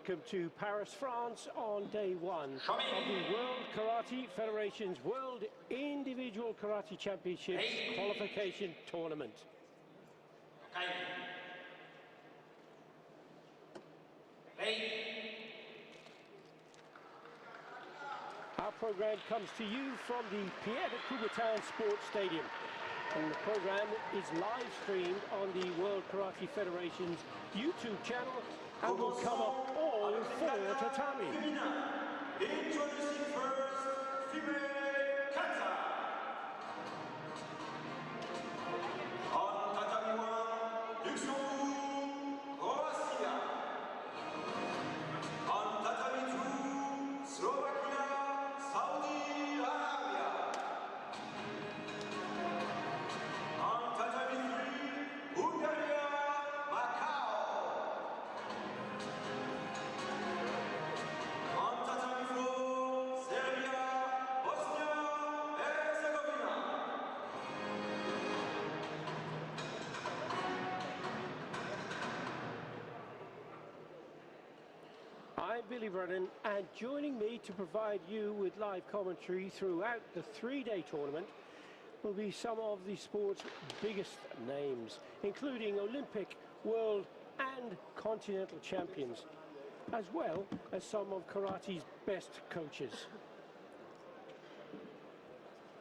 welcome to Paris, France on day one of the World Karate Federation's World Individual Karate Championships Qualification Tournament. Our program comes to you from the Kumite Sports Stadium. And the program is live streamed on the World Karate Federation's YouTube channel and will come up all for Tatami. Introducing first, female kata. On Tatami 1, Luxembourg, Croatia. On Tatami 2, Slovakia, Saudi Arabia. On Tatami 3, Hungary, Macau. On Tatami 4, Serbia, Bosnia, Herzegovina. I'm Billy Brennan, and joining me to provide you with live commentary throughout the three-day tournament will be some of the sport's biggest names, including Olympic, world and continental champions, as well as some of karate's best coaches.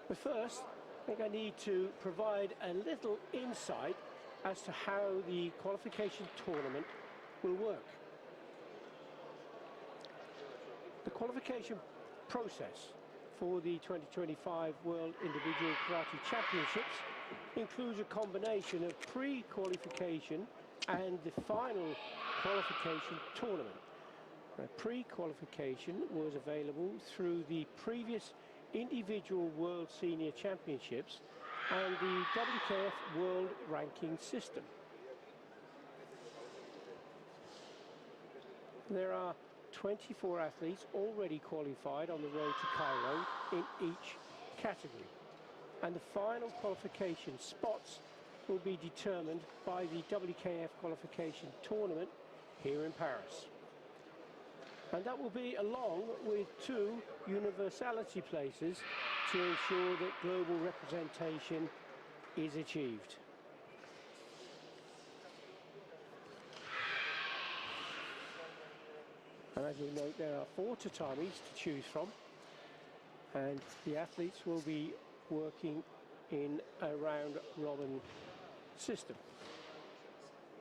But first, I think I need to provide a little insight as to how the qualification tournament will work. The qualification process for the 2025 World Individual Karate Championships includes a combination of pre-qualification and the final qualification tournament. Pre-qualification was available through the previous individual World Senior Championships and the WKF World Ranking System. There are 24 athletes already qualified on the road to Cairo in each category, and the final qualification spots will be determined by the WKF qualification tournament here in Paris. And that will be along with 2 universality places to ensure that global representation is achieved. And as you note, there are 4 tatamis to choose from, and the athletes will be working in a round-robin system.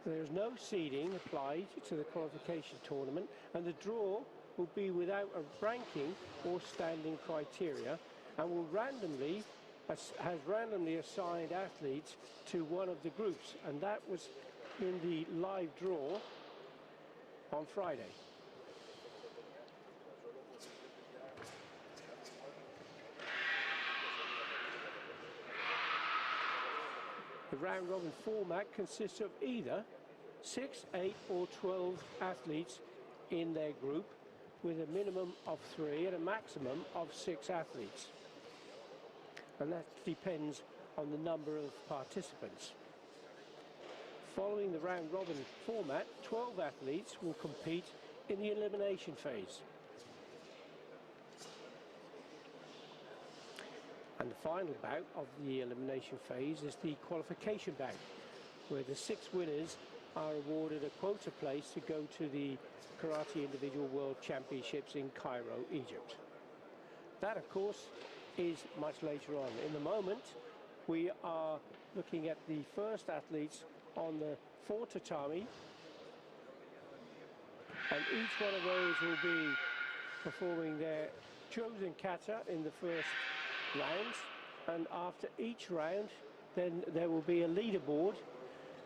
There is no seeding applied to the qualification tournament, and the draw will be without a ranking or standing criteria, and will has randomly assigned athletes to one of the groups, and that was in the live draw on Friday. The round-robin format consists of either 6, 8 or 12 athletes in their group, with a minimum of 3 and a maximum of 6 athletes. And that depends on the number of participants. Following the round-robin format, 12 athletes will compete in the elimination phase. And the final bout of the elimination phase is the qualification bout, where the 6 winners are awarded a quota place to go to the Karate Individual World Championships in Cairo, Egypt. That, of course, is much later on. In the moment, we are looking at the first athletes on the 4 tatami, and each one of those will be performing their chosen kata in the first rounds, and after each round then there will be a leaderboard,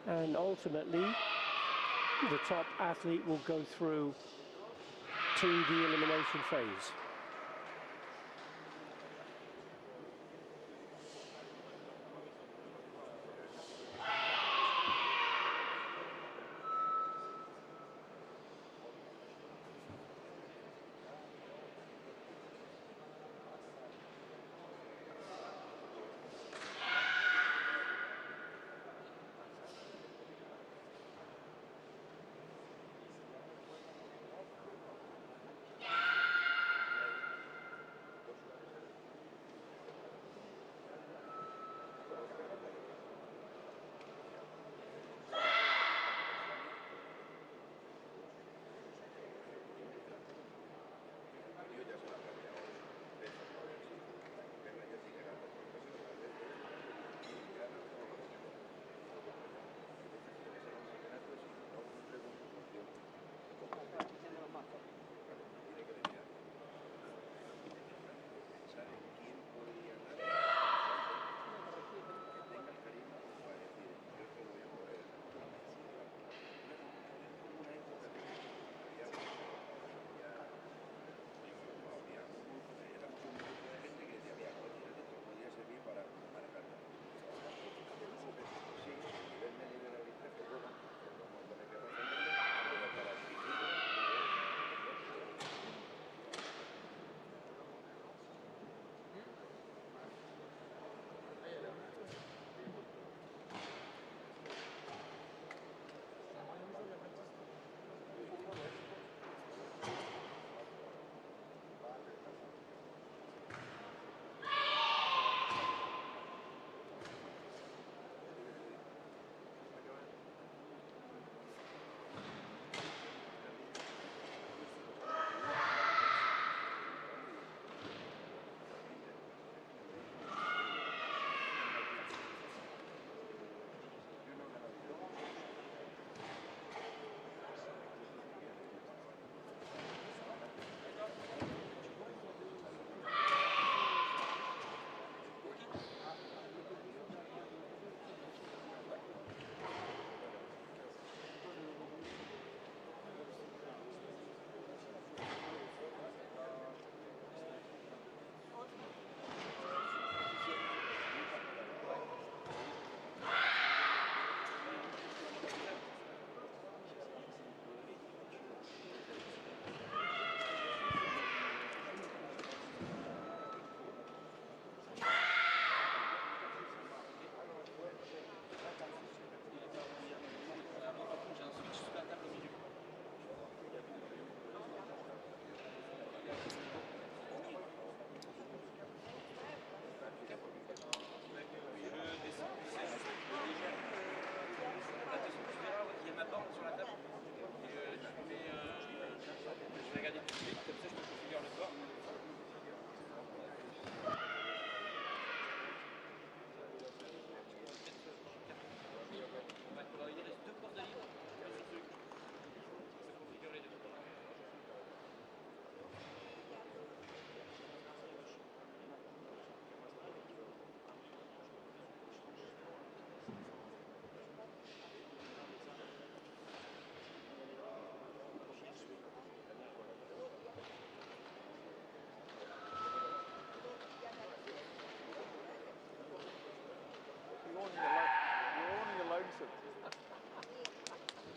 and ultimately the top athlete will go through to the elimination phase.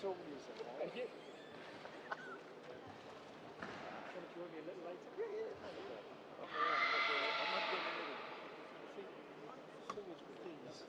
Talk music, right? Yeah. Want to join me a little later? I'm not doing anything. See, as soon as with these.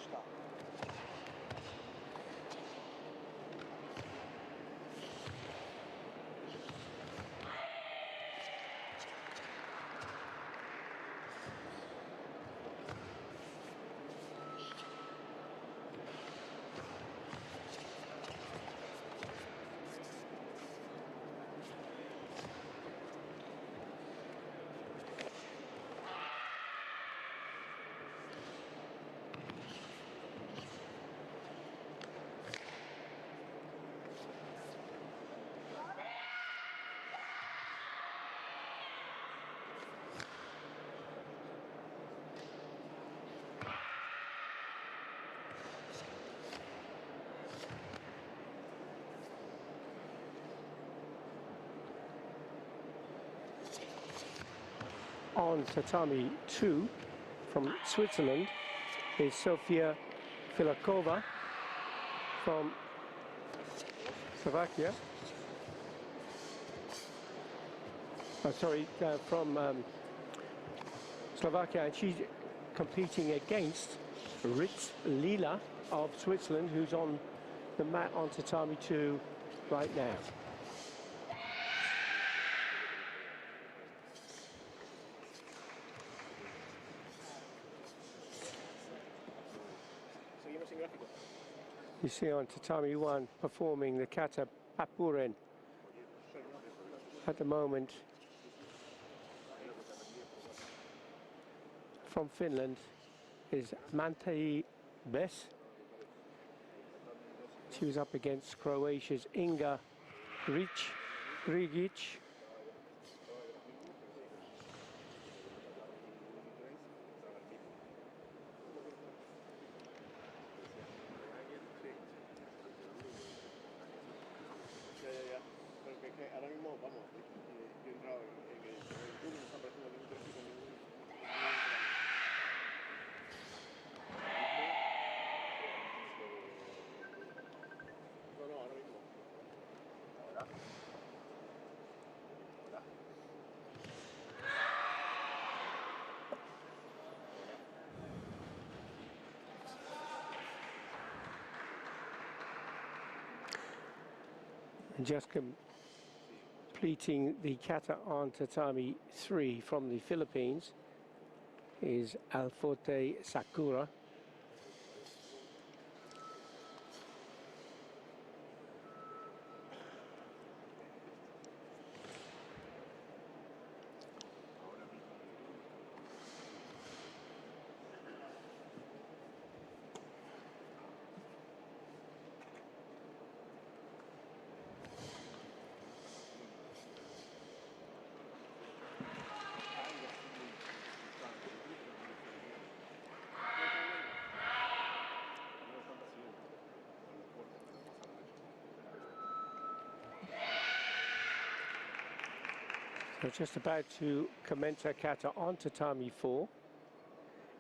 Stop. On Tatami 2 from Switzerland is Sofia Filakova from Slovakia. From Slovakia, and she's competing against Ritz Lila of Switzerland, who's on the mat on Tatami 2 right now. You see on Tatami 1 performing the kata papuren at the moment. From Finland is Mantai Bes. She was up against Croatia's Inga Grigic. Ahora mismo, vamos, yo he entrado en el YouTube y no está apareciendo ningún gráfico, ningún And just completing the kata on tatami 3 from the Philippines is Alforte Sakura. So just about to commence her kata on tatami 4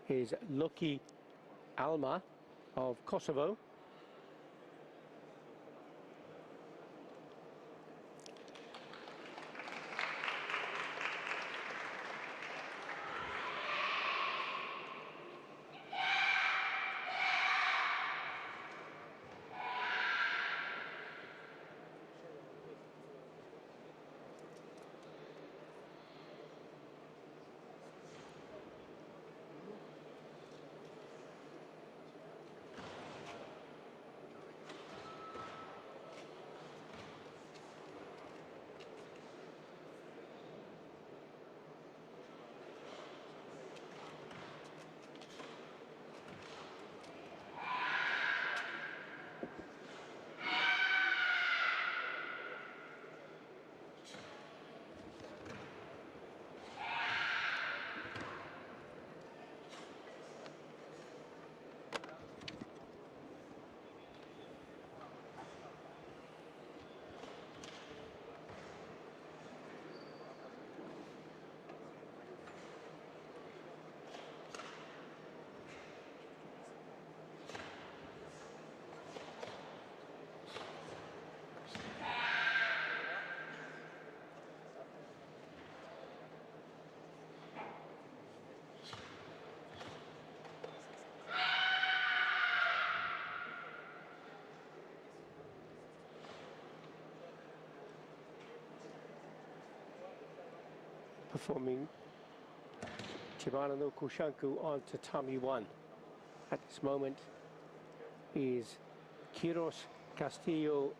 is Lucky Alma of Kosovo. Performing Chibana no Kushanku on tatami 1 at this moment is Quiros Castillo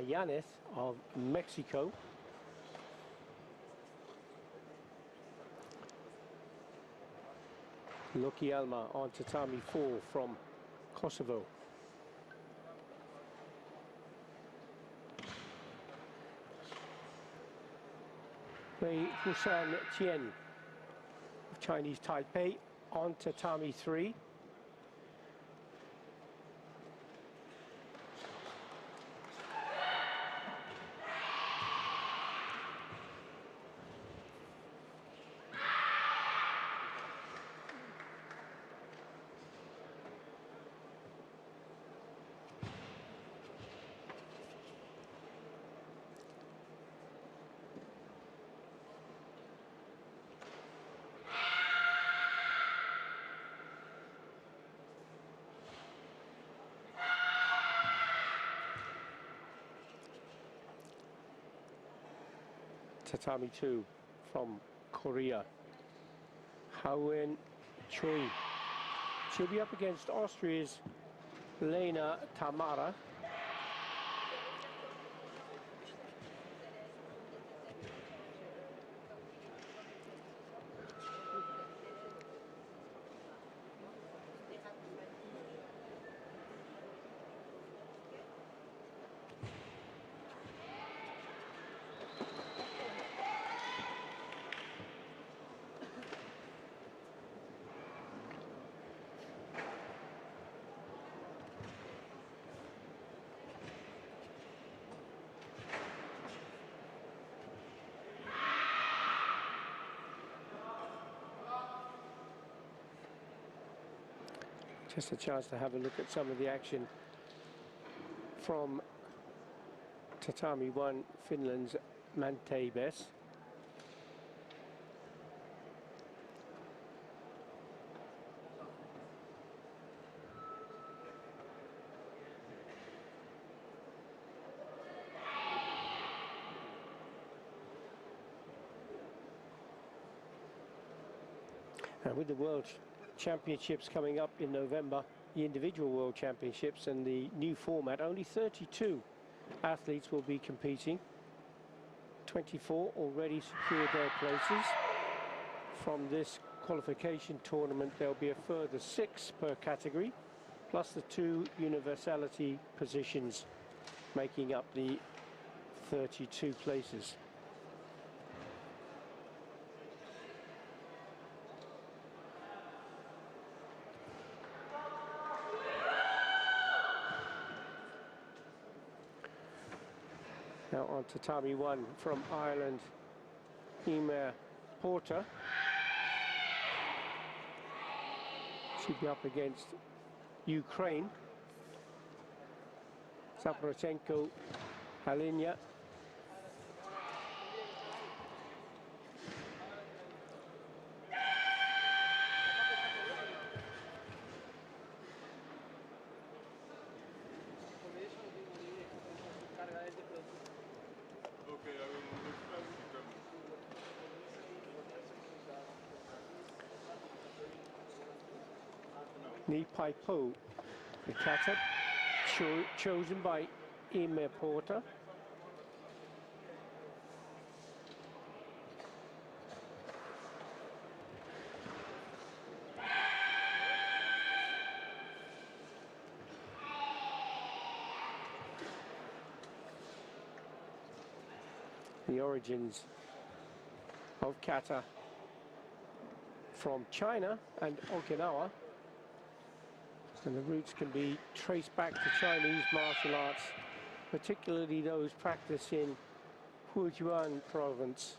Yanez of Mexico. Lucky Alma on tatami 4 from Kosovo. Wei Fusan Tian of Chinese Taipei on tatami 3. Tatami 2 from Korea, Haoen Choi. She'll be up against Austria's Lena Tamara. Just a chance to have a look at some of the action from Tatami 1, Finland's Mante Bess. And with the World Championships coming up in November, the individual World Championships and the new format, only 32 athletes will be competing. 24 already secured their places. From this qualification tournament, there'll be a further 6 per category, plus the 2 universality positions, making up the 32 places. Now on Tatami 1 from Ireland, Emer Porter. She'll be up against Ukraine. Zaprochenko Halinya. Ni Pai Po, the kata, chosen by Emer Porter. The origins of kata from China and Okinawa, and the roots can be traced back to Chinese martial arts, particularly those practiced in Fujian province,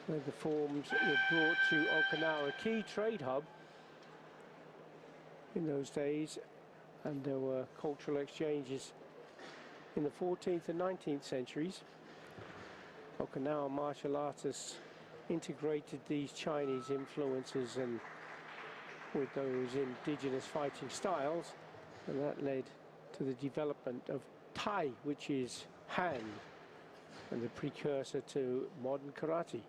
where the forms were brought to Okinawa, a key trade hub in those days, and there were cultural exchanges in the 14th and 19th centuries. Okinawa martial artists integrated these Chinese influences and with those indigenous fighting styles, and that led to the development of Thai, which is hand, and the precursor to modern karate.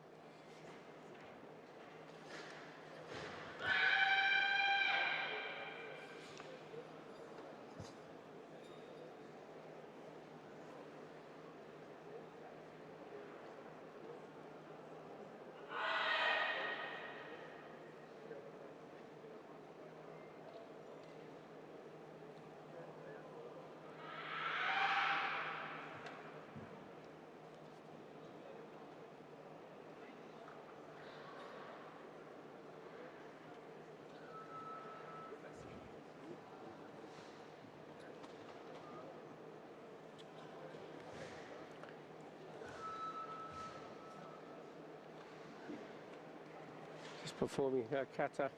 Performing her kata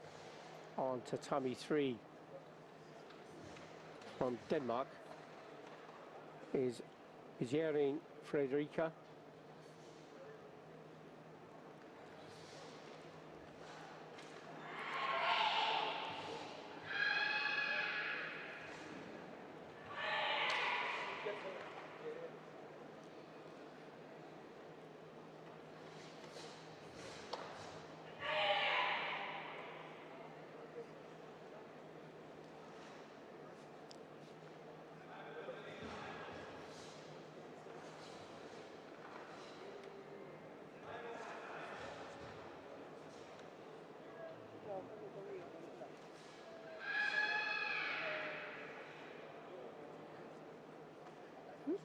on Tatami 3 from Denmark is Jering Frederica.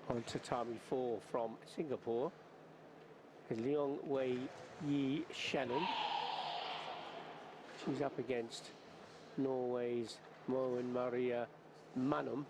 On Tatami 4 from Singapore is Leong Wei Yi Shannon. She's up against Norway's Moen Maria Manum.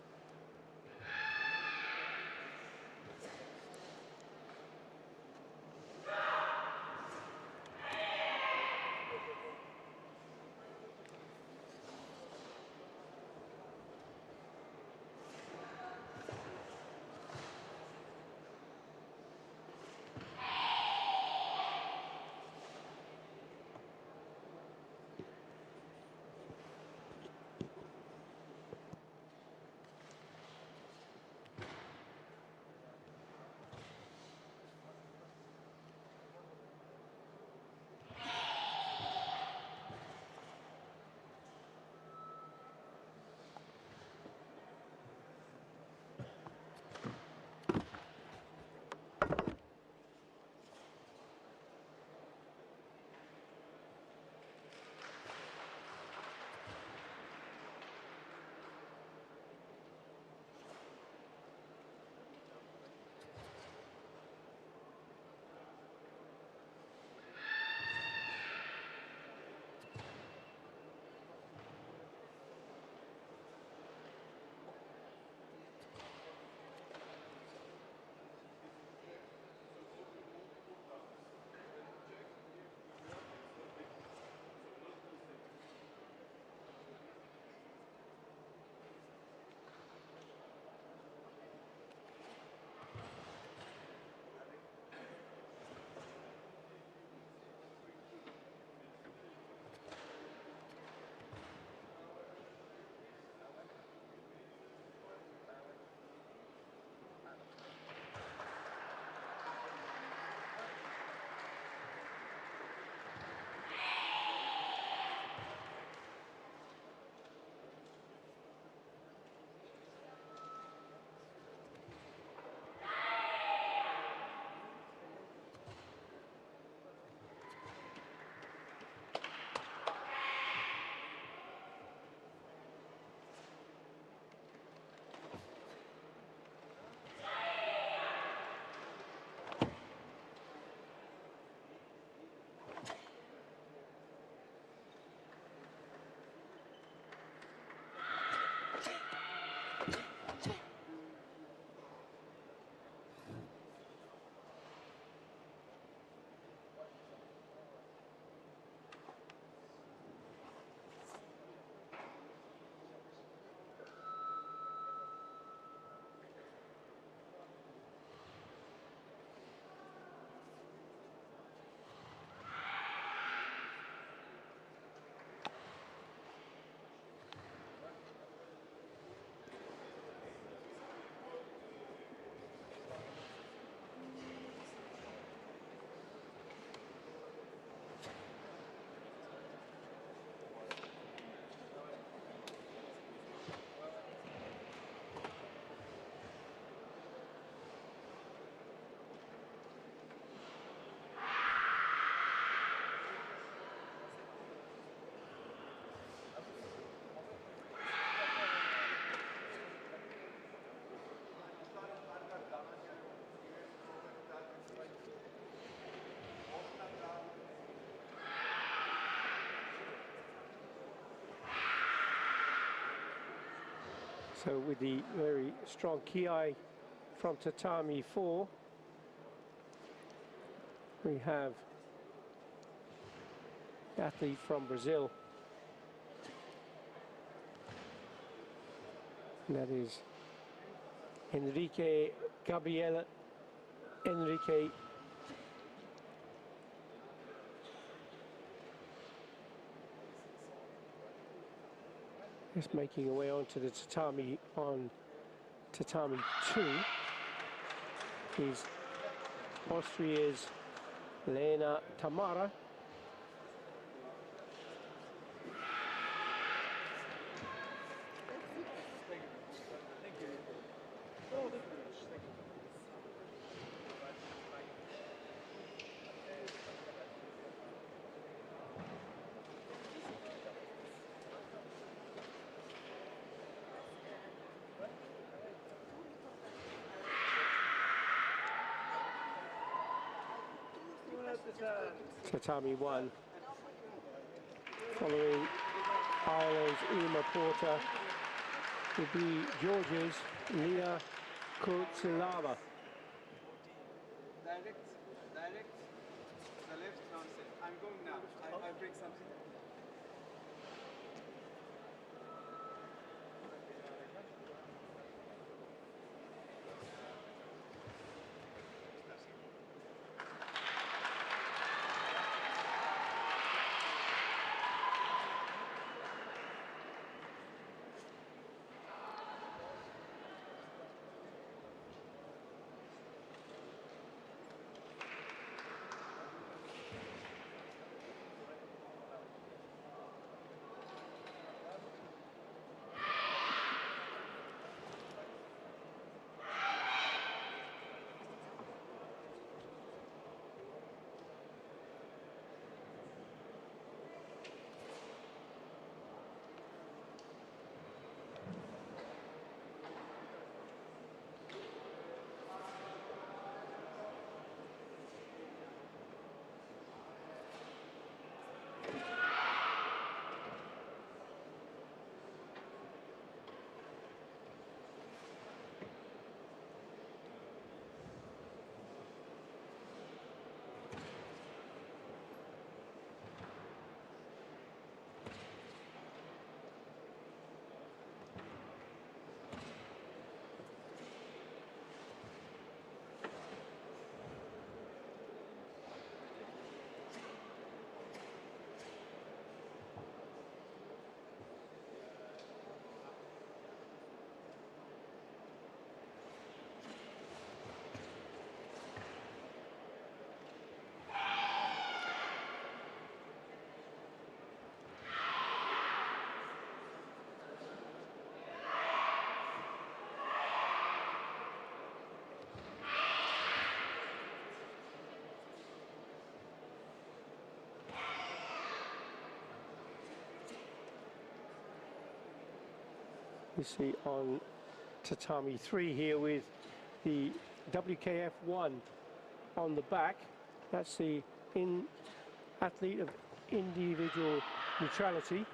So with the very strong kiai from Tatami 4, we have the athlete from Brazil, and that is Gabriel Enrique is making her way onto the tatami on tatami 2. Is Austria's Lena Tamara. Tatami 1, following Ireland's Emma Porter, will be Georgia's Leah Kutsilava. Direct, the left transit. I'm going now. I'll bring something. You see on tatami 3 here with the WKF1 on the back. That's the athlete of individual neutrality,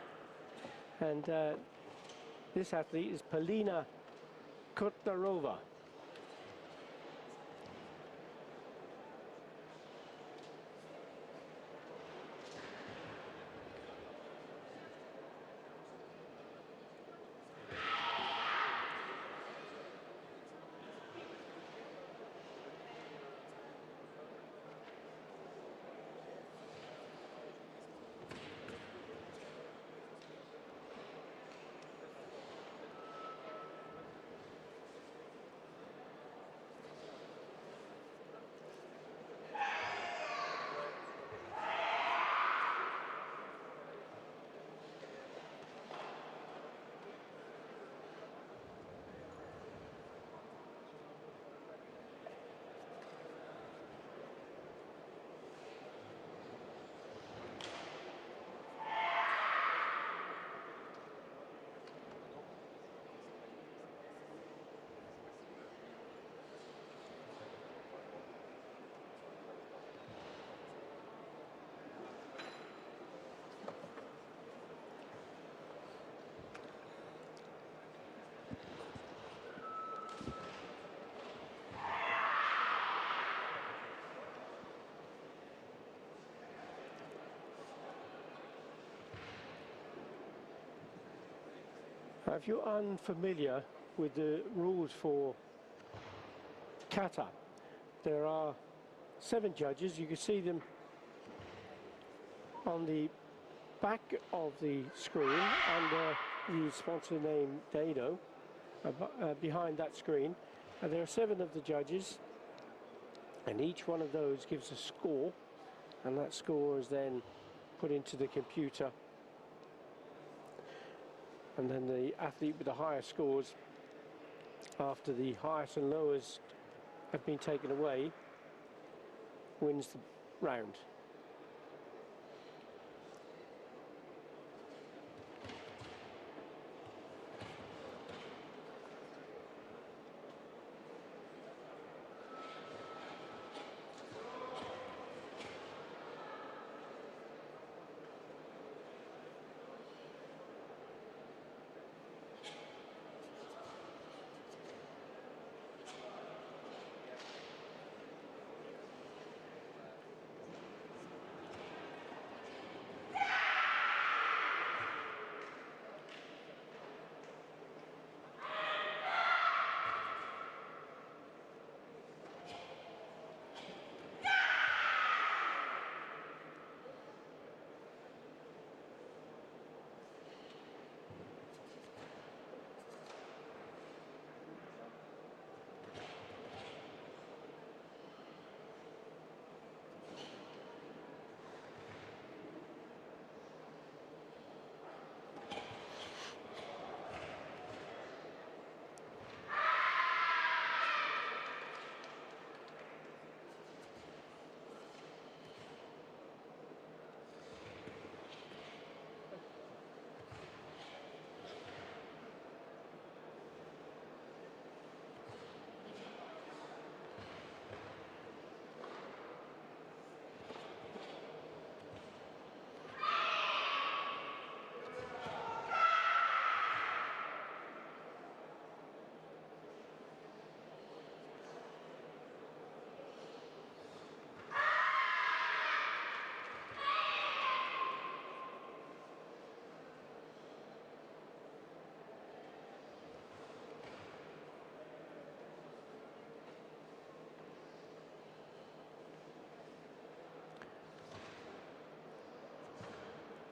and this athlete is Polina Kotarova. Now, if you're unfamiliar with the rules for kata, there are 7 judges. You can see them on the back of the screen under the sponsor name Dado, behind that screen. And there are 7 of the judges, and each one of those gives a score, and that score is then put into the computer, and then the athlete with the higher scores, after the highest and lowest have been taken away, wins the round.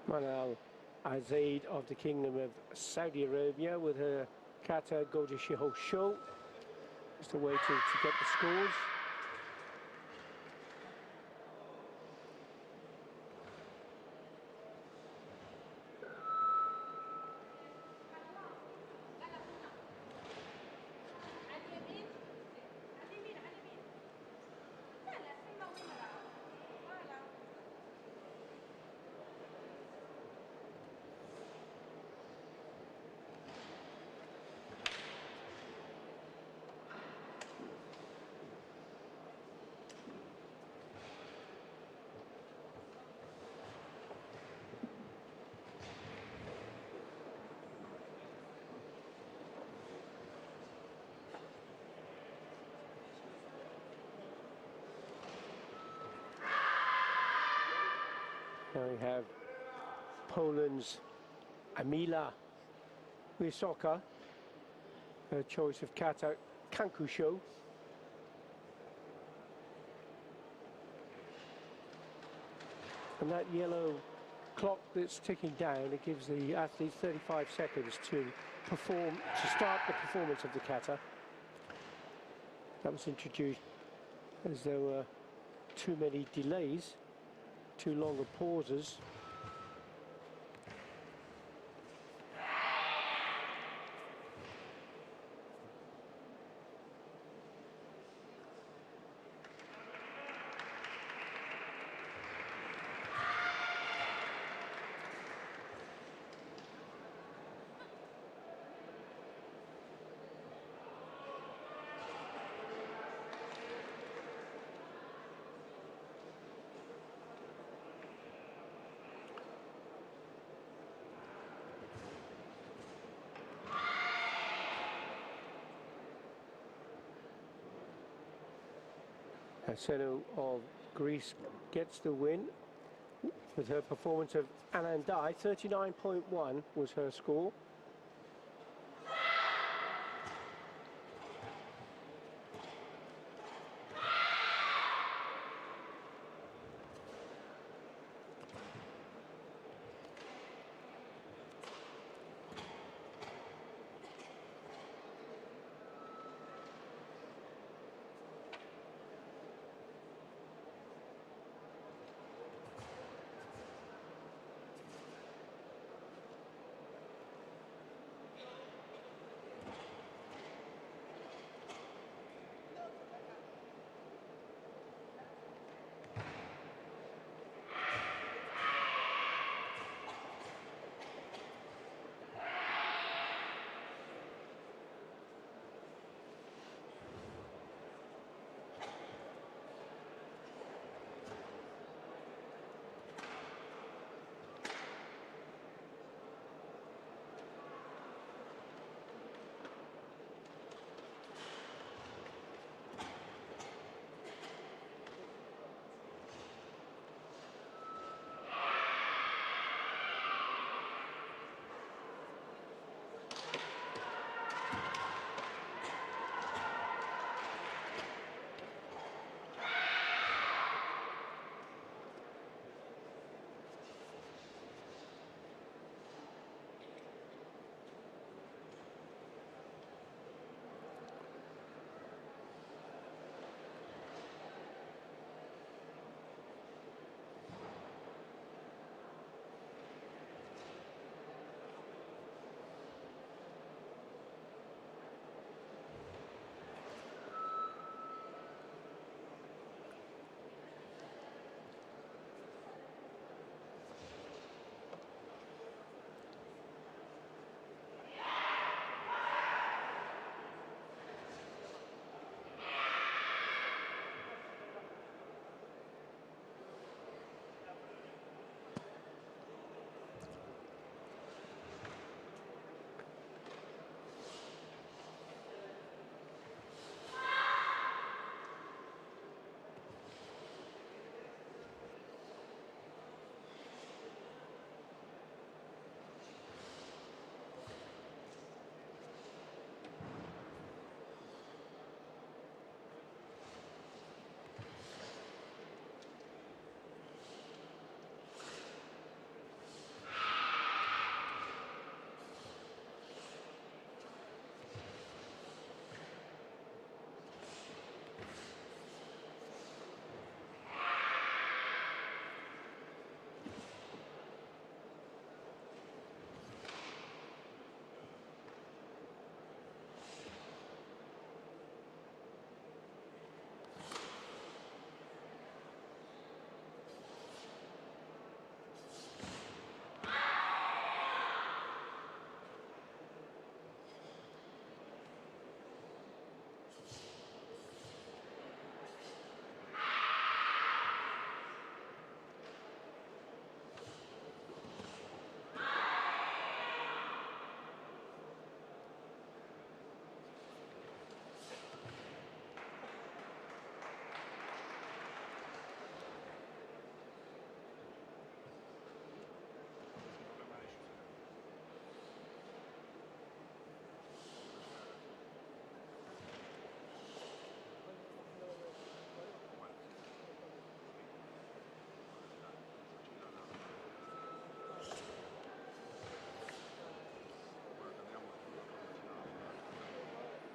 Manal Azaid of the Kingdom of Saudi Arabia with her kata Goja Shiho Sho. Just a way to get the scores. Now we have Poland's Amila Wysoka, her choice of kata Kankusho. And that yellow clock that's ticking down, it gives the athletes 35 seconds to start the performance of the kata. That was introduced as there were too many delays, too long of pauses. Seno of Greece gets the win with her performance of Anandai. 39.1 was her score.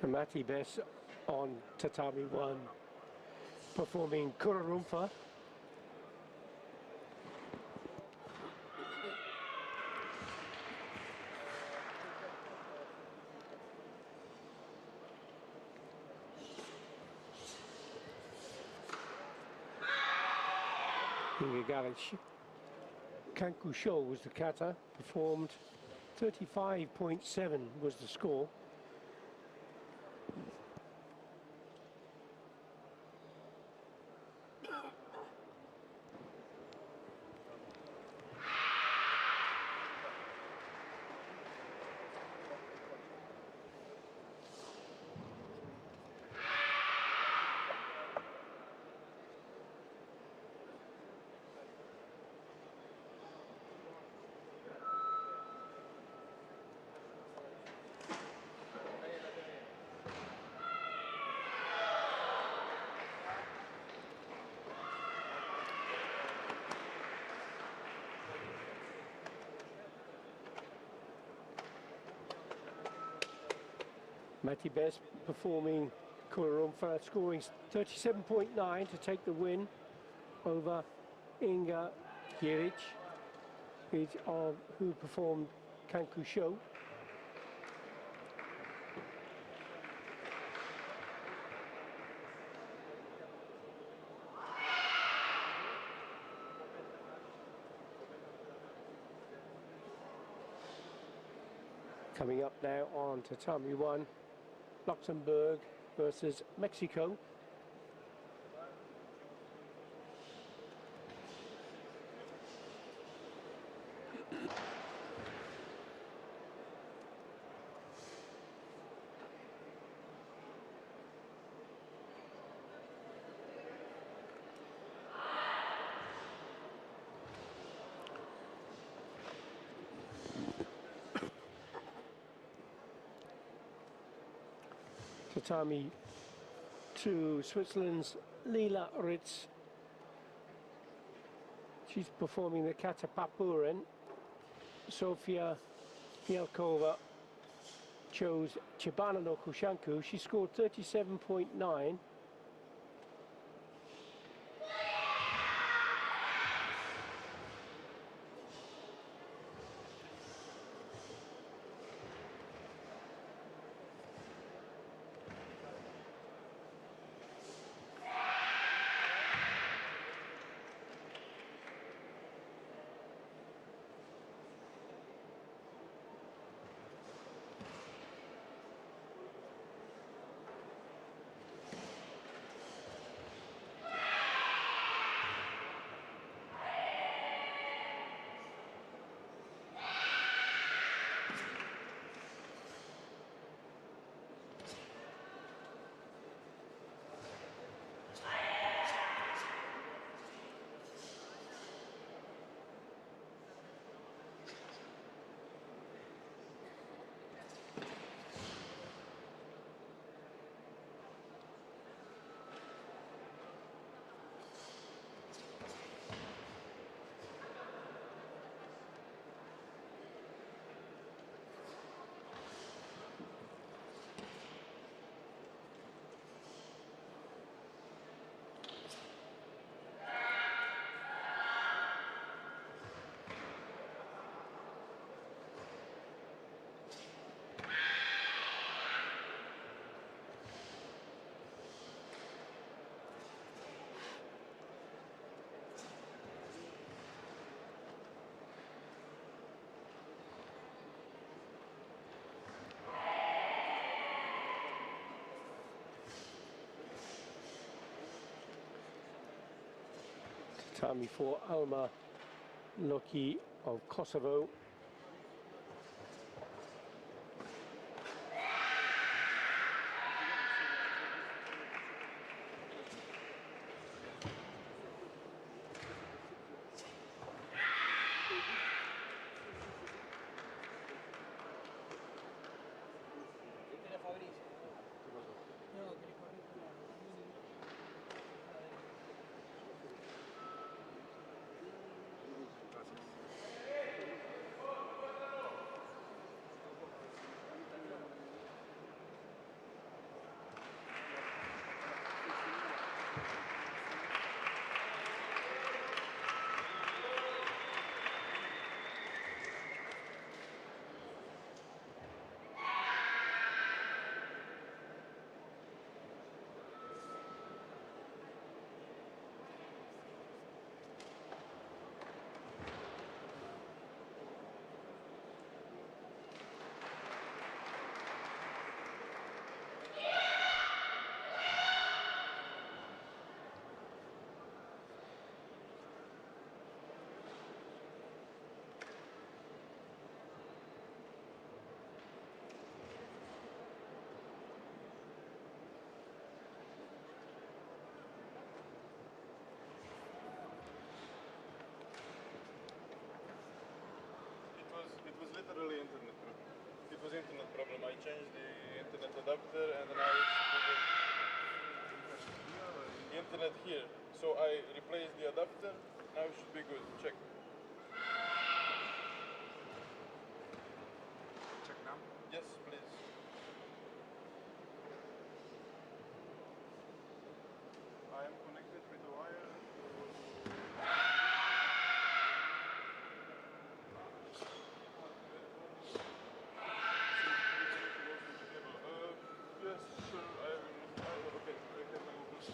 Mati Bess on Tatami 1, performing Kurarumfa. Inge Galic. Kankusho was the kata, performed 35.7 was the score. Mati Bess performing Kurarumfa, scoring 37.9 to take the win over Inga Giric, who performed Kankusho. Coming up now on Tatami 1, Luxembourg versus Mexico. Tatami to Switzerland's Lila Ritz. She's performing the Kata Papuren. Sofia Mielkova chose Chibana no Kushanku. She scored 37.9. Tatami for Alma Loki of Kosovo. adapter, and now it's internet here. So I replaced the adapter. Now it should be good. Check. Check now. Yes, please. I am connected with the wire. Yes, sure. Okay. I have my Google connected to the wire also.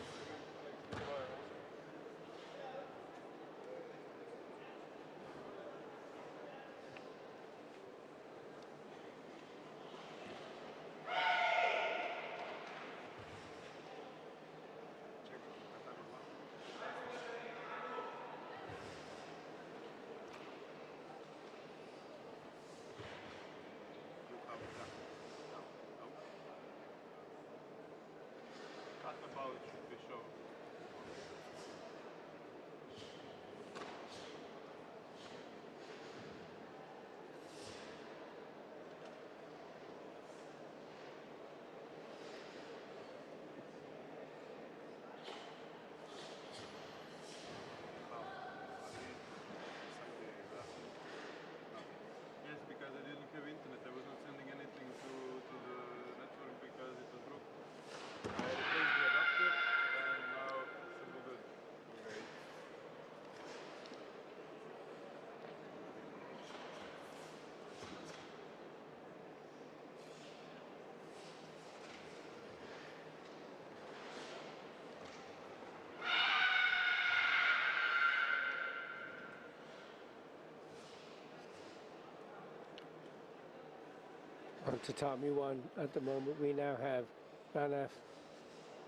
Check. Tatami 1. Look how it's done. Now. No. At about should be shown. Yes, because I didn't have internet. I was not sending anything to the network because it was broken. I replaced the adapter and now it should be good. Okay. On Tatami 1 at the moment we now have Ranaf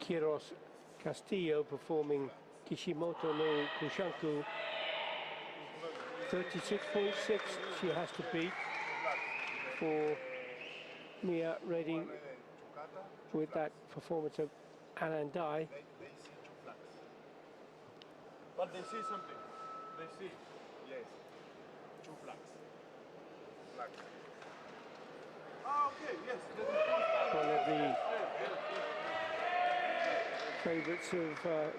Kiros Castillo performing Kishimoto no Kushanku 36.6 she has to beat for Mia Redding with that performance of Anandai. They see two flags. But they see something. They see. Yes. Two flags. Flags. Ah, okay, yes. One of the favourites of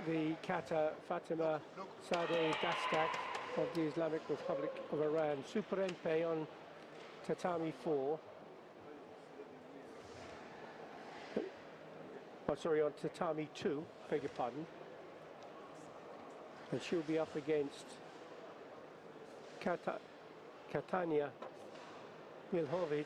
the Kata Fatima Sadeh Dastak of the Islamic Republic of Iran. Super Enpe on Tatami 4. Oh, sorry, on Tatami 2, beg your pardon. And she'll be up against Katania Milhovic.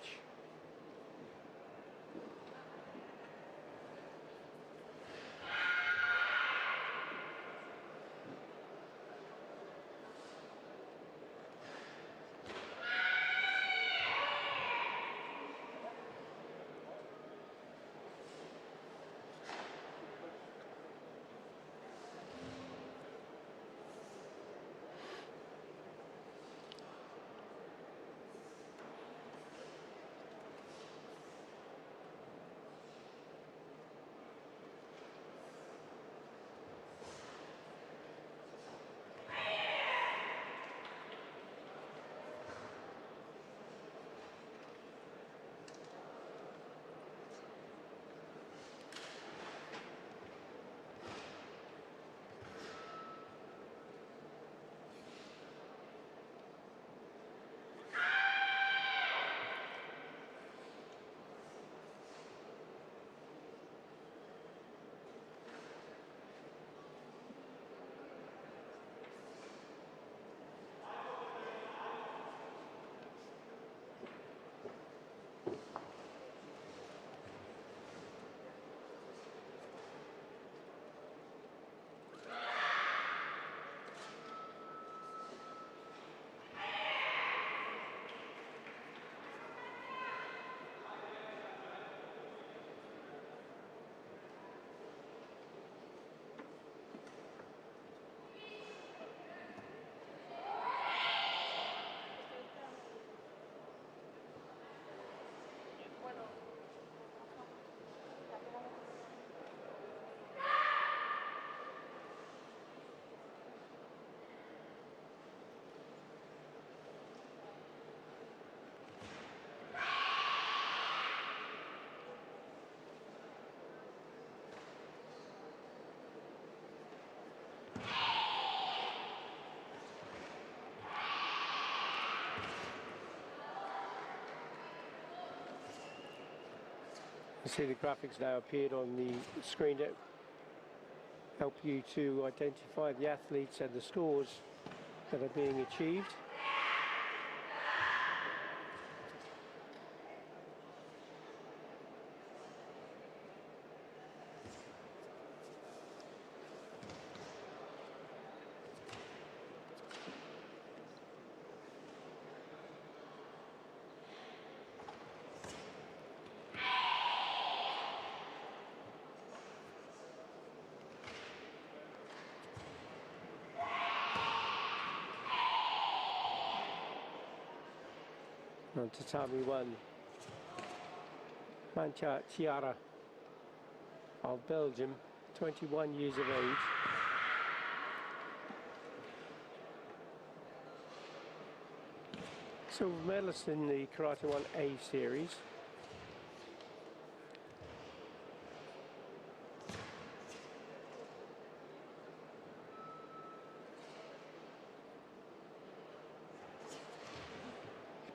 You see the graphics now appeared on the screen that help you to identify the athletes and the scores that are being achieved. On Tatami 1, Mancha Chiara of Belgium, 21 years of age. Silver medalist in the Karate 1A series.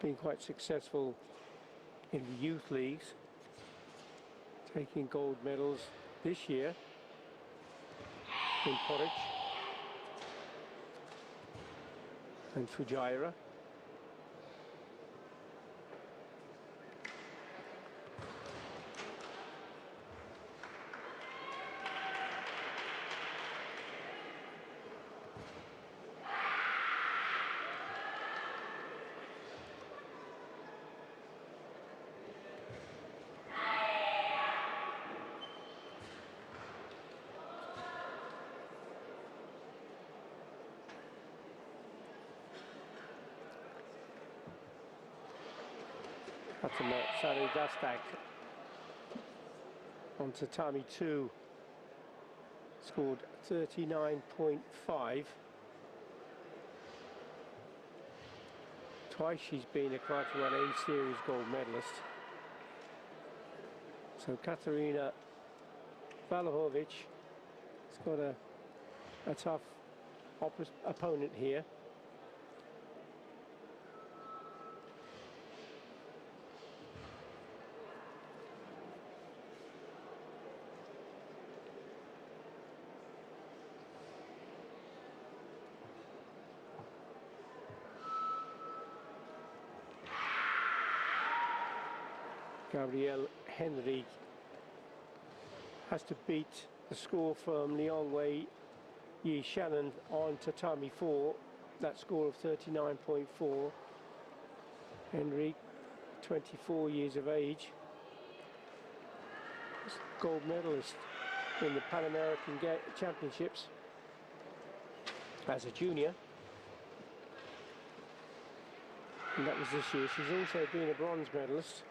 Been quite successful in the youth leagues, taking gold medals this year in Porridge and Fujairah. Sari Dastak on Tatami 2 scored 39.5. Twice she's been a Karate 1A series gold medalist. So Katarina Valahovic has got a tough opponent here. Gabrielle Henry has to beat the score from Liangwei Yi Shannon on Tatami 4, that score of 39.4. Henry, 24 years of age, gold medalist in the Pan American Championships as a junior. And that was this year. She's also been a bronze medalist.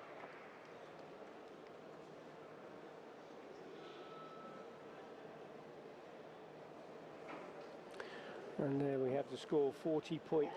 And there we have the score, 40.8.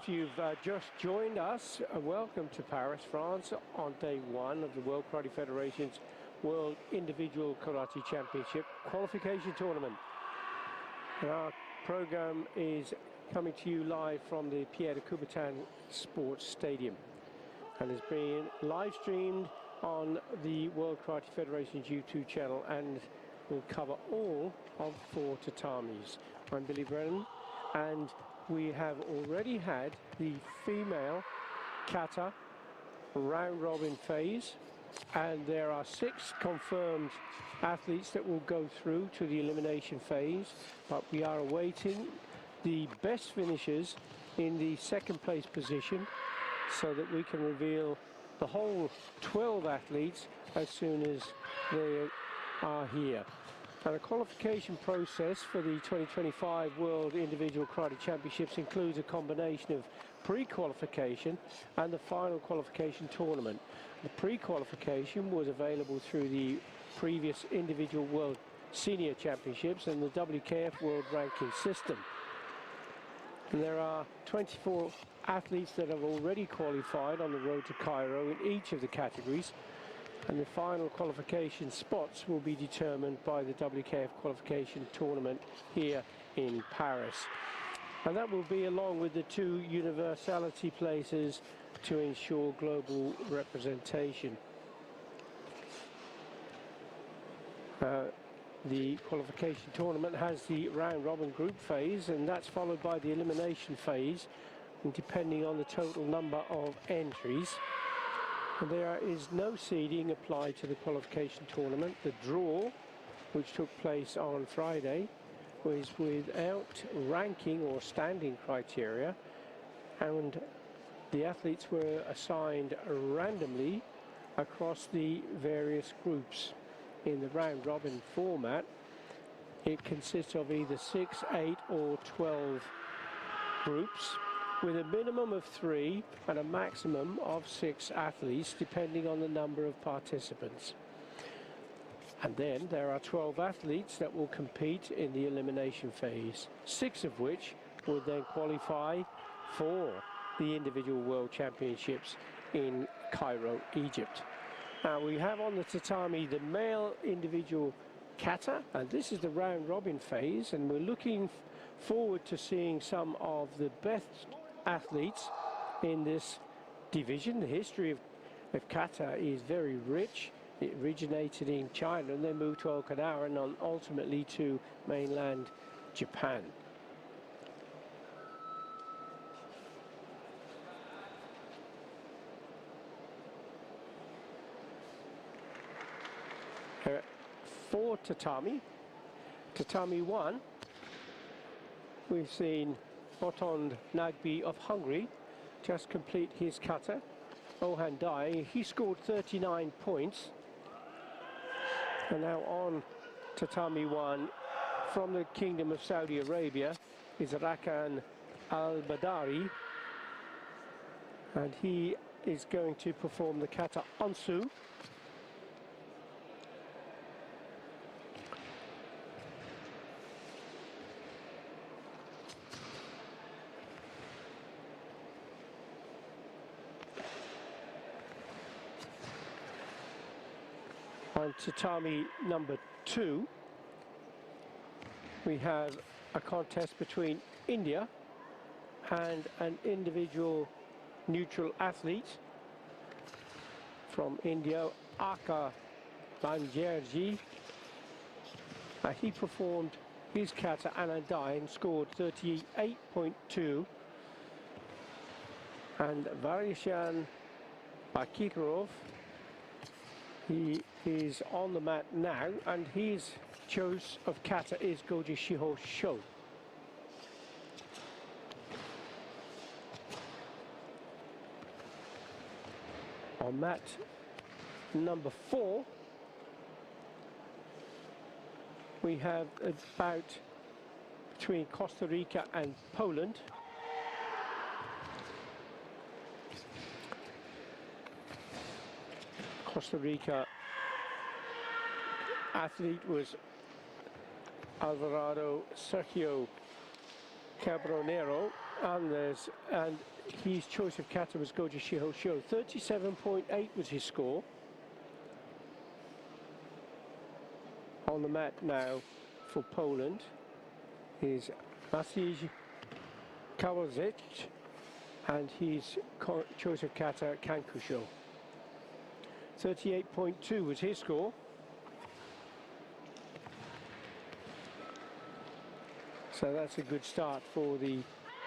If you've just joined us, welcome to Paris, France, on day one of the World Karate Federation's World Individual Karate Championship Qualification Tournament. And our program is coming to you live from the Pierre de Coubertin Sports Stadium and is being live streamed on the World Karate Federation's YouTube channel and will cover all of 4 tatamis. I'm Billy Brennan, and we have already had the female kata round robin phase, and there are 6 confirmed athletes that will go through to the elimination phase, but we are awaiting the best finishers in the second place position so that we can reveal the whole 12 athletes as soon as they are here. And the qualification process for the 2025 World Individual Karate Championships includes a combination of pre-qualification and the final qualification tournament. The pre-qualification was available through the previous Individual World Senior Championships and the WKF World Ranking System. And there are 24 athletes that have already qualified on the road to Cairo in each of the categories. And the final qualification spots will be determined by the WKF qualification tournament here in Paris. And that will be along with the 2 universality places to ensure global representation. The qualification tournament has the round robin group phase, and that's followed by the elimination phase, and depending on the total number of entries. There is no seeding applied to the qualification tournament. The draw, which took place on Friday, was without ranking or standing criteria, and the athletes were assigned randomly across the various groups. In the round robin format, it consists of either 6, 8 or 12 groups, with a minimum of 3 and a maximum of 6 athletes, depending on the number of participants. And then there are 12 athletes that will compete in the elimination phase, 6 of which will then qualify for the Individual World Championships in Cairo, Egypt. Now we have on the tatami the male individual kata, and this is the round robin phase, and we're looking forward to seeing some of the best athletes in this division. The history of kata is very rich. It originated in China and then moved to Okinawa and ultimately to mainland Japan. For tatami, tatami 1, we've seen Botond Nagbi of Hungary just complete his kata. Ohan Dai, he scored 39 points. And now on tatami 1 from the Kingdom of Saudi Arabia is Rakan Al-Badari. And he is going to perform the kata onsu. On tatami number 2, we have a contest between India and an individual neutral athlete from India, Aka Banjerji. He performed his kata anandai and scored 38.2, and Varishan Bakirov, he is on the mat now, and his choice of kata is Goji Shiho Sho. On mat number 4, we have a bout between Costa Rica and Poland. Costa Rica athlete was Alvarado Sergio Cabronero, and his choice of kata was Goji Shiho Sho. 37.8 was his score. On the mat now for Poland is Maciej Kowalczyk, and his choice of kata Kankusho. 38.2 was his score. So that's a good start for the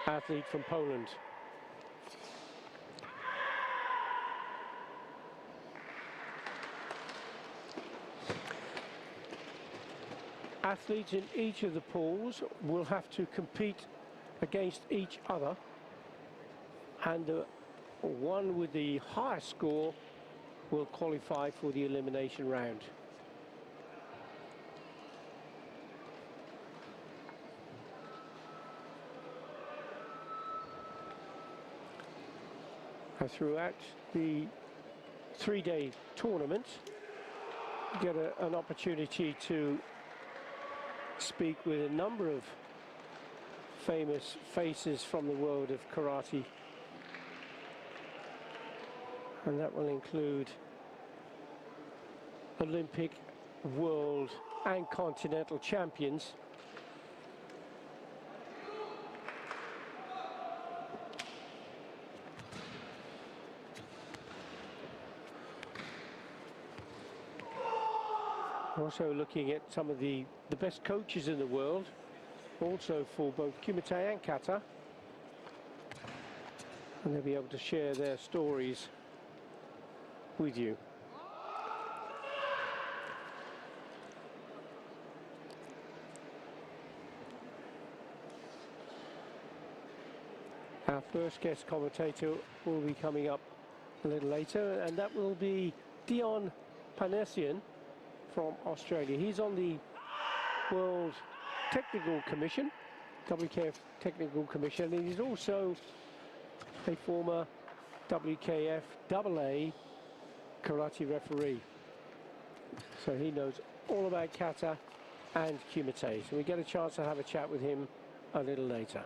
athlete from Poland. Athletes in each of the pools will have to compete against each other, and the one with the highest score will qualify for the elimination round. And throughout the 3-day tournament, you get an opportunity to speak with a number of famous faces from the world of karate, and that will include Olympic, world and continental champions. Also looking at some of the best coaches in the world, also for both Kumite and kata, and they'll be able to share their stories with you. Our first guest commentator will be coming up a little later, and that will be Dion Panessian from Australia. He's on the World Technical Commission, WKF Technical Commission, and he's also a former WKF AA karate referee. So he knows all about kata and kumite. So we get a chance to have a chat with him a little later.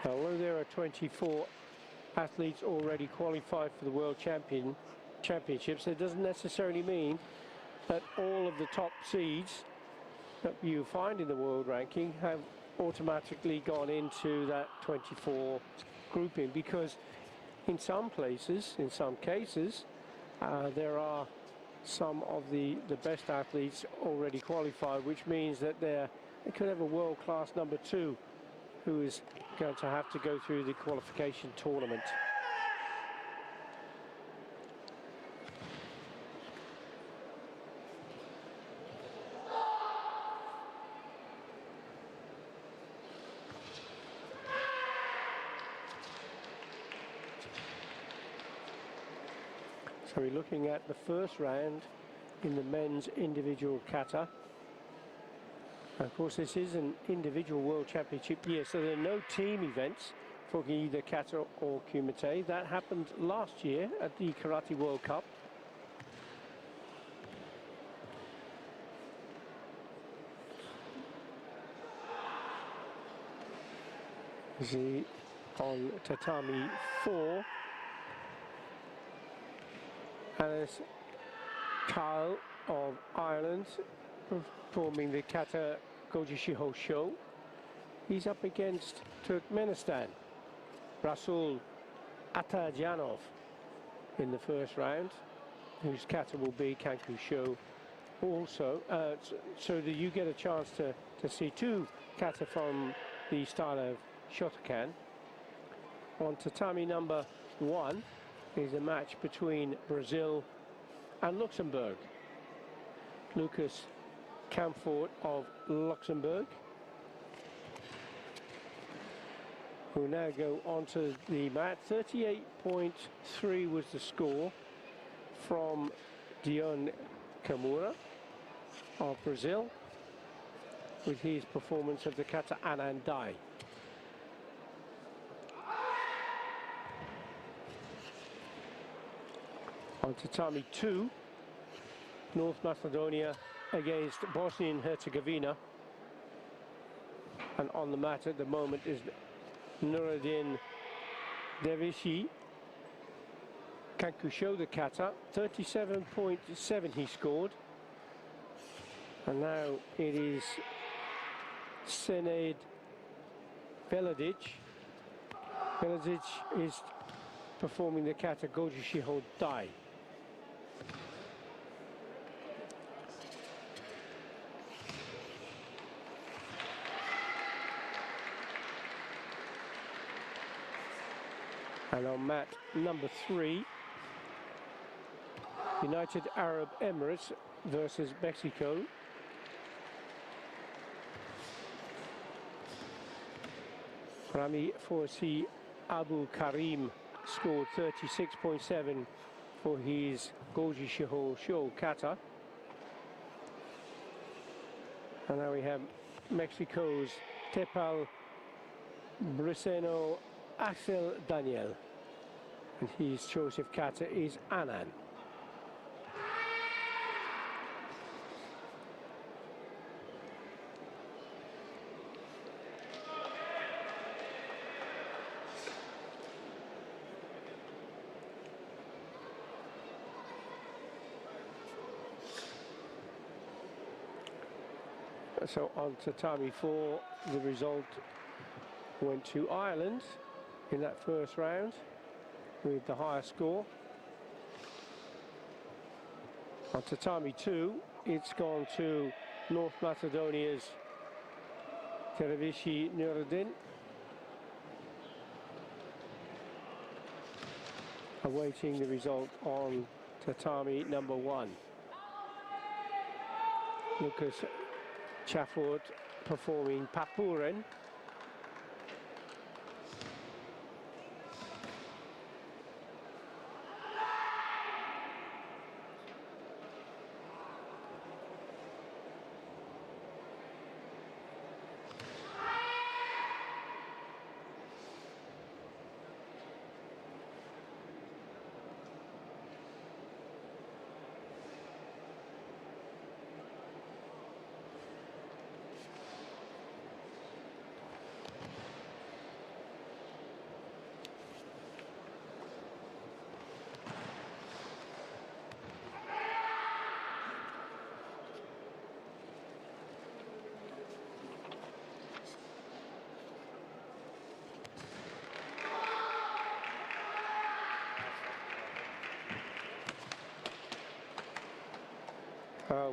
Although there are 24 athletes already qualified for the World Championships, it doesn't necessarily mean that all of the top seeds that you find in the world ranking have automatically gone into that 24 grouping, because in some places, in some cases, there are some of the best athletes already qualified, which means that they could have a world-class #2 who is going to have to go through the qualification tournament. So we're looking at the first round in the men's individual kata. And of course, this is an individual world championship year, so there are no team events for either kata or kumite. That happened last year at the Karate World Cup. See on tatami 4, Alice Kyle of Ireland performing the kata Goji Shiho show. He's up against Turkmenistan, Rasul Atajanov in the first round, whose kata will be Kanku show also, so that you get a chance to see two kata from the style of Shotokan. On tatami number 1 is a match between Brazil and Luxembourg. Lucas Camfort of Luxembourg, who now go onto the mat. 38.3 was the score from Dion Kamura of Brazil, with his performance of the kata Anandai. On tatami 2, North Macedonia against Bosnia and Herzegovina, and on the mat at the moment is Nuruddin Dervishi. Kankusho the kata, 37.7 he scored. And now it is Sened Veladic. Veladic is performing the kata Goju Shiho Dai. And on mat number 3, United Arab Emirates versus Mexico. Rami Forsi Abu Karim scored 36.7 for his Goji Shiho Sho kata. And now we have Mexico's Tepal Briseno Axel Daniel, and his choice of kata is Anan. So on tatami 4, the result went to Ireland in that first round with the higher score. On tatami 2, it's gone to North Macedonia's Dervishi Nuruddin, awaiting the result on tatami number 1. Lucas Chafford performing Papuren.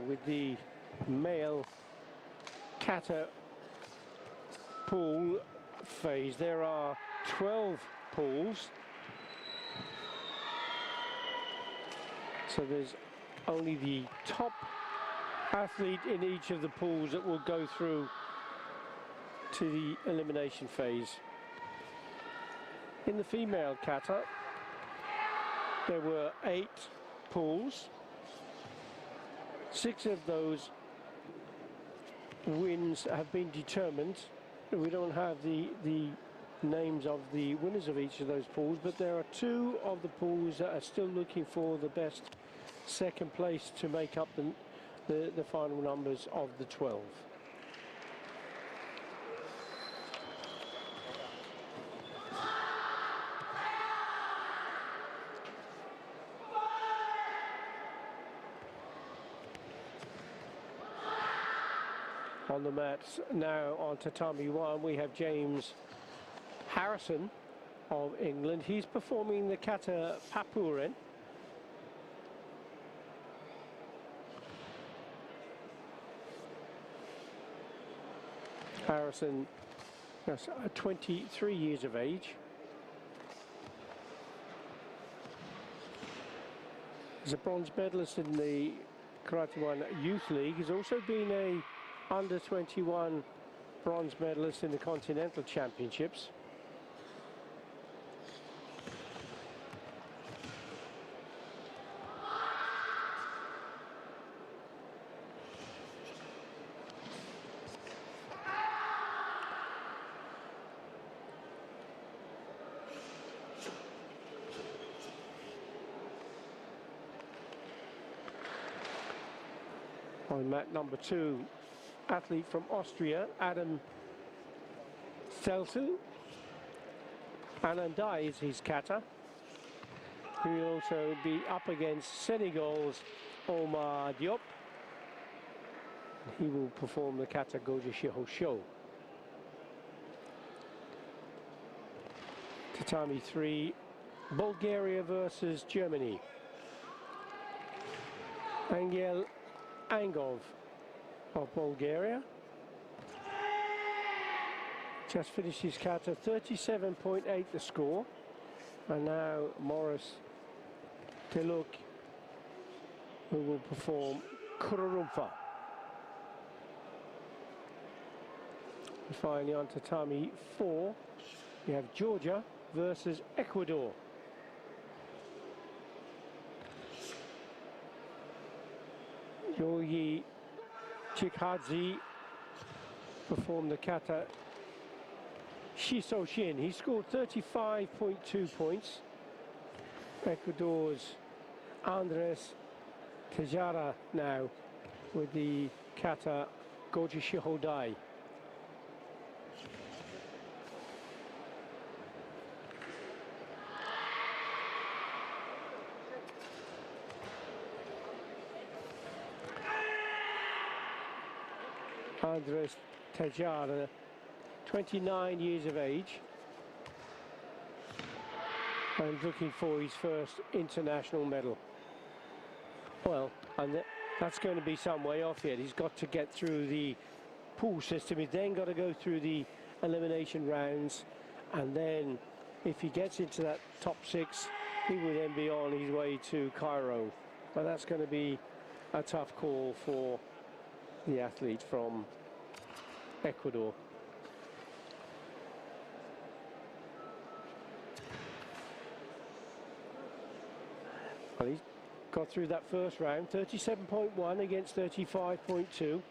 With the male kata pool phase, there are 12 pools, so there's only the top athlete in each of the pools that will go through to the elimination phase. In the female kata, there were 8 pools. 6 of those wins have been determined. We don't have the names of the winners of each of those pools, but there are 2 of the pools that are still looking for the best second place to make up the final numbers of the 12. On the mats now on Tatami 1, we have James Harrison of England. He's performing the Kata Papuren. Harrison is 23 years of age. He's a bronze medalist in the Karate One Youth League. He's also been a under 21 bronze medalist in the Continental Championships. On mat number 2, athlete from Austria, Adam Stelzel. Anandai is his kata. He will also be up against Senegal's Omar Diop. He will perform the kata Goju Shiho Sho. Tatami 3, Bulgaria versus Germany. Angel Angov of Bulgaria just finished his kata, 37.8 the score, and now Morris Teluk, who will perform Kururumfa. And finally on Tatami 4, we have Georgia versus Ecuador. Yogi Chikadze performed the kata Shisoshin. He scored 35.2 points. Ecuador's Andres Tejada now with the kata Goju Shihodai. Andres Tejada, 29 years of age, and looking for his first international medal. Well, and that's going to be some way off yet. He's got to get through the pool system. He's then got to go through the elimination rounds, and then if he gets into that top 6, he will then be on his way to Cairo. But that's going to be a tough call for the athlete from Ecuador. Well, he's got through that first round, 37.1 against 35.2.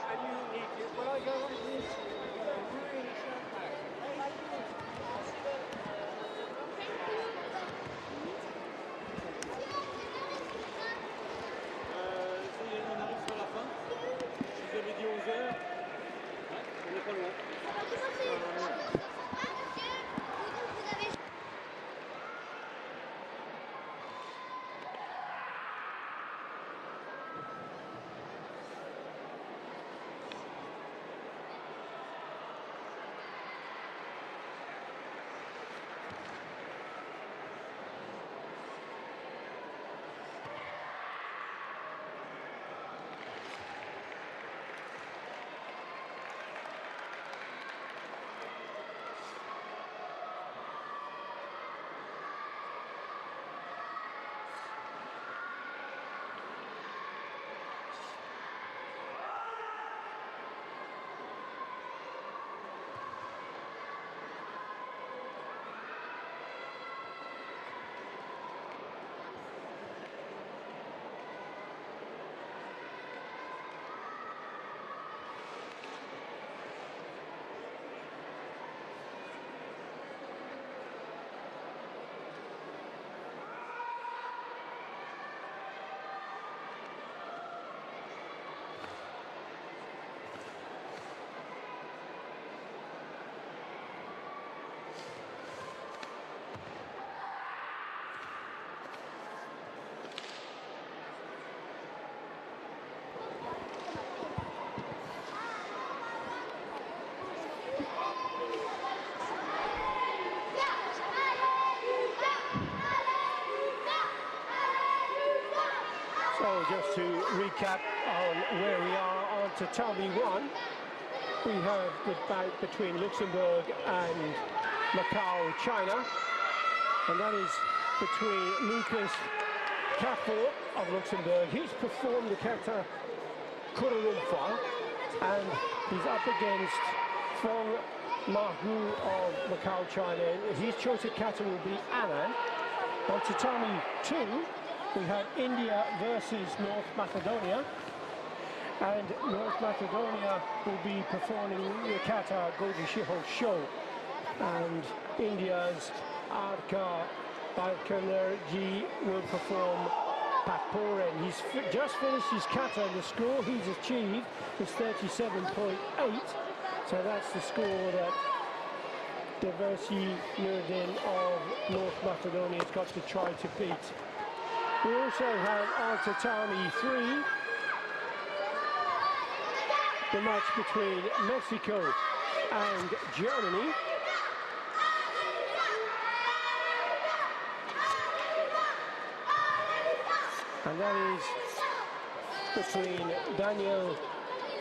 And you need to, when I go like this, you go really sharp back. Ça y est, on arrive sur la fin. Je vous avais dit 11 heures. Ouais, on n'est pas loin. So just to recap on where we are on Tatami 1, we have the bout between Luxembourg and Macau, China, and that is between Lucas Cafor of Luxembourg. He's performed the kata Kuala Lumpur, and he's up against Fong Mahu of Macau, China. His choice of kata will be Anand. On Tatami 2, we have India versus North Macedonia, and North Macedonia will be performing the kata Godishiho Show, and India's Arka Balkanerji will perform Paporen. He's just finished his kata, and the score he's achieved is 37.8, so that's the score that Deversi Nuruddin of North Macedonia has got to try to beat. We also have on Tatami 3 the match between Mexico and Germany. And that is between Daniel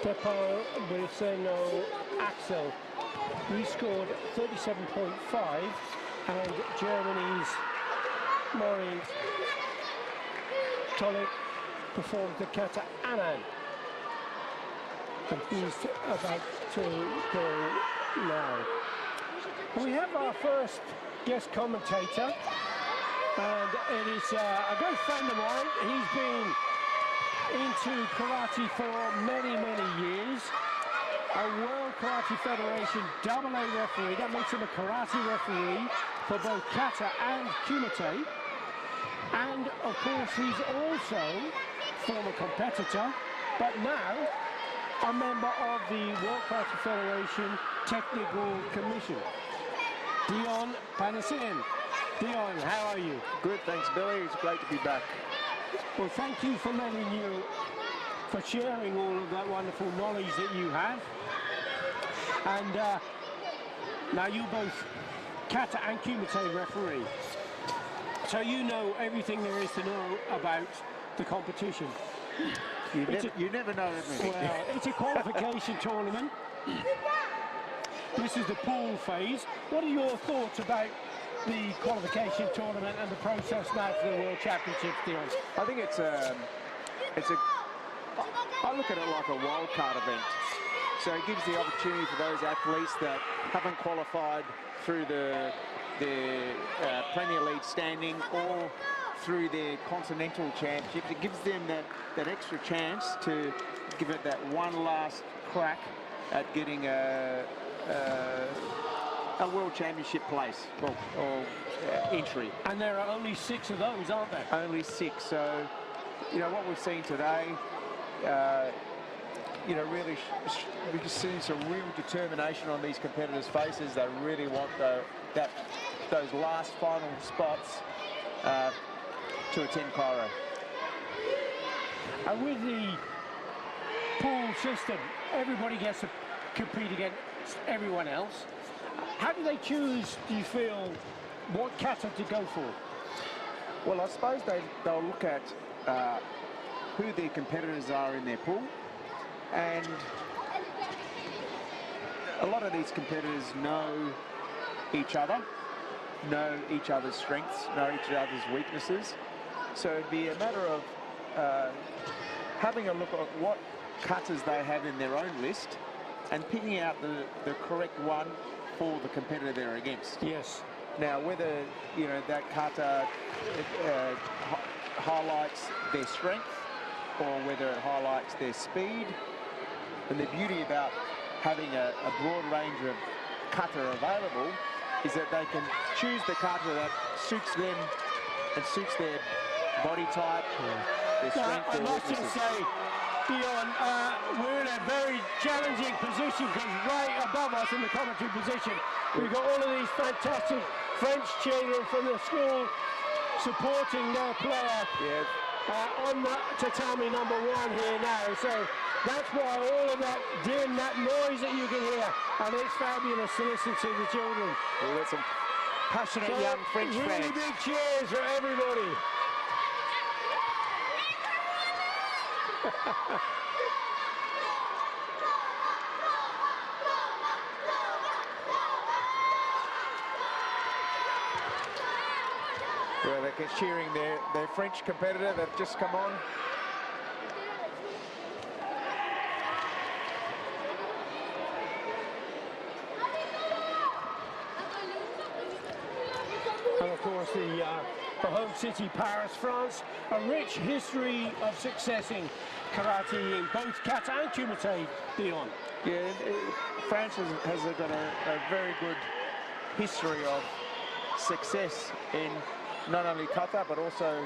Tepal Briseno Axel. He scored 37.5, and Germany's Maureen Tolik performed the kata Anand. And he's about to go now. We have our first guest commentator, and it is a good friend of mine. He's been into karate for many, many years. A World Karate Federation AA referee. That makes him a karate referee for both kata and kumite. And of course, he's also former competitor, but now a member of the World Karate Federation Technical Commission. Dion Panasin. Dion, how are you? Good, thanks, Billy. It's great to be back. Well, thank you for for sharing all of that wonderful knowledge that you have. And now you're both kata and kumite referee, so you know everything there is to know about the competition. You never know, isn't it? Well, it's a qualification tournament. This is the pool phase. What are your thoughts about the qualification tournament and the process now for the World Championships, Dion? I think I look at it like a wildcard event. So it gives the opportunity for those athletes that haven't qualified through the Premier League standing or through their continental championships. It gives them that extra chance to give it that one last crack at getting a World Championship place or entry. And there are only 6 of those, aren't there? Only 6. So, you know, what we've seen today, you know, really we've seen some real determination on these competitors' faces. They really want those last final spots to attend Cairo. And with the pool system, everybody gets to compete against everyone else. How do they choose, do you feel, what kata to go for? Well, I suppose they'll look at who their competitors are in their pool, and a lot of these competitors know each other, know each other's strengths, know each other's weaknesses. So it'd be a matter of having a look at what katas they have in their own list and picking out the correct one for the competitor they're against. Yes. Now, whether, you know, that kata highlights their strength or whether it highlights their speed, and the beauty about having a broad range of kata available is that they can choose the kata that suits them and suits their body type, their strength, I their must just weaknesses. say, Dion, we're in a very challenging position because right above us in the commentary position, we've got all of these fantastic French children from the school supporting their player on the tatami number 1 here now. So that's why all of that din, that noise that you can hear, and it's fabulous to listen to the children. We've got some passionate So young French really fans. big cheers for everybody. Well, they're cheering their French competitor that's just come on. And of course the home city, Paris, France, a rich history of success in karate in both kata and kumite, Dion. Yeah, France has got a very good history of success in not only kata but also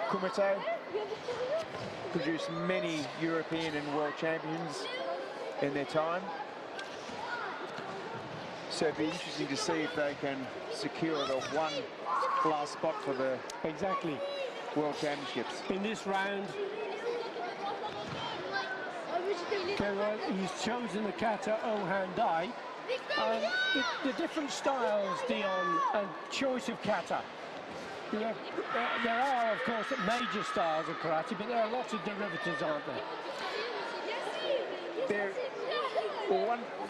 kumite. Produced many European and world champions in their time. So it'd be interesting to see if they can secure the one last spot for the Exactly. World Championships. In this round, he's chosen the kata O-Handai. The different styles, Dion, and choice of kata. You know, there are, of course, major styles of karate, but there are lots of derivatives, aren't there?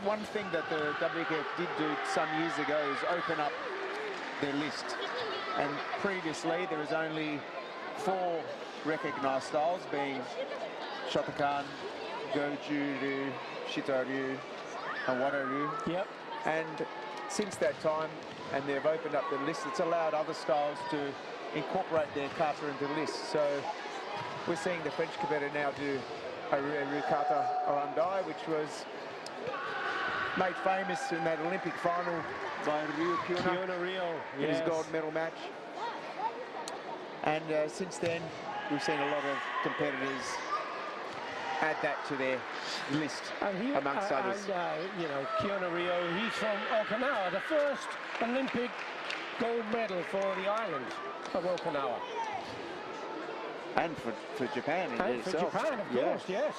One thing that the WKF did do some years ago is open up their list. And previously there was only 4 recognised styles, being Shotokan, Goju-ryu, Shito-ryu, and Wado-ryu. Yep. And since that time, and they've opened up the list, it's allowed other styles to incorporate their kata into the list. So we're seeing the French competitor now do a Ryu kata Orandai, which was made famous in that Olympic final by Ryu Kiona Rio, in his gold medal match. And since then, we've seen a lot of competitors add that to their list, amongst others. And, you know, Kiona Rio, he's from Okinawa, the first Olympic gold medal for the island of Okinawa. And for Japan in And itself. for Japan, of course, yes.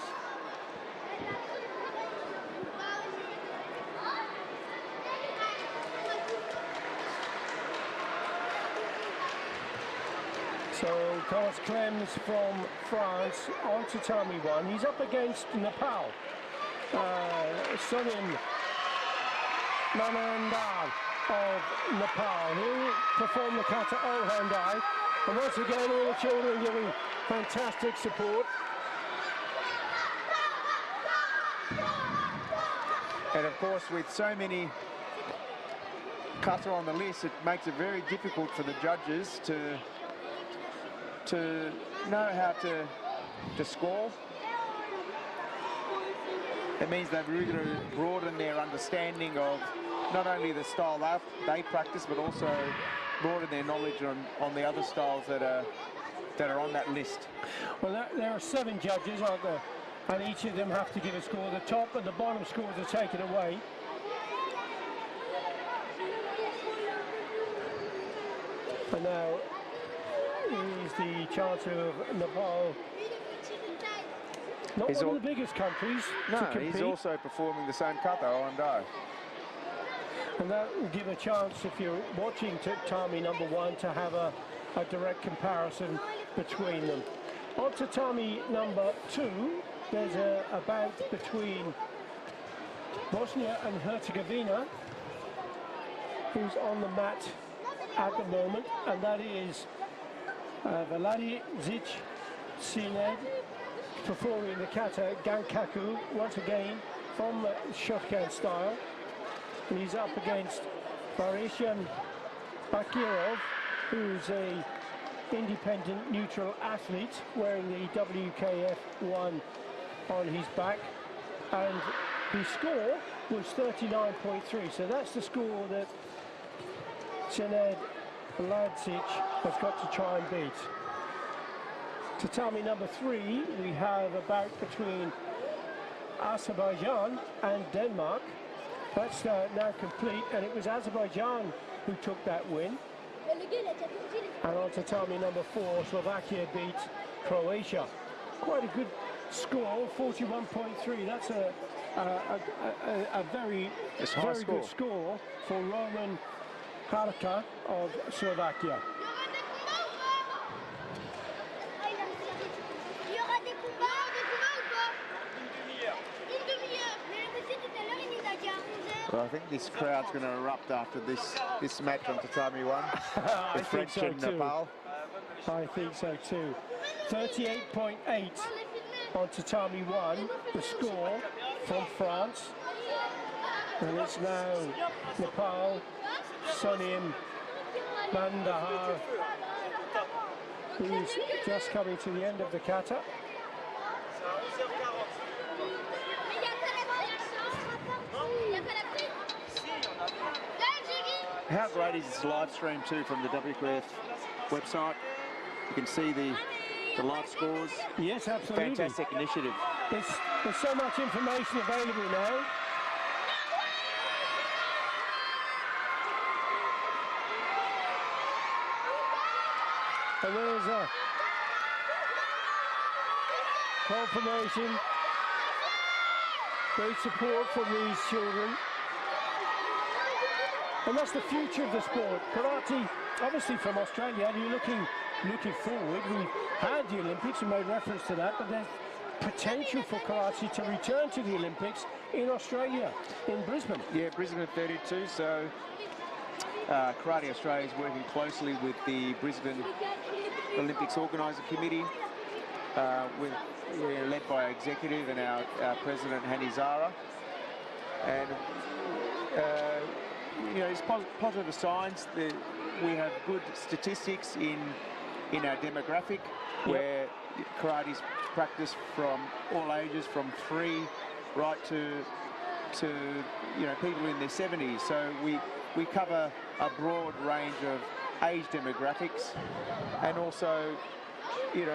So Carlos Clems from France on Tatami 1. He's up against Nepal. Sonim Manandar of Nepal. He'll perform the kata O-Handai. And once again, all the children giving fantastic support. And of course, with so many kata on the list, it makes it very difficult for the judges to know how to score. it means they've really got to broaden their understanding of not only the style they practice, but also broaden their knowledge on the other styles that are on that list. Well, there are 7 judges, aren't there? And each of them have to give a score. The top and the bottom scores are taken away. And now is the Chancellor of Nepal. Not one of the biggest countries to compete. He's also performing the same kata on do. And that will give a chance, if you're watching Tatami number 1, to have a direct comparison between them. On Tatami number 2, there's a bout between Bosnia and Herzegovina, who's on the mat at the moment, and that is Vladizic Sined, performing the kata Gankaku once again from Shotgun style. And he's up against Barishan Bakirov, who's a independent neutral athlete wearing the WKF 1 on his back, and his score was 39.3, so that's the score that Sened Vladizic has got to try and beat. Tatami number 3, we have a bout between Azerbaijan and Denmark. That's now complete, and it was Azerbaijan who took that win. And on Tatami number 4, Slovakia beat Croatia. Quite a good score, 41.3. That's a very good score for Roman Halka of Slovakia. Well, I think this crowd's going to erupt after this match on Tatami 1. The French and Nepal. I think so too. 38.8 on Tatami 1, the score from France. And it's now Nepal, Sonim Bandahar, who's just coming to the end of the kata. How great is this live stream too from the WQF website? You can see the live scores. Yes, absolutely. Fantastic initiative. There's so much information available now. And there's a confirmation. Great support from these children. And that's the future of the sport. Karate, obviously from Australia, you're looking forward. We had the Olympics, we made reference to that, but there's potential for karate to return to the Olympics in Australia, in Brisbane. Yeah, Brisbane 32, so Karate Australia is working closely with the Brisbane Olympics Organising Committee. We're led by our executive and our president, Hani Zara. And you know, it's positive signs that we have good statistics in our demographic, where karate's practiced from all ages, from 3 right to you know, people in their 70s. So we cover a broad range of age demographics, and also you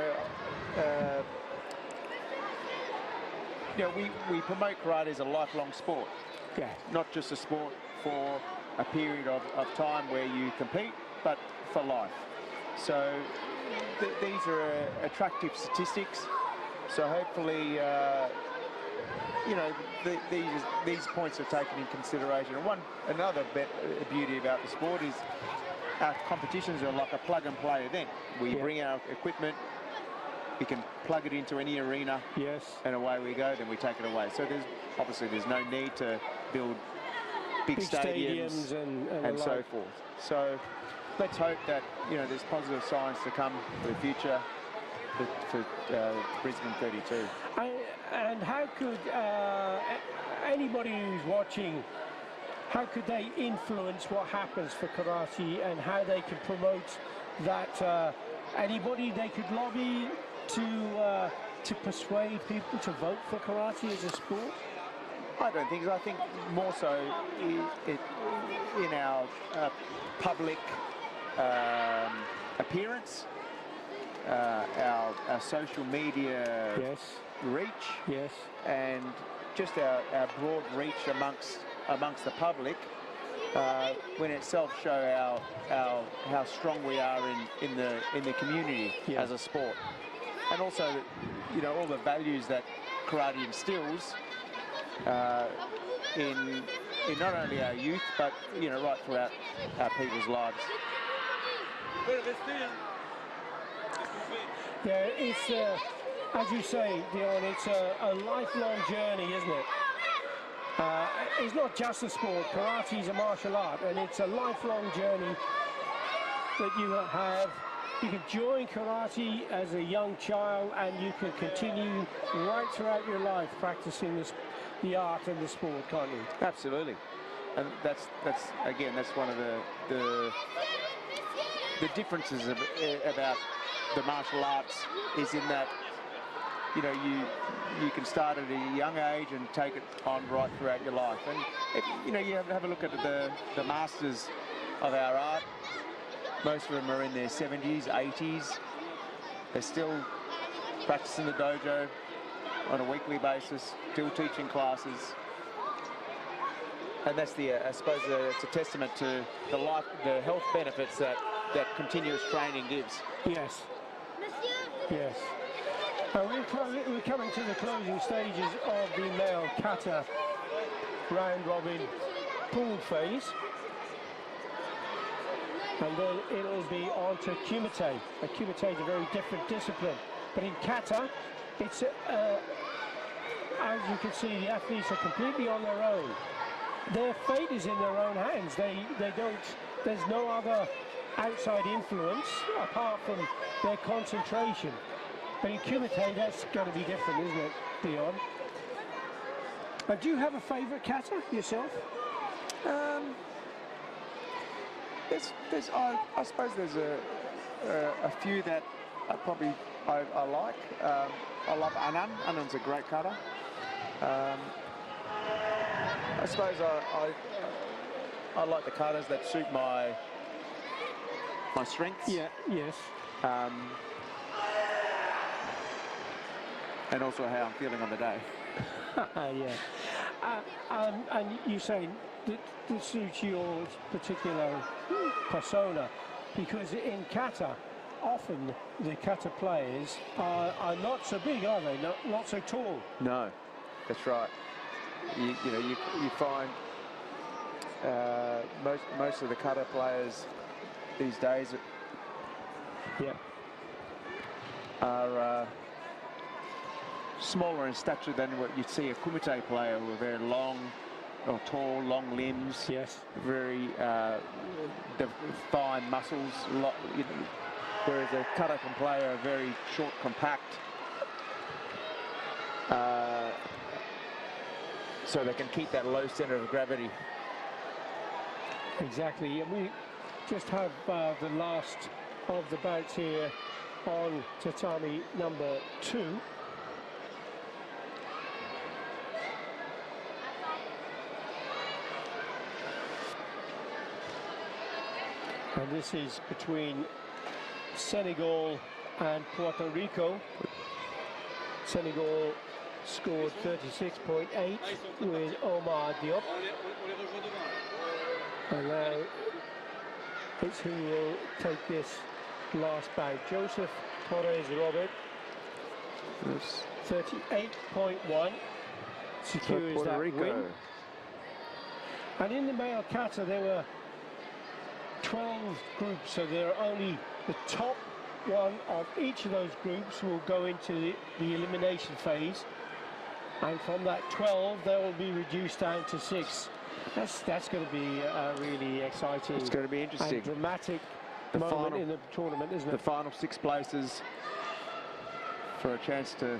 know, we promote karate as a lifelong sport. Yeah. Not just a sport for a period of time where you compete, but for life. So these are attractive statistics. So hopefully, you know, these points are taken in consideration. And another beauty about the sport is our competitions are like a plug-and-play event. We bring our equipment, we can plug it into any arena, and away we go, then we take it away. So there's no need to build big stadiums and so forth. So let's hope that, you know, there's positive signs to come for the future for Brisbane 32. And how could anybody who's watching, how could they influence what happens for karate and how they can promote that? Anybody they could lobby to persuade people to vote for karate as a sport? I don't think so. I think more so in our public appearance, our social media Yes. reach, Yes. and just our broad reach amongst the public, when itself show how strong we are in the community as a sport, and also, you know, all the values that karate instills in not only our youth, but, you know, right throughout our people's lives. Yeah, it's, as you say, Dion, it's a lifelong journey, isn't it? It's not just a sport. Karate is a martial art, and it's a lifelong journey that you have. You can join karate as a young child, and you can continue right throughout your life practicing the art and the sport, can't you? Absolutely, and that's again, that's one of the differences about the martial arts, is in that, you know, you can start at a young age and take it on right throughout your life. And if, you know, you have a look at the masters of our art. Most of them are in their 70s, 80s. They're still practicing the dojo on a weekly basis, still teaching classes. And that's I suppose it's a testament to the health benefits that continuous training gives. Yes. Yes. We're coming to the closing stages of the male kata round robin pool phase. And then it'll be on to Kumite. Kumite is a very different discipline. But in kata, it's, as you can see, the athletes are completely on their own. Their fate is in their own hands. They don't, there's no other outside influence apart from their concentration. But in Kumite, that's going to be different, isn't it, Dion? Do you have a favourite kata yourself? I suppose there's a few that I like. I love Anan. Anan's a great kata. I suppose I like the katas that suit my strengths. Yeah. Yes. And also how I'm feeling on the day. Yeah. And you say that suits your particular persona, because in kata, often the kata players are not so big, are they? Not so tall. No, that's right. You know, you find most of the kata players these days are smaller in stature than what you'd see a kumite player, who are very long or tall, long limbs. Yes. Very fine muscles. Whereas a kata player are very short, compact. So they can keep that low center of gravity. Exactly. And we just have the last of the bouts here on tatami number 2. And this is between Senegal and Puerto Rico. Senegal scored 36.8 with Omar Diop. And now it's who will take this last bout. Joseph Torres Robert, 38.1, secures Puerto that Rico win. And in the male kata there were 12 groups, so there are only the top one of each of those groups will go into the elimination phase, and from that 12 they will be reduced down to 6. That's going to be really exciting. It's going to be interesting. And dramatic moment in the tournament, isn't it? The final 6 places for a chance to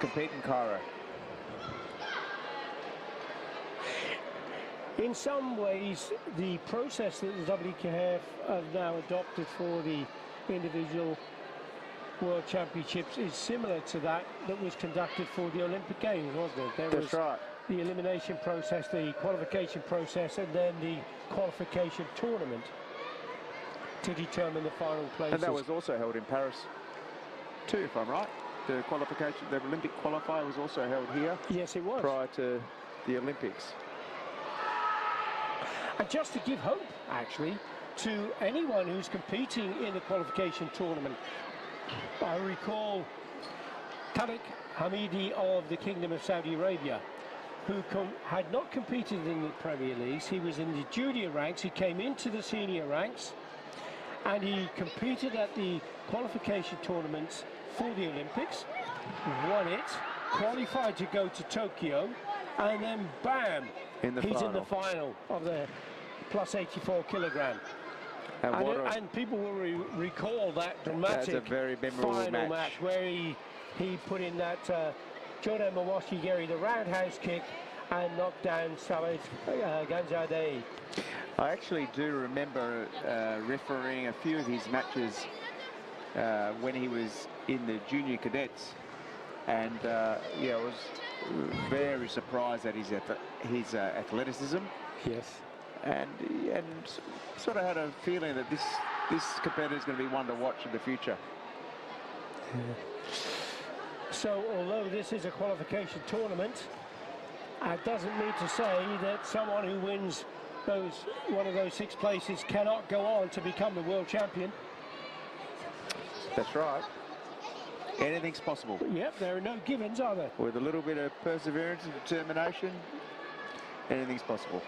compete in Cairo. In some ways, the process that the WKF have now adopted for the individual World Championships is similar to that was conducted for the Olympic Games, wasn't it? There That's was right. the elimination process, the qualification process, and then the qualification tournament to determine the final places. And that was also held in Paris too, if I'm right. The qualification, the Olympic qualifier was also held here. Yes, it was. Prior to the Olympics. And just to give hope, actually, to anyone who's competing in the qualification tournament, I recall Tariq Hamidi of the Kingdom of Saudi Arabia, who had not competed in the Premier Leagues. He was in the junior ranks. He came into the senior ranks, and he competed at the qualification tournaments for the Olympics, won it, qualified to go to Tokyo, and then bam, he's in the final of the plus 84 kilogram. And people will recall that dramatic a very memorable final match where he put in that Jordan Mawashigeri, the roundhouse kick, and knocked down Savage Ganjade. I actually do remember refereeing a few of his matches when he was in the junior cadets, and yeah, I was very surprised at his athleticism. Yes. And sort of had a feeling that this competitor is going to be one to watch in the future. Yeah. So although this is a qualification tournament, it doesn't mean to say that someone who wins one of those 6 places cannot go on to become the world champion. That's right. Anything's possible. Yep, there are no givens, are there? With a little bit of perseverance and determination, anything's possible.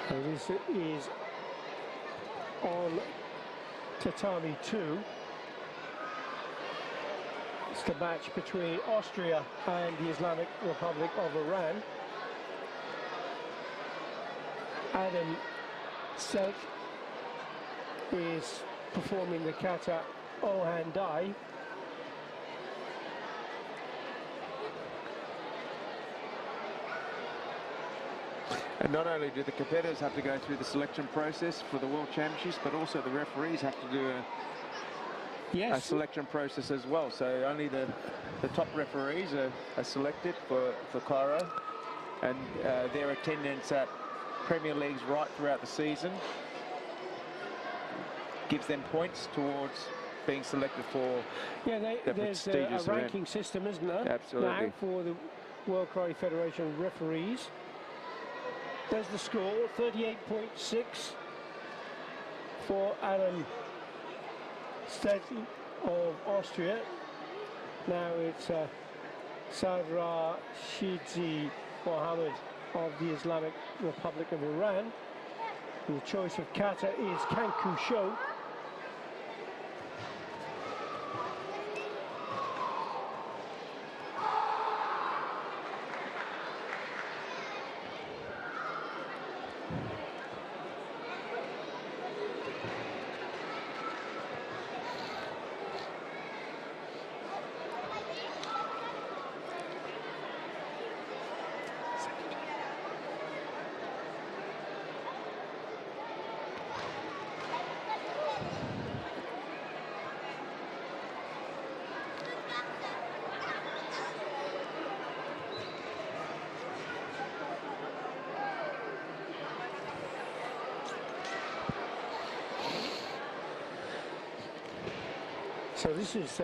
So this is on Tatami 2. It's the match between Austria and the Islamic Republic of Iran. Adam Sek is performing the kata Ohandai. And not only do the competitors have to go through the selection process for the World Championships, but also the referees have to do a selection process as well. So only the top referees are selected for Cairo, and their attendance at Premier Leagues right throughout the season gives them points towards being selected for there's a ranking system, isn't there? Absolutely. Now for the World Karate Federation referees. There's the score, 38.6 for Adam Stetty of Austria. Now it's Sadra Shidzi Mohammed of the Islamic Republic of Iran. And the choice of kata is Kanku Sho. So this is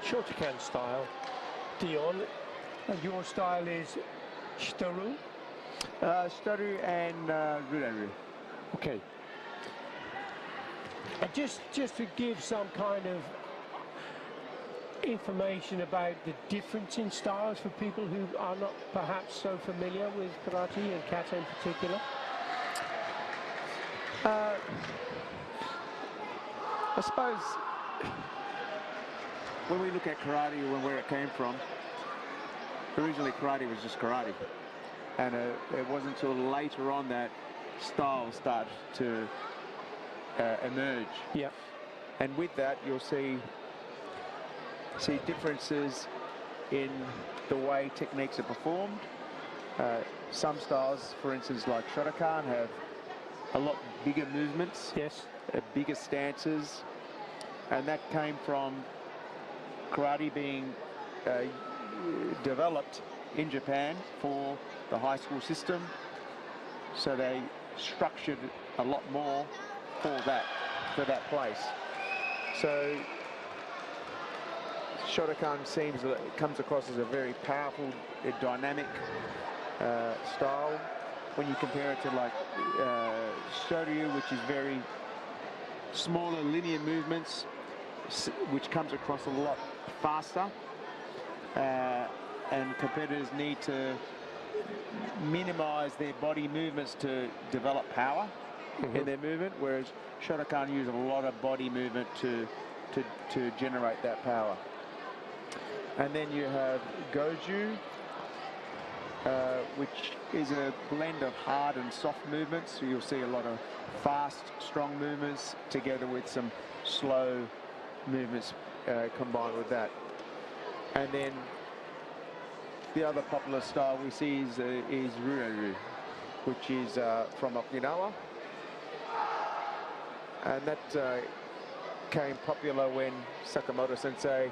Shotokan style, Dion, and your style is Shitoru? Shitoru and Ruraru. Okay. And just to give some kind of information about the difference in styles for people who are not perhaps so familiar with karate and kata in particular. I suppose when we look at karate and where it came from, originally karate was just karate. And it wasn't until later on that styles started to emerge. Yeah. And with that, you'll see differences in the way techniques are performed. Some styles, for instance, like Shotokan, have a lot bigger movements, Yes. bigger stances, and that came from karate being developed in Japan for the high school system, so they structured a lot more for that place. So Shotokan comes across as a very powerful, dynamic style. When you compare it to like Shoryu, which is very smaller linear movements, which comes across a lot faster, and competitors need to minimize their body movements to develop power in their movement, whereas Shotokan use a lot of body movement to generate that power. And then you have Goju, which is a blend of hard and soft movements. So you'll see a lot of fast, strong movements together with some slow movements combined with that. And then the other popular style we see is Ruraru, which is from Okinawa. And that became popular when Sakamoto Sensei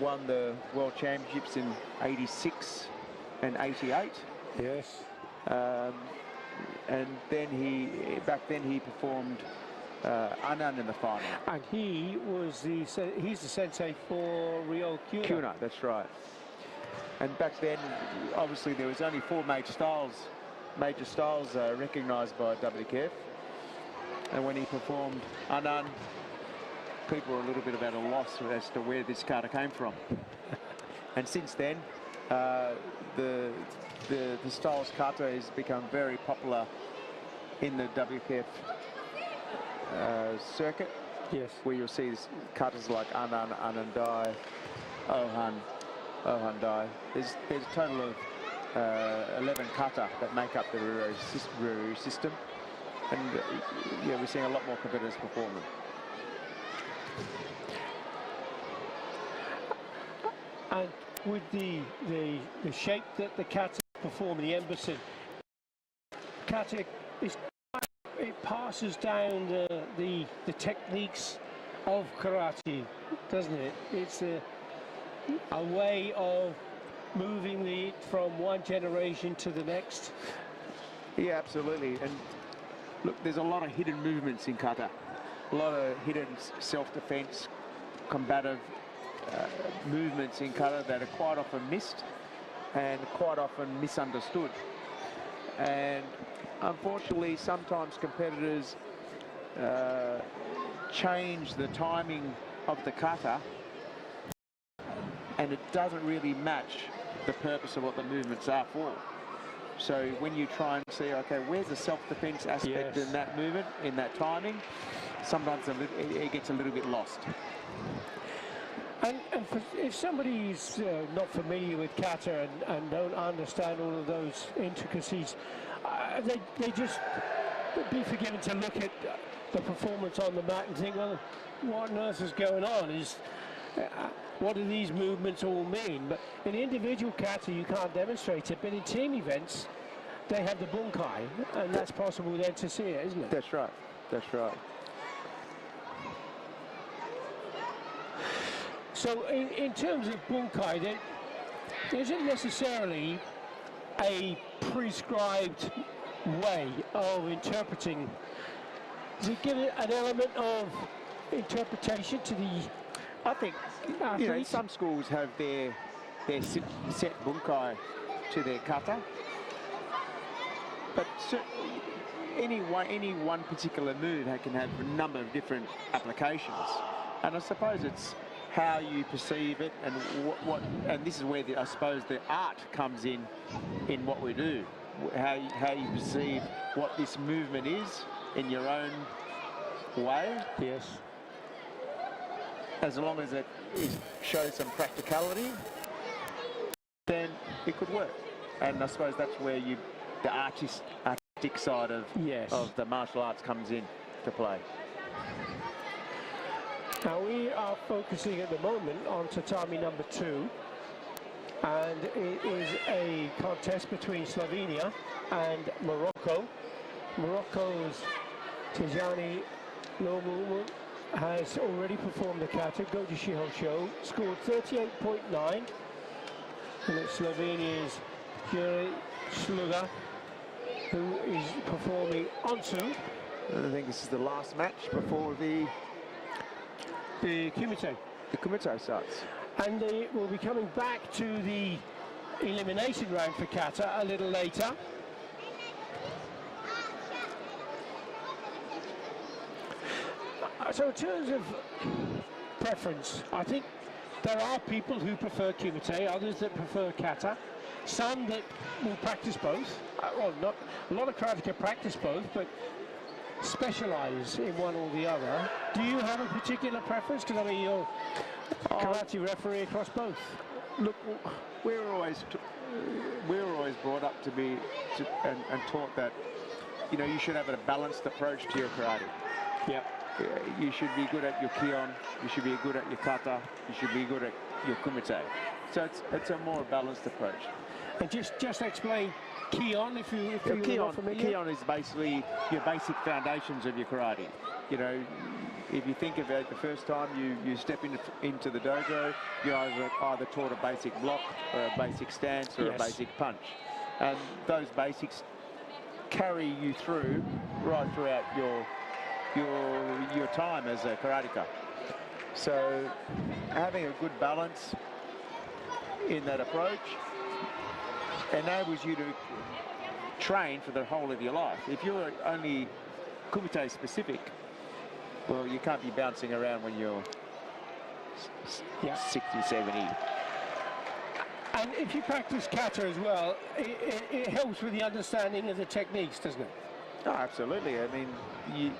won the World Championships in '86 and '88. Yes. And then back then he performed Anan in the final. And he's the sensei for Ryo Kyuna. That's right. And back then, obviously, there was only 4 major styles recognised by WKF. And when he performed Anan, people were a little bit at a loss as to where this kata came from. And since then, the styles kata has become very popular in the WKF circuit. Yes. Where you'll see katas like Anan, Anan Dai, Ohan Dai. There's a total of 11 kata that make up the Ruru system. And yeah, we're seeing a lot more competitors perform them. And with the shape that the kata perform in the embassy, kata it passes down the techniques of karate, doesn't it? It's a way of moving it from one generation to the next. Yeah, absolutely. And look, there's a lot of hidden movements in kata, a lot of hidden self-defense, combative movements in kata that are quite often missed and quite often misunderstood. And unfortunately, sometimes competitors change the timing of the kata, and it doesn't really match the purpose of what the movements are for. So when you try and see, okay, where's the self-defense aspect in that movement, in that timing, sometimes it gets a little bit lost. And if somebody's not familiar with kata and don't understand all of those intricacies, they just be forgiven to look at the performance on the mat and think, well, what on earth is going on? What do these movements all mean? But in individual kata, you can't demonstrate it. But in team events, they have the bunkai, and that's possible then to see it, isn't it? That's right. That's right. So in terms of bunkai, there isn't necessarily a prescribed way of interpreting. Does it give it an element of interpretation to the I think, you know, some schools have their set bunkai to their kata, but any one particular move can have a number of different applications, and I suppose it's how you perceive it and and this is where I suppose the art comes in what we do. how you perceive what this movement is in your own way. Yes. As long as it shows some practicality, then it could work. And I suppose that's where the artistic side of Yes. of the martial arts comes in to play. Now we are focusing at the moment on tatami number 2, and it is a contest between Slovenia and Morocco. Morocco's Tijani Lomu has already performed the kata, Goji Shiho Show, scored 38.9, and it's Slovenia's Jure Sluga, who is performing Onsu. I think this is the last match before the Kumite. Kumite starts. And they will be coming back to the elimination round for kata a little later. So in terms of preference, I think there are people who prefer Kumite, others that prefer kata, some that will practice both. Well, not a lot of karateka practice both, but specialise in one or the other. Do you have a particular preference? Because I mean, you're karate referee across both. Look, we're always brought up to be and taught that, you know, you should have a balanced approach to your karate. Yeah. You should be good at your kion, you should be good at your kata, you should be good at your kumite. So it's a more balanced approach. And just explain kion if you're not familiar. Kion is basically your basic foundations of your karate. You know, if you think of it, the first time you step into the dojo, you're either taught a basic block or a basic stance or Yes. a basic punch. And those basics carry you through right throughout your time as a karateka. So having a good balance in that approach enables you to train for the whole of your life. If you're only kumite specific, well, you can't be bouncing around when you're 60, 70. And if you practice kata as well, it helps with the understanding of the techniques, doesn't it? Oh, absolutely. I mean,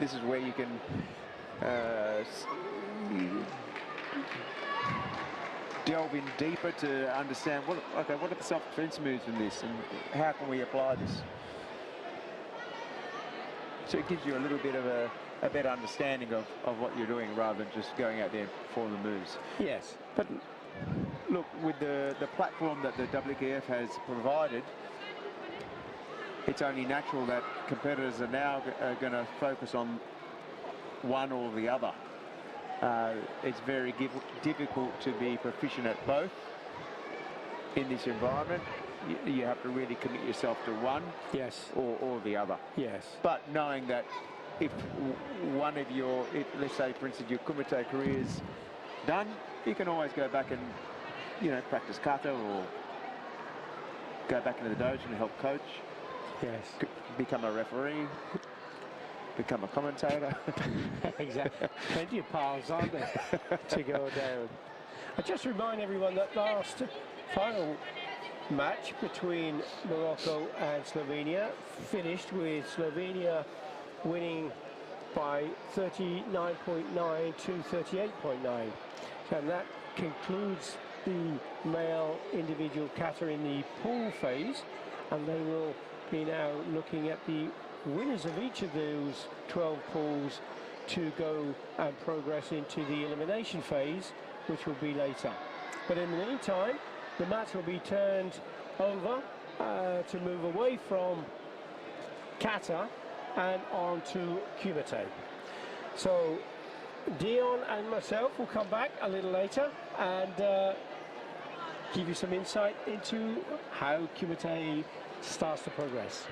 this is where you can delve in deeper to understand what are the self-defense moves in this, and how can we apply this? So it gives you a little bit of a better understanding of what you're doing, rather than just going out there and perform the moves. Yes. But look, with the platform that the WKF has provided, it's only natural that competitors are now going to focus on one or the other. It's very difficult to be proficient at both in this environment. You have to really commit yourself to one, Yes. or the other. Yes. But knowing that if one of let's say for instance your kumite career is done, you can always go back and, you know, practice kata, or go back into the dojo and help coach. Yes. Become a referee, become a commentator. Exactly. Plenty of paths, aren't there, to go down. I just remind everyone that last final match between Morocco and Slovenia finished with Slovenia winning by 39.9 to 38.9. And that concludes the male individual kata in the pool phase, and they will be now looking at the winners of each of those 12 pools to go and progress into the elimination phase, which will be later. But in the meantime, the mats will be turned over to move away from kata and on to kumite. So Dion and myself will come back a little later and give you some insight into how kumite starts to progress.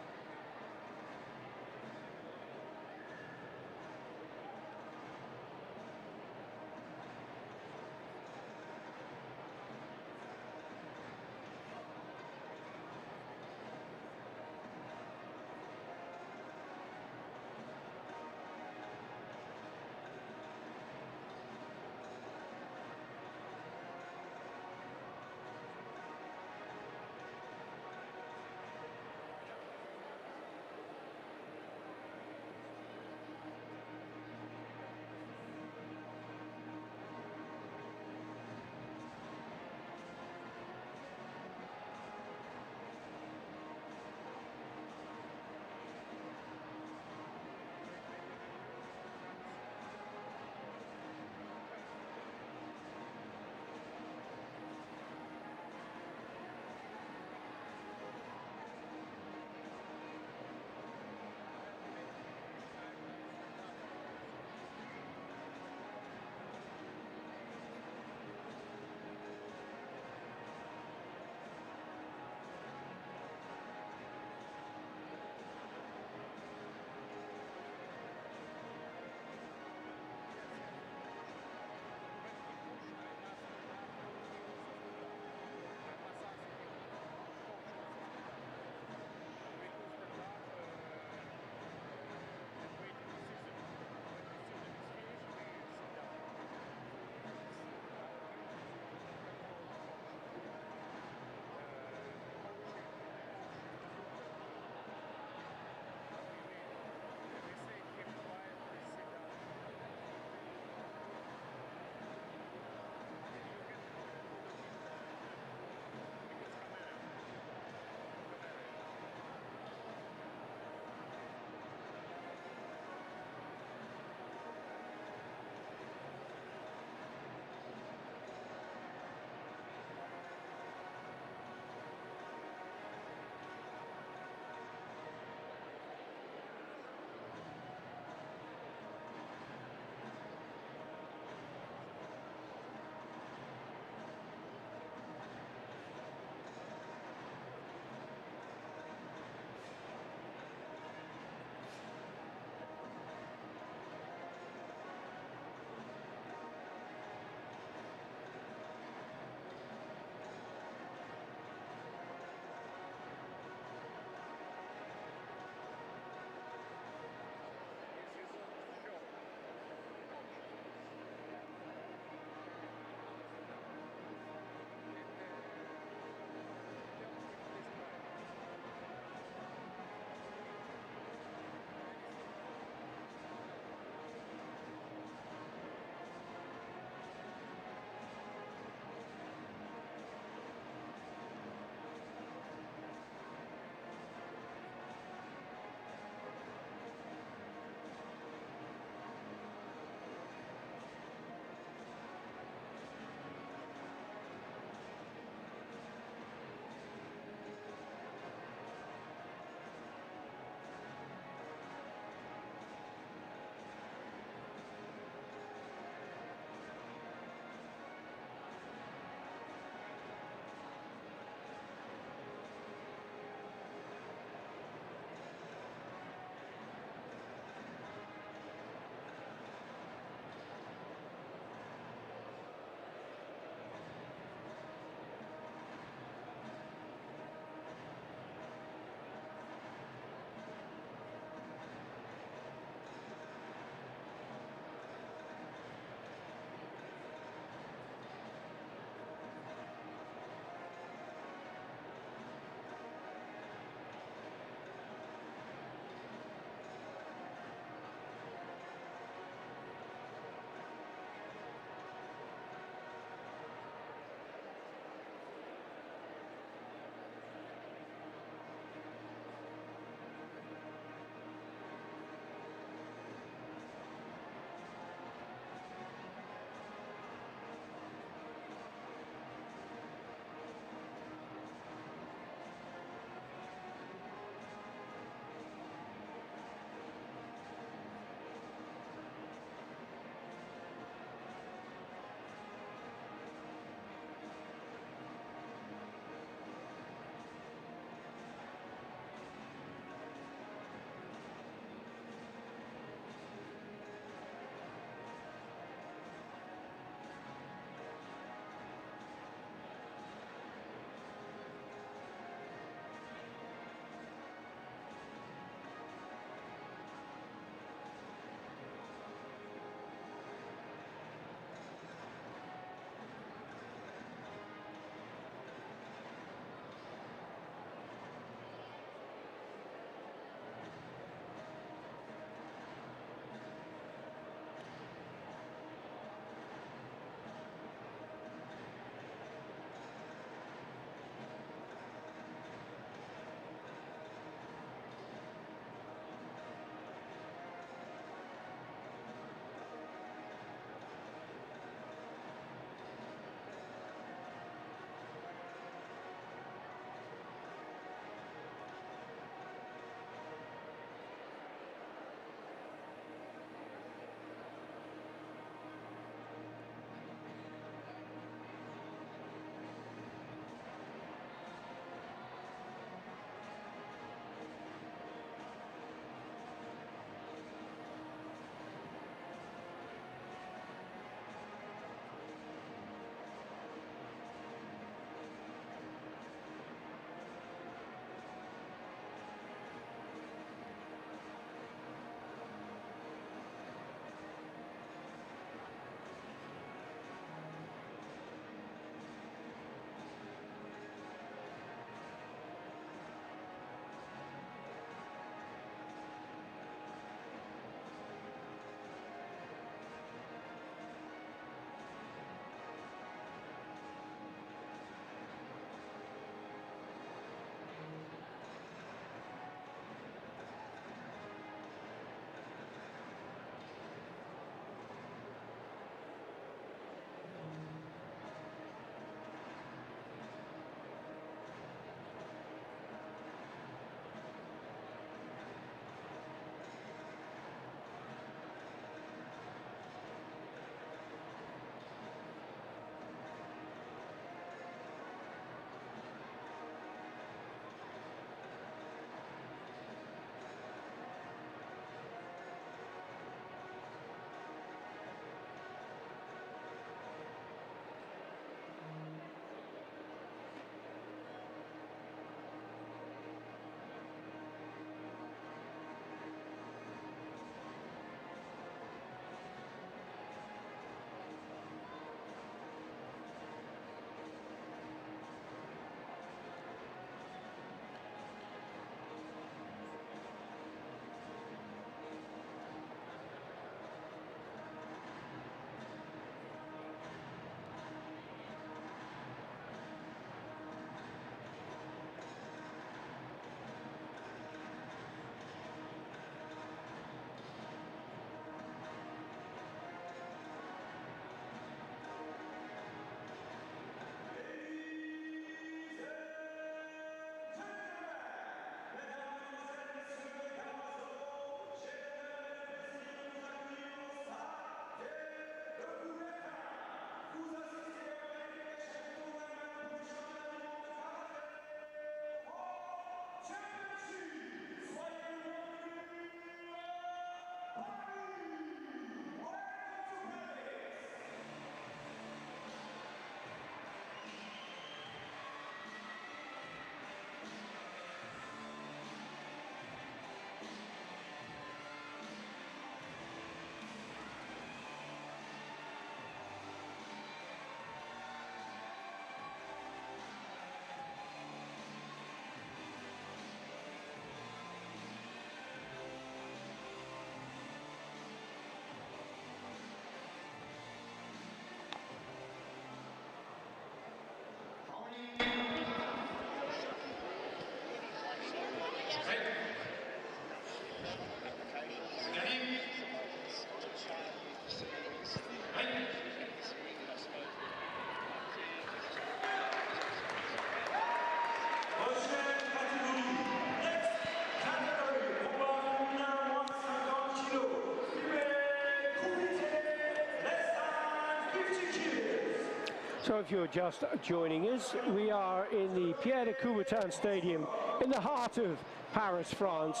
So if you're just joining us, we are in the Pierre de Coubertin Stadium in the heart of Paris, France,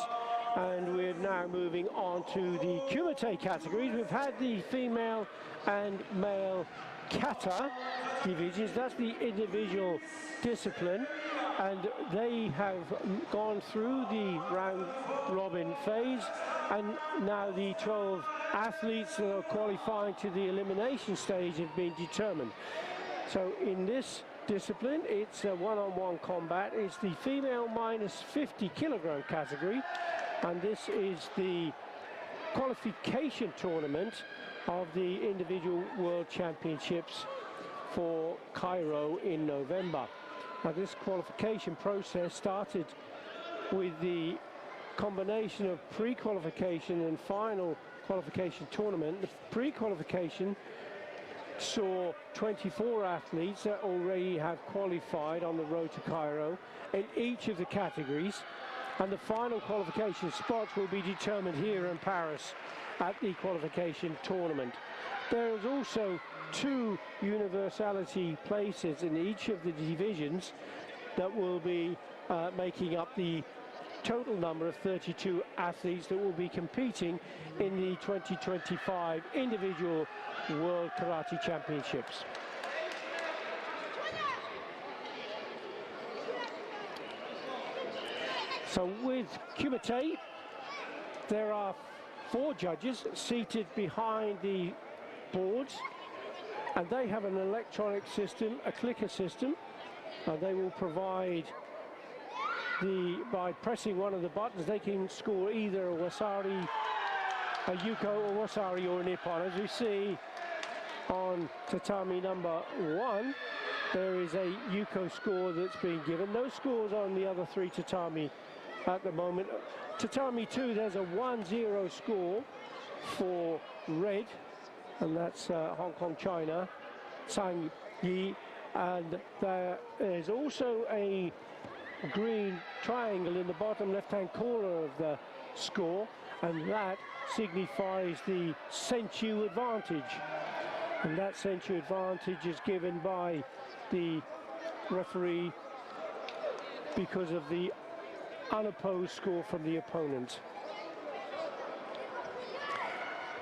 and we're now moving on to the Kumite categories. We've had the female and male kata divisions, that's the individual discipline, and they have gone through the round robin phase, and now the 12 athletes that are qualifying to the elimination stage have been determined. So in this discipline, it's a one-on-one combat. It's the female minus 50 kilogram category, and this is the qualification tournament of the individual world championships for Cairo in November. Now this qualification process started with the combination of pre-qualification and final qualification tournament. The pre-qualification saw 24 athletes that already have qualified on the road to Cairo in each of the categories, and the final qualification spots will be determined here in Paris at the qualification tournament. There is also 2 universality places in each of the divisions that will be making up the total number of 32 athletes that will be competing in the 2025 individual World Karate Championships. So with Kumite, there are 4 judges seated behind the boards, and they have an electronic system, a clicker system, and they will provide by pressing one of the buttons, they can score either a wasari, a yuko, or wasari, or a nippon. As we see on tatami number 1, there is a yuko score that's being given. No scores on the other 3 tatami at the moment. Tatami 2, there's a 1-0 score for red, and that's Hong Kong, China, Sang Yi, and there is also a green triangle in the bottom left-hand corner of the score, and that signifies the senchu advantage. And that senchu advantage is given by the referee because of the unopposed score from the opponent.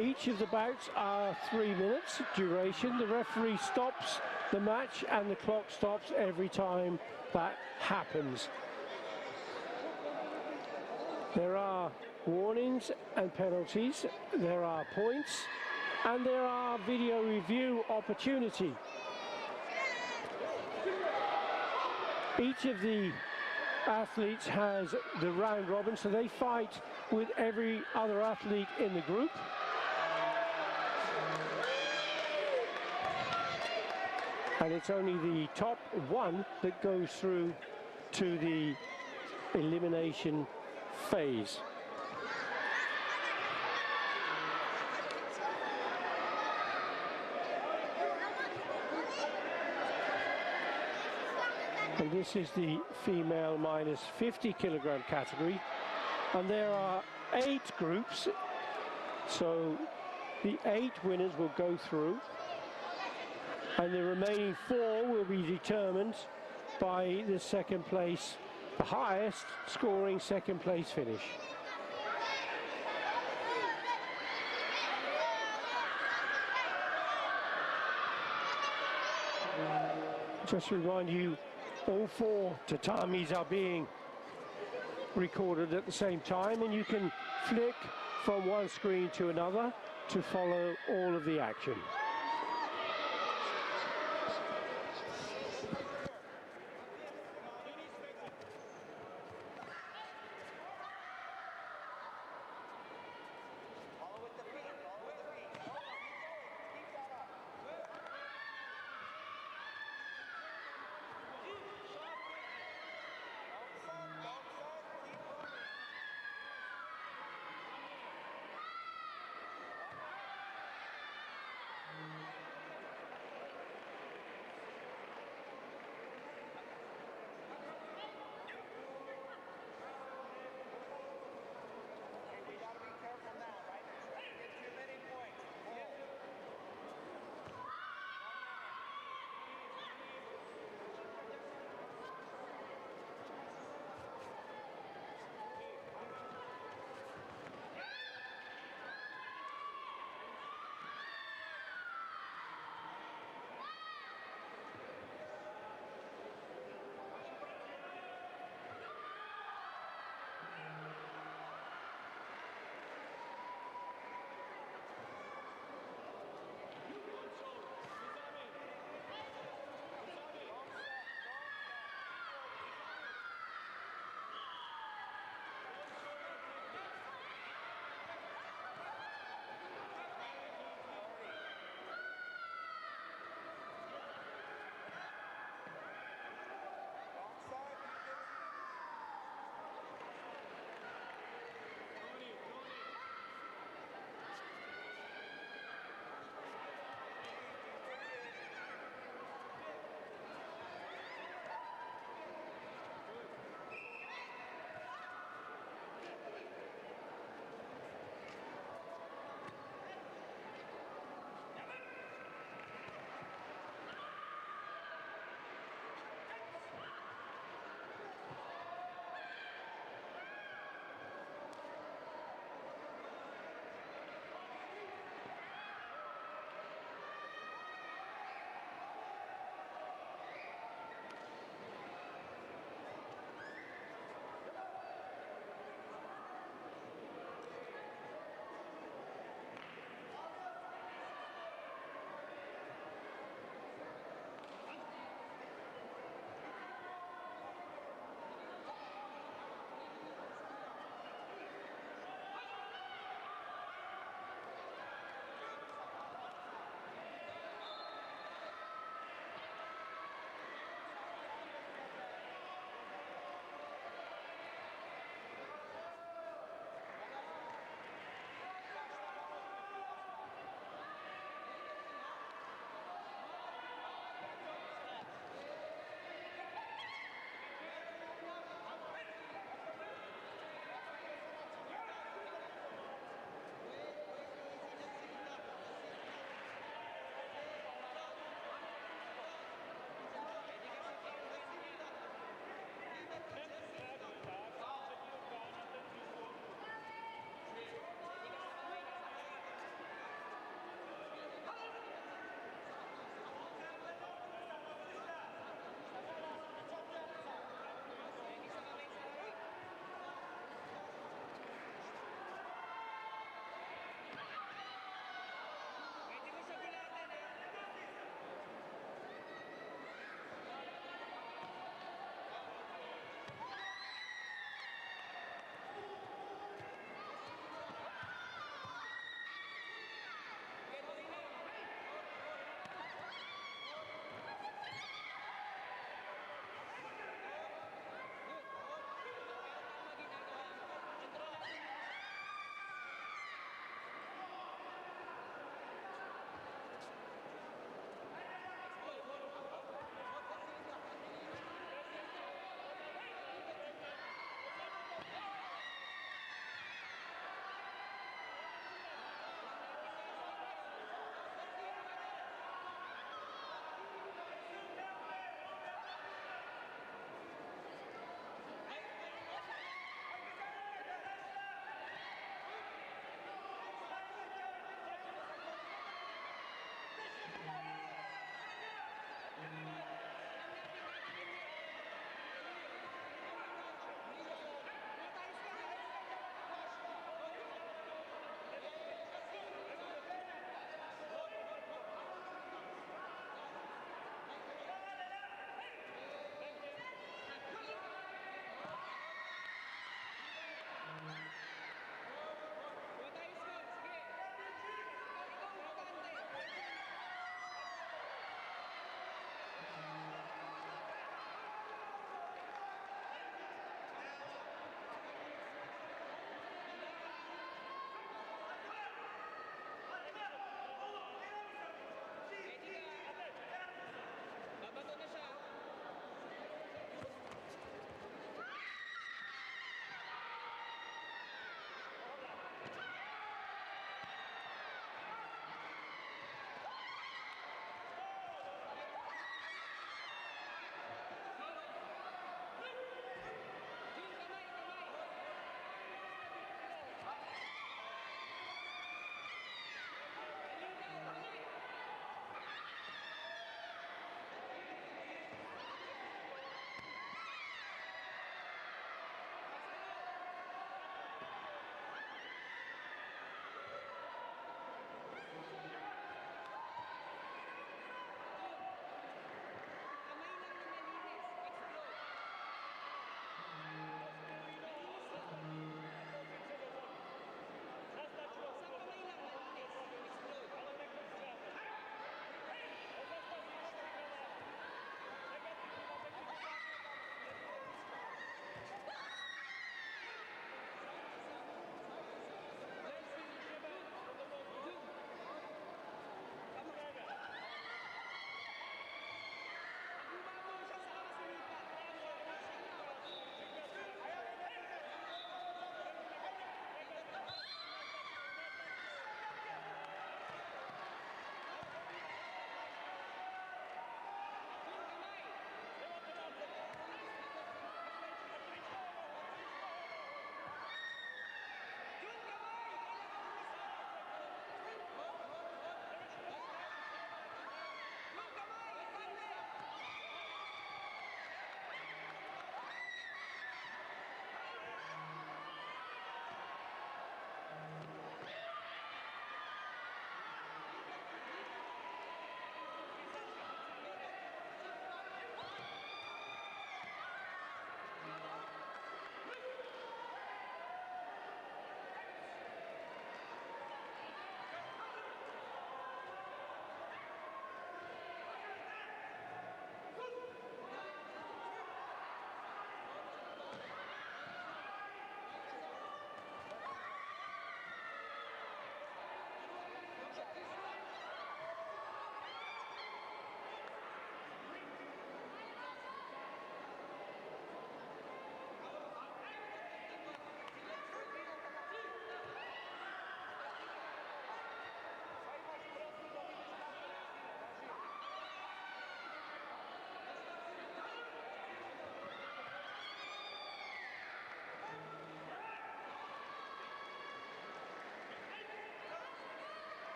Each of the bouts are 3 minutes duration. The referee stops the match and the clock stops every time that happens. There are warnings and penalties, there are points, and there are video review opportunity. Each of the athletes has the round robin, so they fight with every other athlete in the group. And it's only the top 1 that goes through to the elimination phase. And this is the female minus 50 kilogram category, and there are 8 groups, so the 8 winners will go through, and the remaining 4 will be determined by the second place, the highest scoring second place finish. Just to remind you, all 4 tatamis are being recorded at the same time, and you can flick from one screen to another to follow all of the action.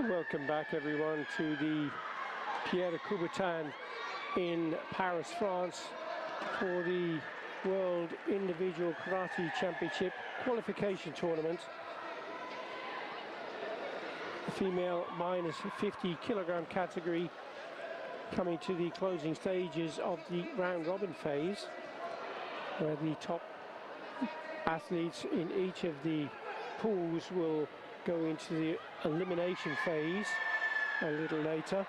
Welcome back everyone to the Pierre de Coubertin in Paris, France for the World Individual Karate Championship qualification tournament. The female minus 50 kilogram category coming to the closing stages of the round robin phase, where the top athletes in each of the pools will go into the elimination phase a little later.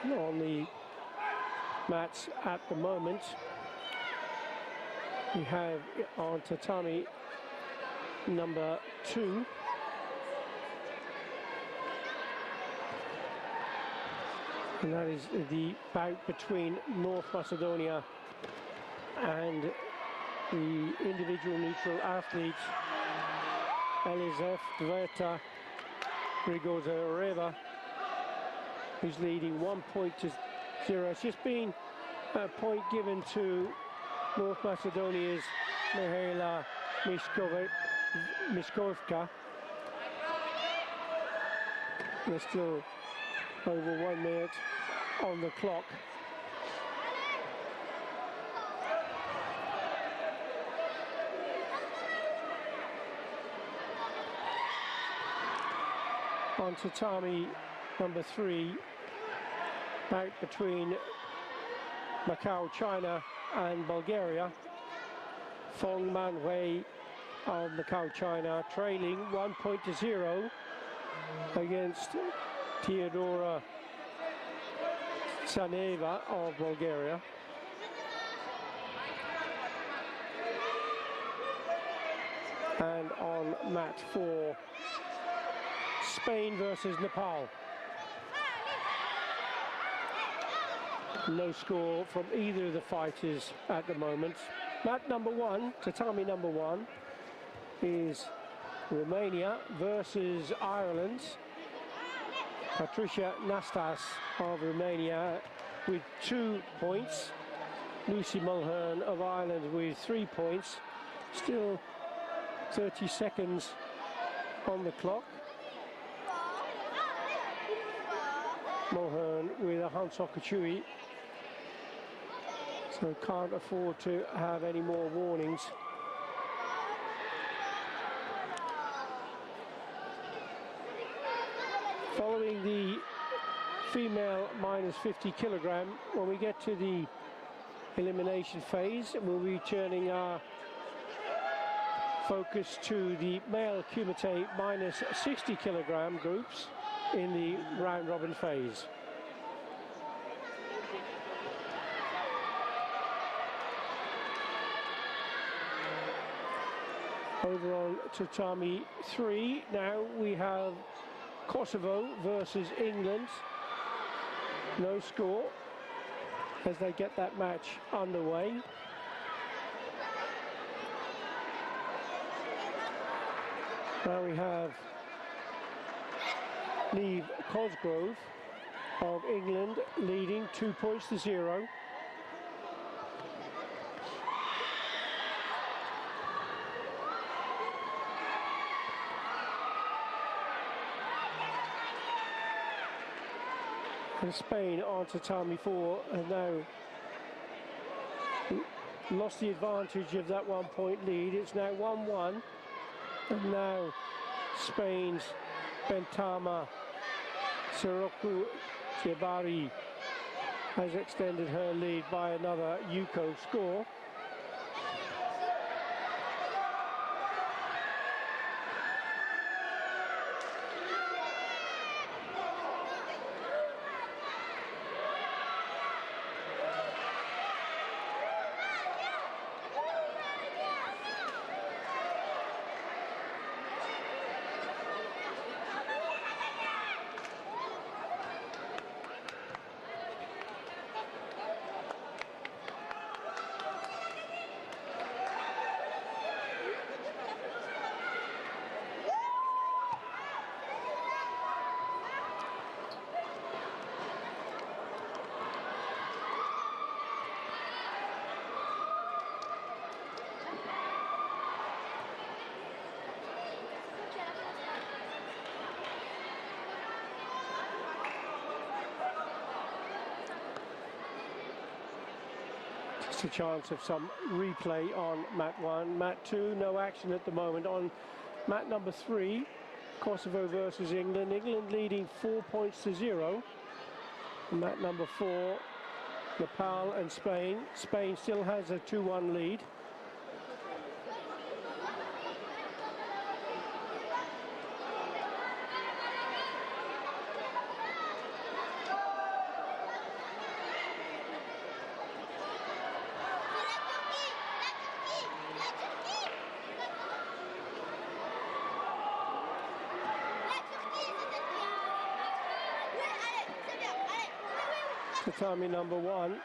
On the mats at the moment, we have on tatami number 2. And that is the bout between North Macedonia and the individual neutral athletes Elizef Dverta Grigozareva, who's leading 1-0. It's just been a point given to North Macedonia's Mihaela Miskovka. There's still over 1 minute on the clock. On tatami number 3, bout between Macau, China and Bulgaria. Fong Manhui of Macau, China, trailing 1-0 against Teodora Tsaneva of Bulgaria. And on mat 4, Spain versus Nepal. No score from either of the fighters at the moment. Mat number 1, tatami number 1, is Romania versus Ireland. Patricia Nastas of Romania with 2 points. Lucy Mulhern of Ireland with 3 points. Still 30 seconds on the clock. Mulhern with a Hansokachui, so can't afford to have any more warnings. Following the female minus 50 kilogram, when we get to the elimination phase, we'll be turning our focus to the male Kumite minus 60 kilogram groups in the round robin phase. Over on tatami 3, now we have Kosovo versus England. No score as they get that match underway. Now we have Neve Cosgrove of England leading 2-0. And Spain on tatami 4 and now lost the advantage of that 1 point lead. It's now 1-1, and now Spain's Bentama Siroku Jebari has extended her lead by another Yuko score. Just a chance of some replay on mat 1. Mat 2, no action at the moment. On mat number 3, Kosovo versus England. England leading 4 points to 0. On mat number 4, Nepal and Spain. Spain still has a 2-1 lead. Tatami number 1,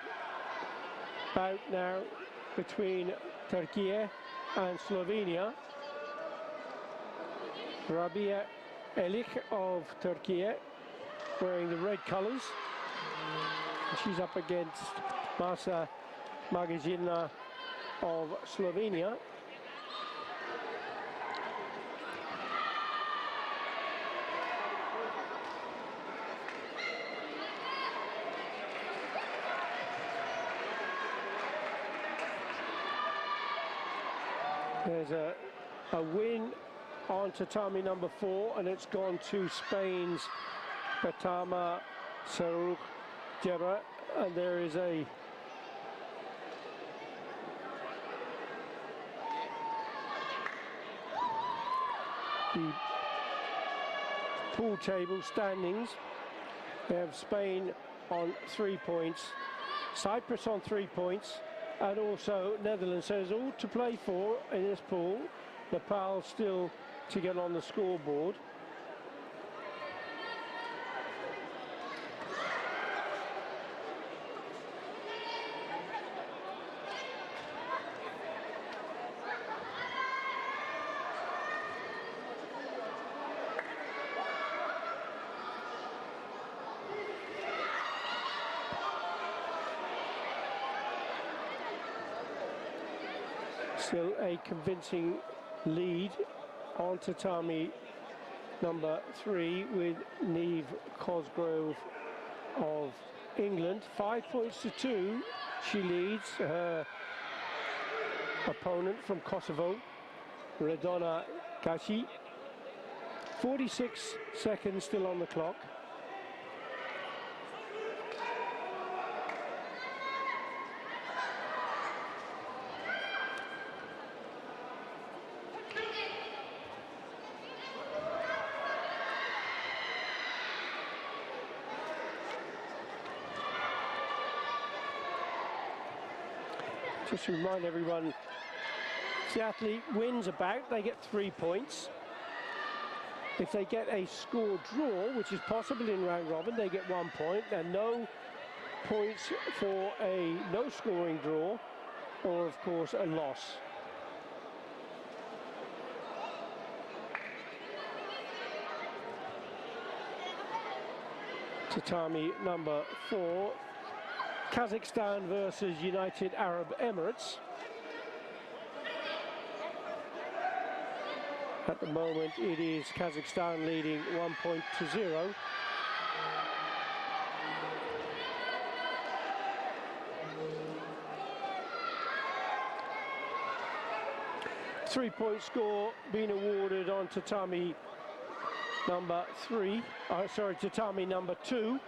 bout now between Turkey and Slovenia. Rabia Elik of Turkey wearing the red colours. She's up against Masa Magazina of Slovenia. There's a win on tatami number 4, and it's gone to Spain's Tatama Saruk Jera, and there is the pool table standings. We have Spain on 3 points, Cyprus on 3 points, and also Netherlands. So there's all to play for in this pool. Nepal still to get on the scoreboard. Still a convincing lead on tatami number 3 with Neve Cosgrove of England. 5 points to 2. She leads her opponent from Kosovo, Redona Kashi. 46 seconds still on the clock. Just to remind everyone, if the athlete wins a bout, they get 3 points. If they get a score draw, which is possible in round robin, they get 1 point, and no points for a no scoring draw, or of course a loss. Tatami number 4. Kazakhstan versus United Arab Emirates. At the moment it is Kazakhstan leading 1 point to 0. Three-point score being awarded on tatami number 3, tatami number 2.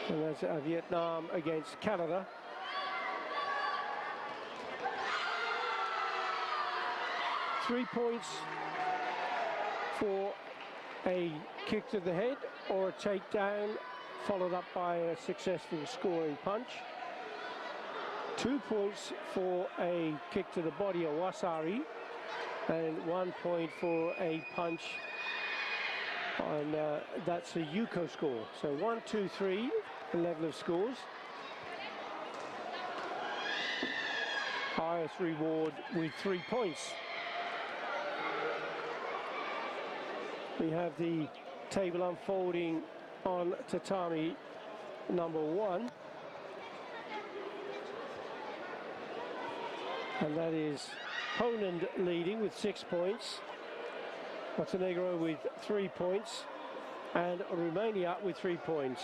And that's Vietnam against Canada. Three points for a kick to the head or a takedown, followed up by a successful scoring punch. 2 points for a kick to the body, a wasari, and 1 point for a punch. And that's a Yuko score. So 1, 2, 3, the level of scores. Highest reward with 3 points. We have the table unfolding on tatami number 1. And that is Poland leading with 6 points. Montenegro with 3 points, and Romania with 3 points.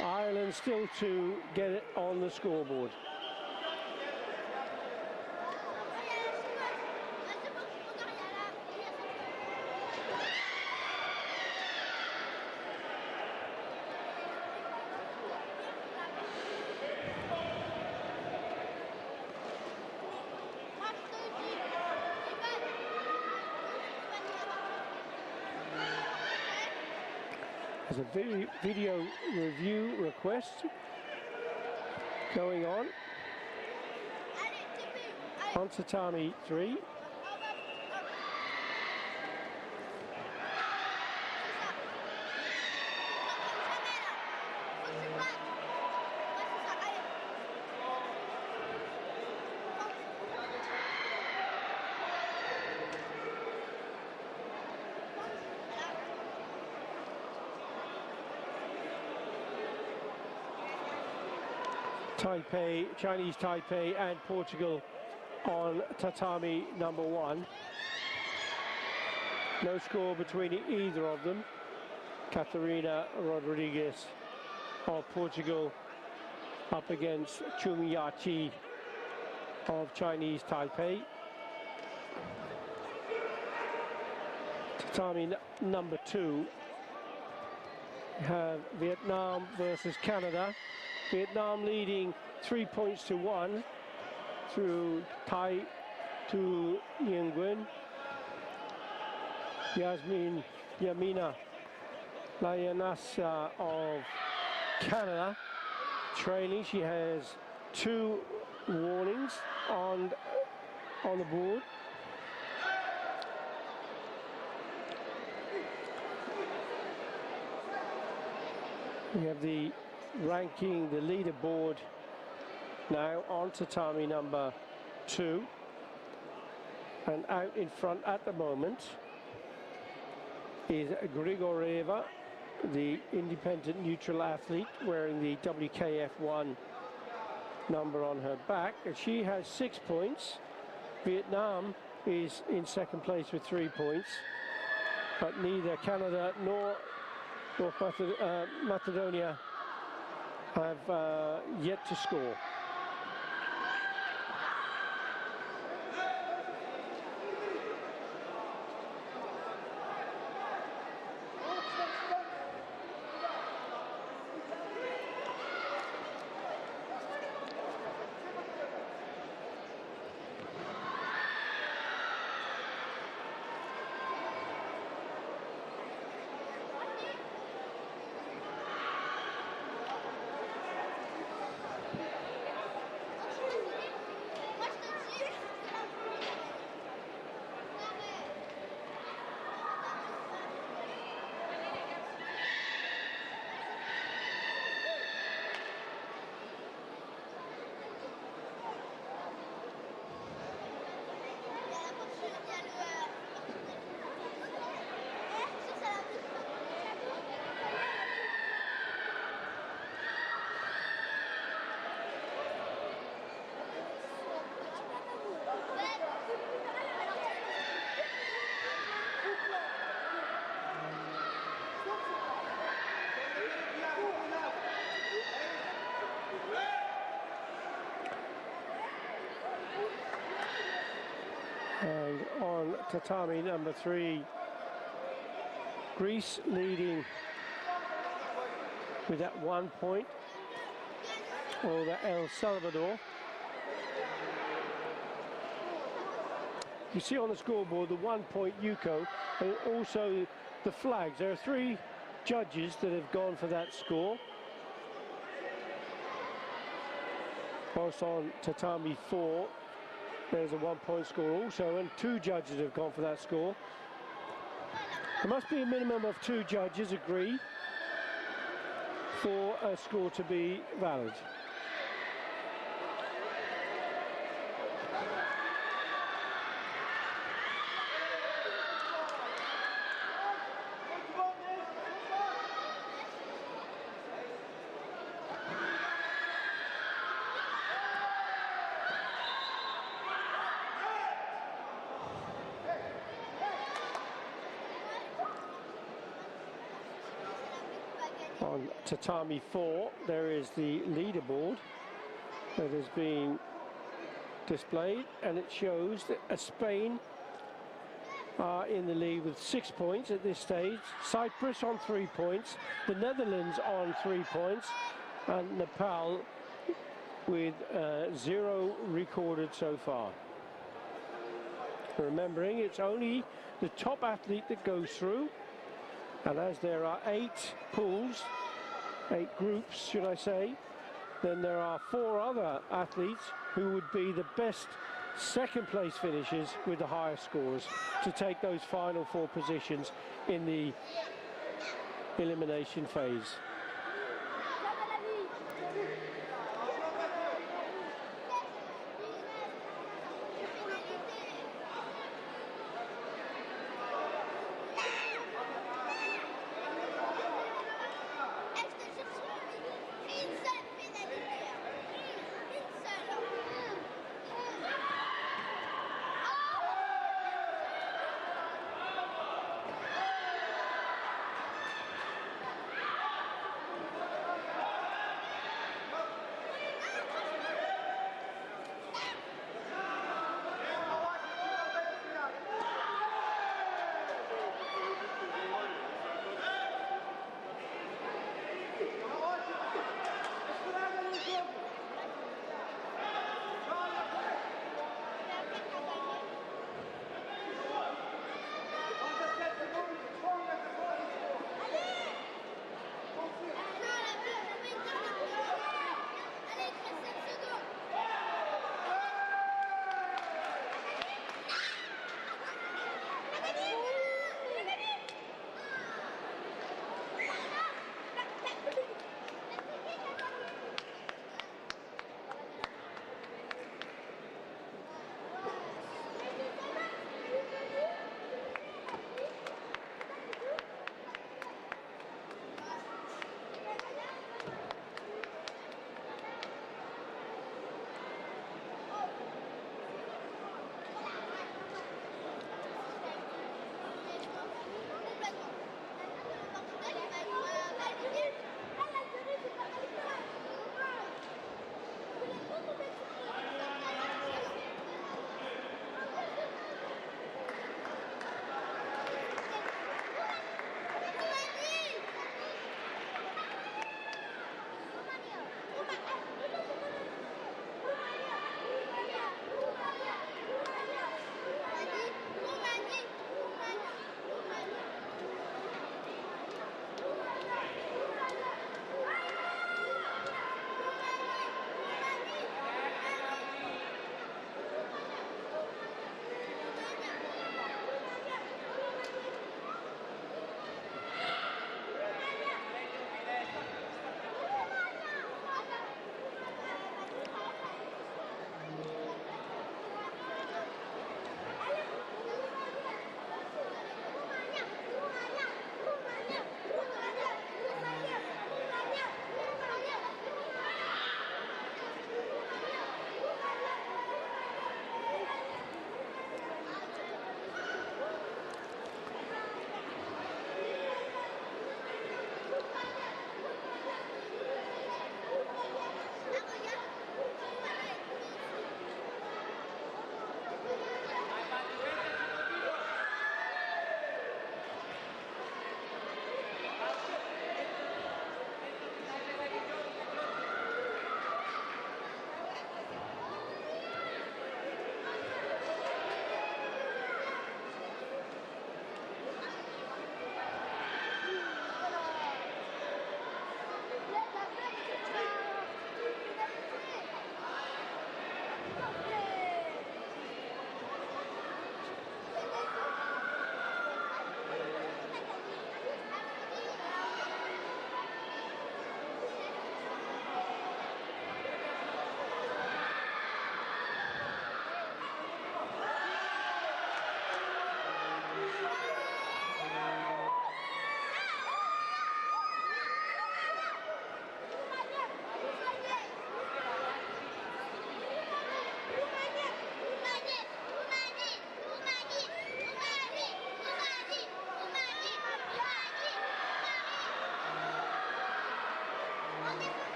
Ireland still to get it on the scoreboard. There's a video review request going on Tatami 3. Taipei, Chinese Taipei and Portugal on tatami number 1. No score between either of them. Catarina Rodriguez of Portugal up against Chumiyachi of Chinese Taipei. Tatami number 2. We have Vietnam versus Canada. Vietnam leading 3 points to 1 through Tai Tu Nguyen. Yamina Layanasa of Canada trailing. She has 2 warnings on the board. We have the ranking, the leaderboard now on tatami number 2, and out in front at the moment is Grigorieva, the independent neutral athlete wearing the WKF1 number on her back, and she has 6 points. Vietnam is in second place with 3 points, but neither Canada nor Macedonia have yet to score. And on tatami number 3, Greece leading with that 1 point over El Salvador. You see on the scoreboard the 1 point Yuko, and also the flags. There are 3 judges that have gone for that score. Whilst on tatami 4, there's a 1 point score also, and 2 judges have gone for that score. There must be a minimum of 2 judges agree for a score to be valid. On Tatami 4, there is the leaderboard that has been displayed, and it shows that Spain are in the lead with 6 points at this stage, Cyprus on 3 points, the Netherlands on 3 points, and Nepal with 0 recorded so far. Remembering it's only the top athlete that goes through, and as there are 8 pools, 8 groups should I say, then there are 4 other athletes who would be the best second place finishers with the highest scores to take those final 4 positions in the elimination phase.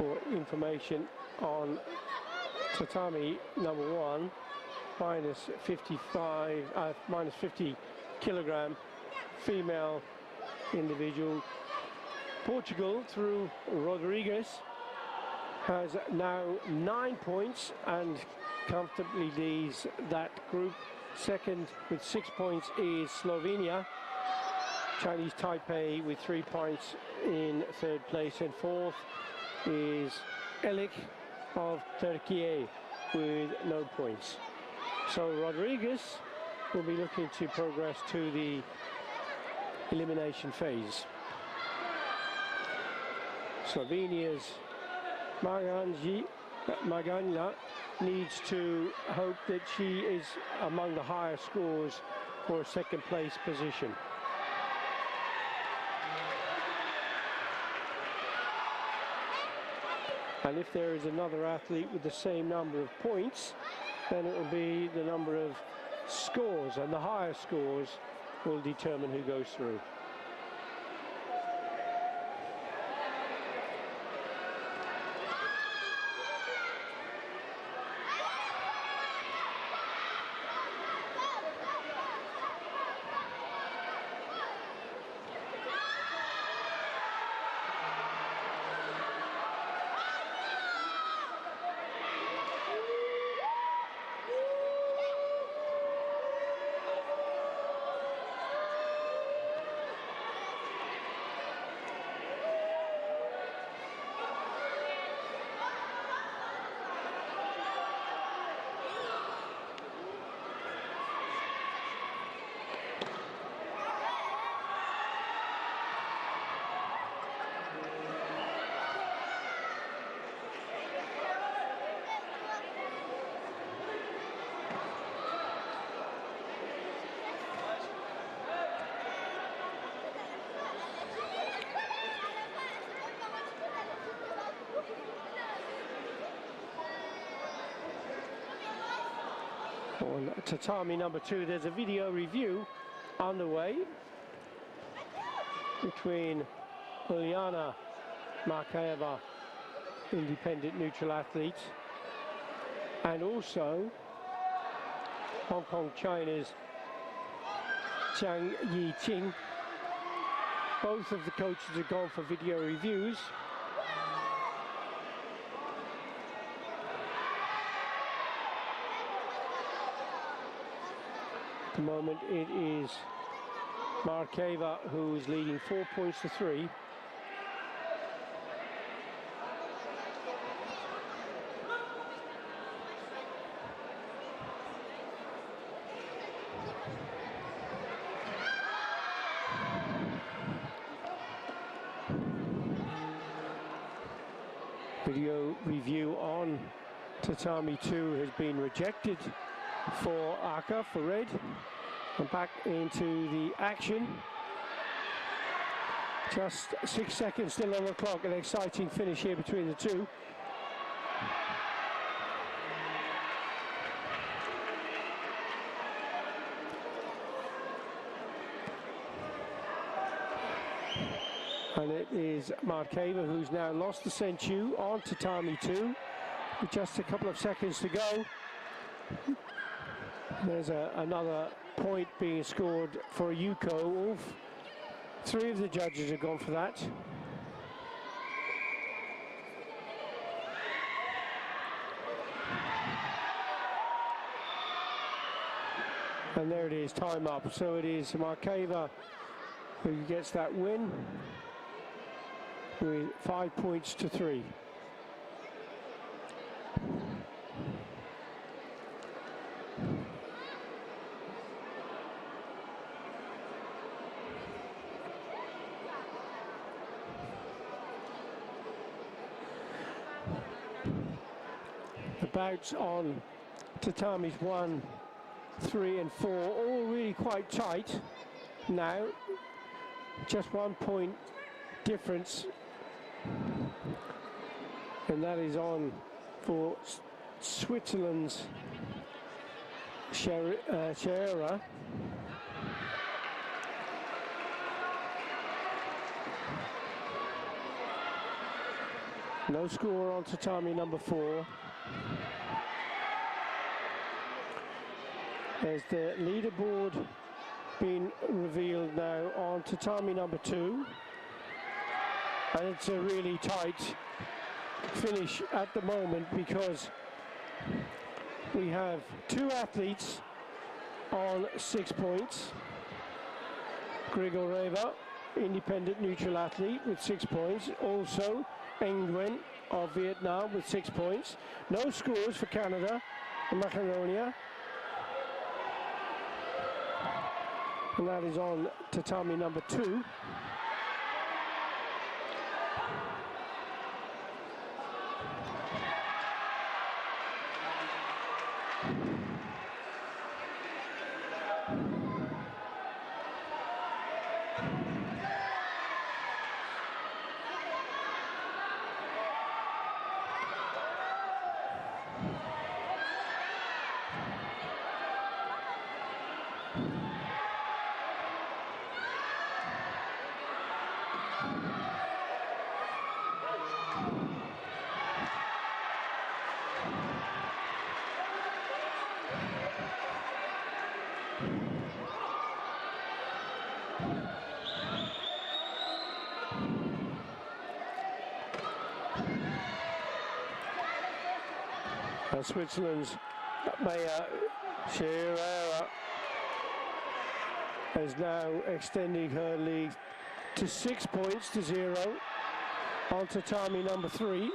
for information on tatami number 1, minus 50 kilogram female individual. Portugal, through Rodriguez, has now 9 points and comfortably leads that group. Second with 6 points is Slovenia. Chinese Taipei with 3 points in third place, and fourth is Elik of Turkey with no points. So Rodriguez will be looking to progress to the elimination phase. Slovenia's Magana needs to hope that she is among the higher scores for a second place position. And if there is another athlete with the same number of points, then it will be the number of scores, and the higher scores will determine who goes through. On tatami number 2, there's a video review underway between Uliana Markaeva, independent neutral athlete, and also Hong Kong China's Zhang Yiqing. Both of the coaches have gone for video reviews. At the moment it is Markaeva who is leading 4 points to 3. Video review on tatami 2 has been rejected for Aka, for red. And back into the action. Just 6 seconds still on the clock. An exciting finish here between the two. And it is Markaeva who's now lost the senchu on tatami 2 with just a couple of seconds to go. There's another point being scored for a Yuko. All 3 of the judges have gone for that. And there it is, time up. So it is Markaeva who gets that win with 5 points to 3. The bouts on tatamis 1, 3 and 4 all really quite tight now. Just 1 point difference, and that is on for Switzerland's Scherer. No score on tatami number 4. There's the leaderboard been revealed now on tatami number 2. And it's a really tight finish at the moment because we have 2 athletes on 6 points. Grigoreva, independent neutral athlete with 6 points. Also Nguyen of Vietnam with 6 points. No scores for Canada and Macedonia. And that is on tatami number 2. Switzerland's Maya Shearer is now extending her lead to 6 points to 0 on tatami number 3.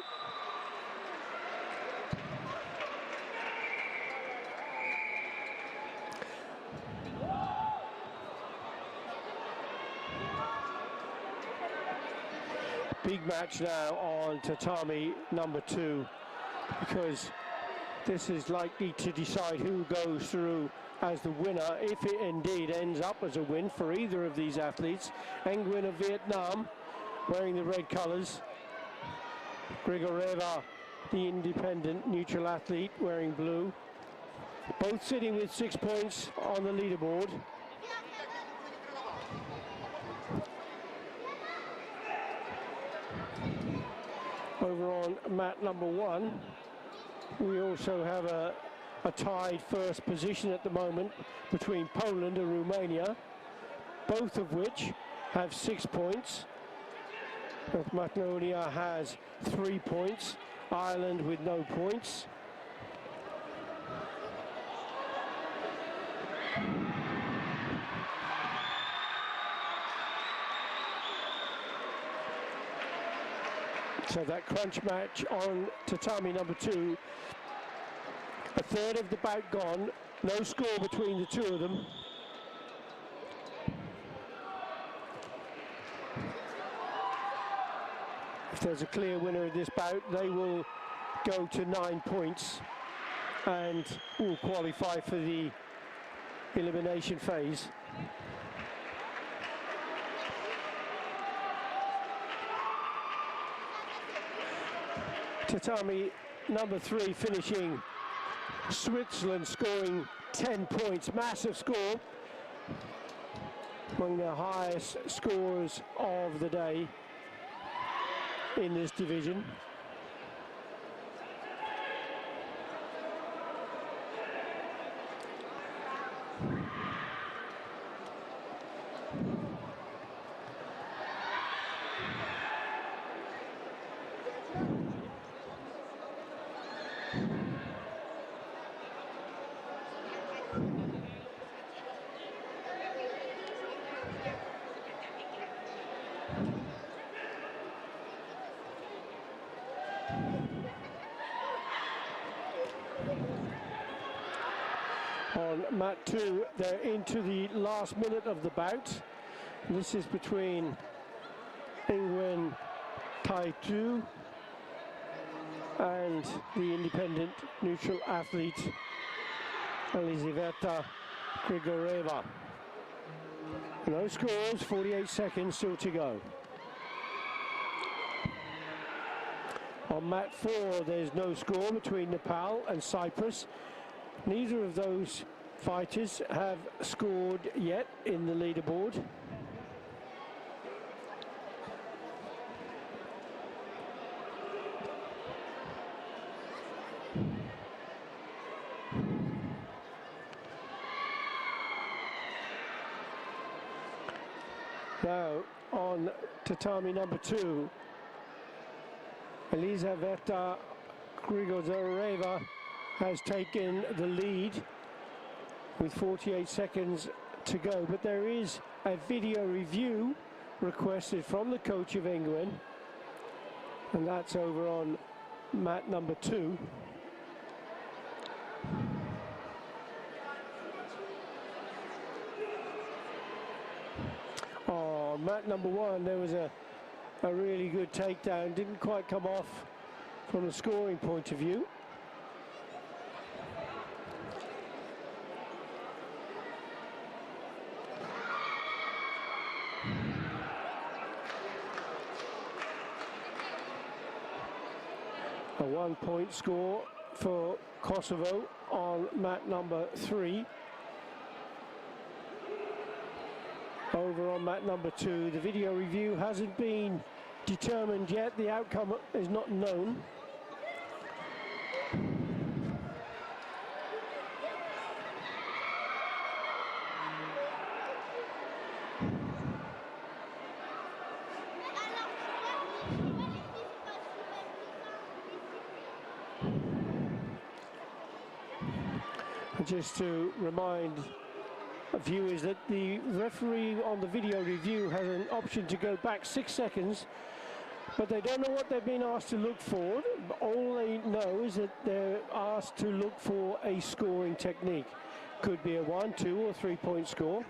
Big match now on tatami number 2 because this is likely to decide who goes through as the winner, if it indeed ends up as a win for either of these athletes. Nguyen of Vietnam wearing the red colours. Grigoreva, the independent neutral athlete, wearing blue. Both sitting with 6 points on the leaderboard. Over on mat number 1. We also have a tied first position at the moment between Poland and Romania, both of which have 6 points. Macedonia has 3 points, Ireland with no points. So that crunch match on tatami number 2. A third of the bout gone. No score between the 2 of them. If there's a clear winner of this bout, they will go to 9 points and will qualify for the elimination phase. Tatami number 3 finishing, Switzerland scoring 10 points, massive score, among the highest scores of the day in this division. On mat 2, they're into the last minute of the bout. This is between Nguyen Tai Tu and the independent neutral athlete Elizaveta Grigoreva. No scores, 48 seconds still to go. On mat 4, there's no score between Nepal and Cyprus. Neither of those fighters have scored yet in the leaderboard. Now on tatami number 2, Elizaveta Grigoreva has taken the lead with 48 seconds to go, but there is a video review requested from the coach of England, and that's over on mat number 2. On mat number 1 there was a really good takedown, didn't quite come off from a scoring point of view. A 1-point score for Kosovo on mat number 3. Over on mat number 2, the video review hasn't been determined yet. The outcome is not known. Just to remind viewers that the referee on the video review has an option to go back 6 seconds, but they don't know what they've been asked to look for. All they know is that they're asked to look for a scoring technique. Could be a 1, 2 or 3-point score,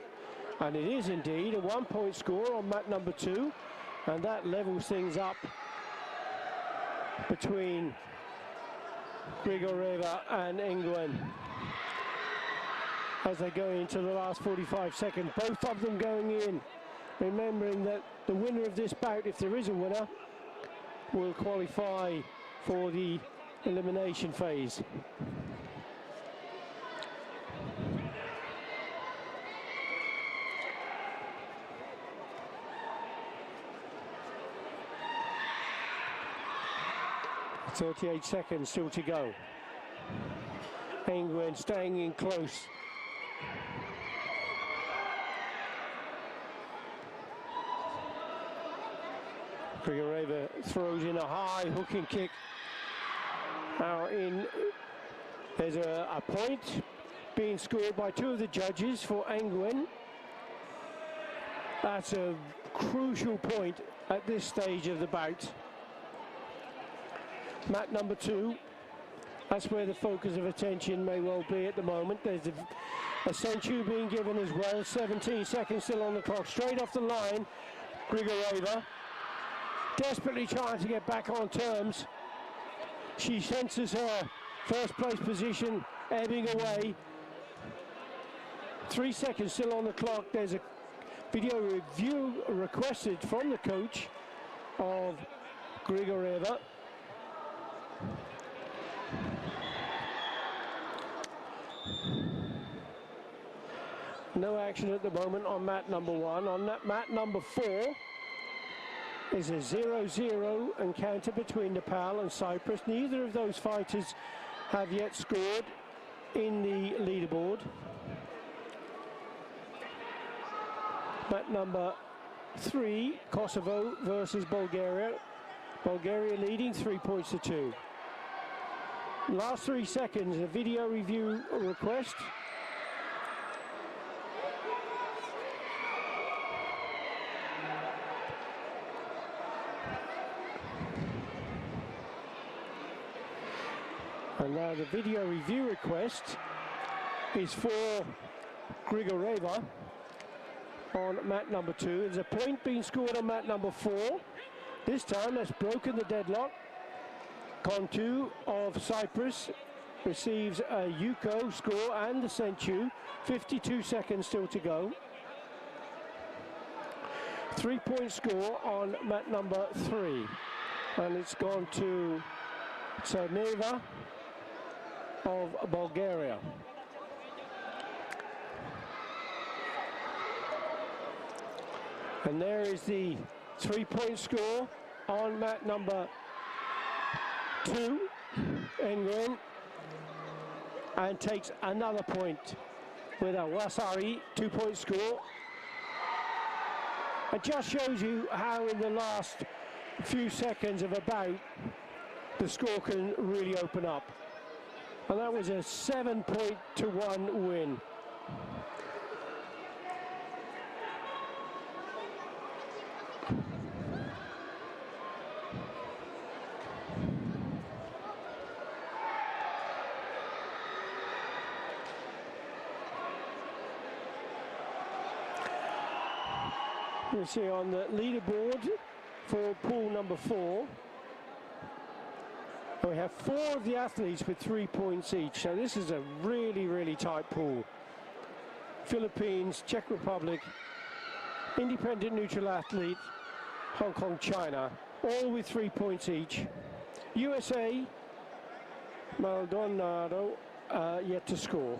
and it is indeed a 1-point score on mat number 2, and that levels things up between Grigoreva and Nguyen as they go into the last 45 seconds, both of them going in, remembering that the winner of this bout, if there is a winner, will qualify for the elimination phase. .38 seconds still to go. Nguyen staying in close. Grigoreva throws in a high hooking kick. Now there's a point being scored by 2 of the judges for Nguyen. That's a crucial point at this stage of the bout. Mat number 2, that's where the focus of attention may well be at the moment. There's a century being given as well. 17 seconds still on the clock. Straight off the line, Grigoreva desperately trying to get back on terms. She senses her first place position ebbing away. 3 seconds still on the clock. There's a video review requested from the coach of Grigoreva. No action at the moment on mat number 1. On that mat number 4 is a 0-0 encounter between Nepal and Cyprus. Neither of those fighters have yet scored in the leaderboard. Mat number 3, Kosovo versus Bulgaria. Bulgaria leading 3 points to 2. Last 3 seconds, a video review request. And now the video review request is for Grigoreva on mat number 2. There's a point being scored on mat number 4. This time that's broken the deadlock. Kontu of Cyprus receives a Yuko score and the Senchu. 52 seconds still to go. 3-point score on mat number 3. And it's gone to Tsarneva of Bulgaria. And there is the 3-point score on mat number 2. Nguyen and takes another point with a Wasari 2-point score. It just shows you how in the last few seconds of a bout, the score can really open up. And that was a 7-1 win. You see on the leaderboard for pool number 4, we have 4 of the athletes with 3 points each. So this is a really, really tight pool. Philippines, Czech Republic, independent neutral athlete, Hong Kong, China, all with 3 points each. USA, Maldonado, yet to score.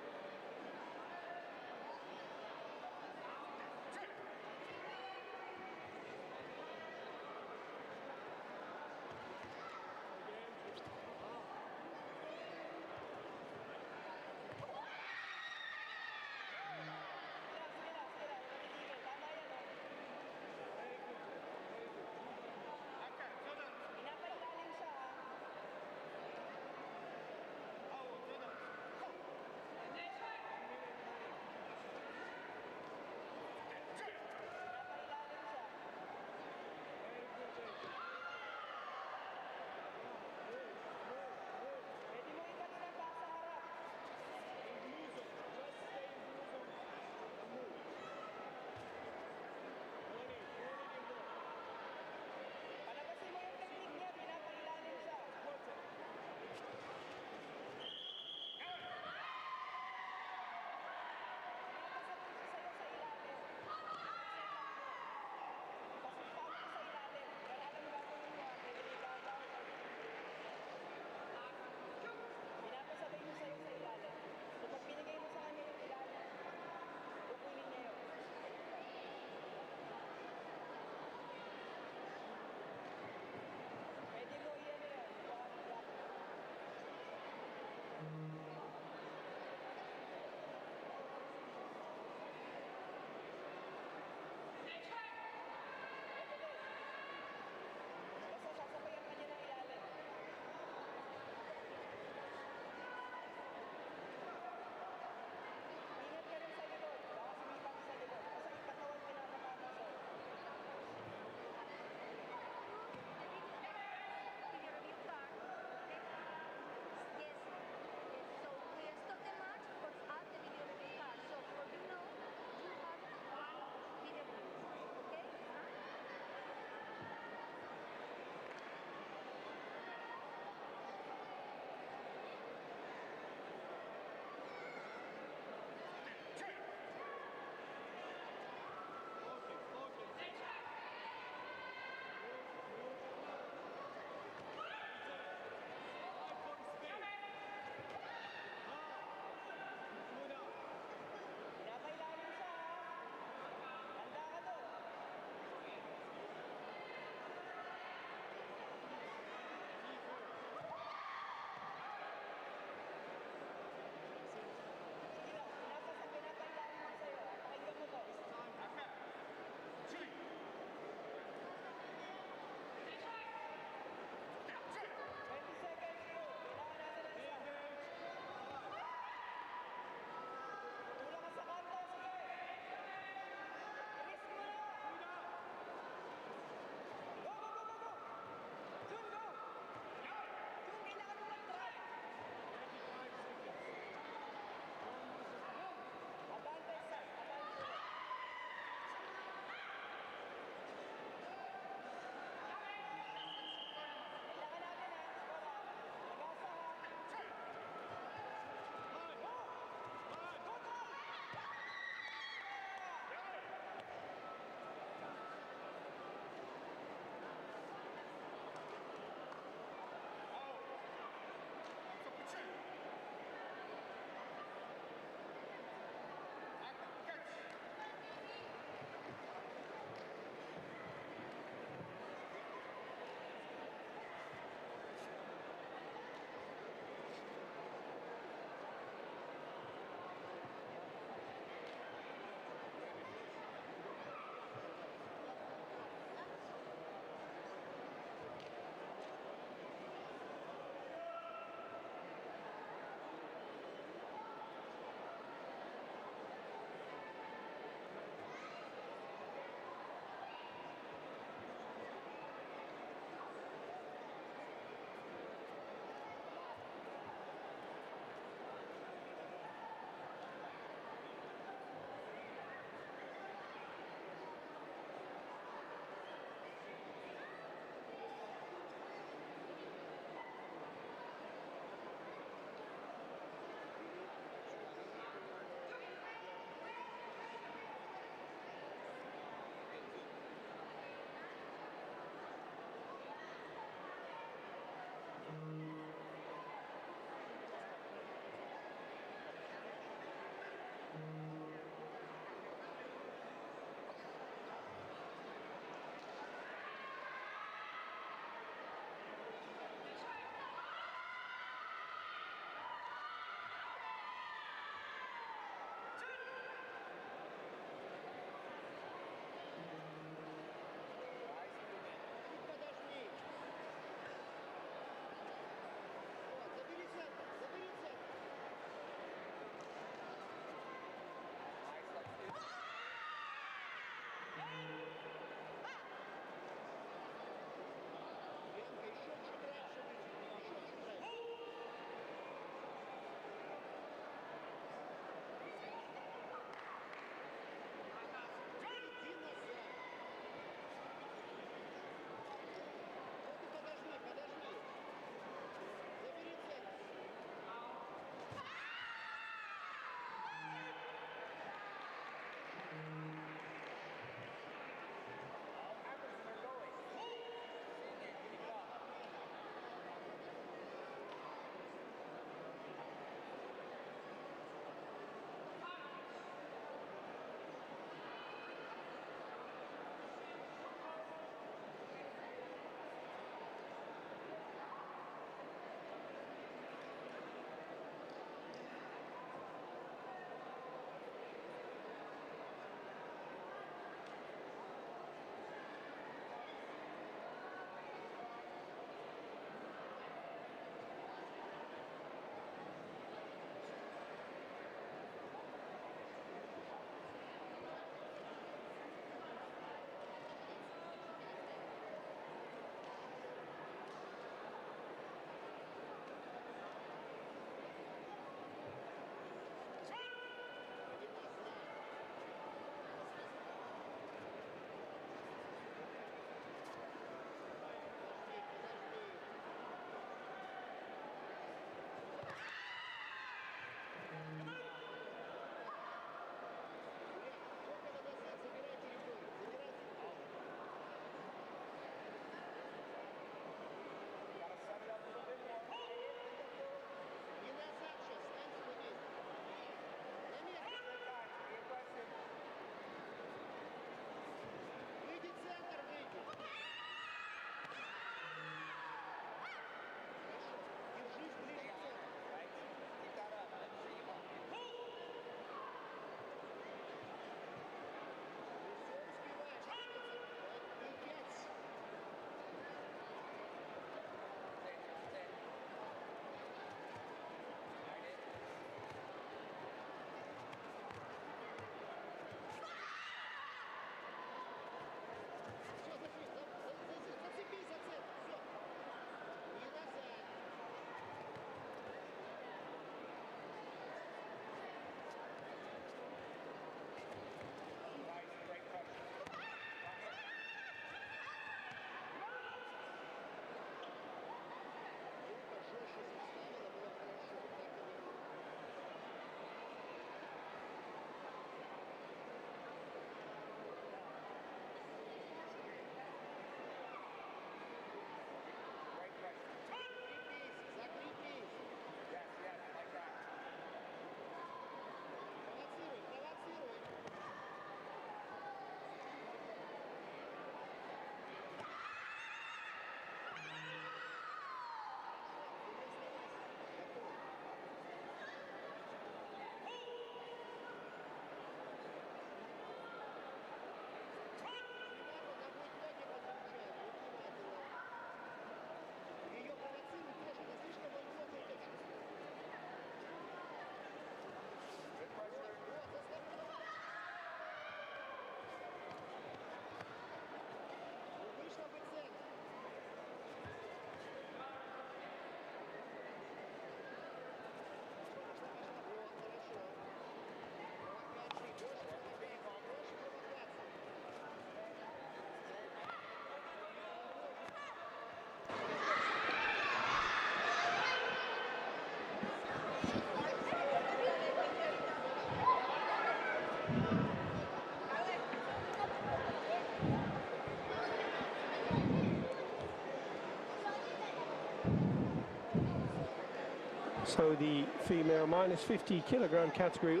So the female minus 50 kilogram category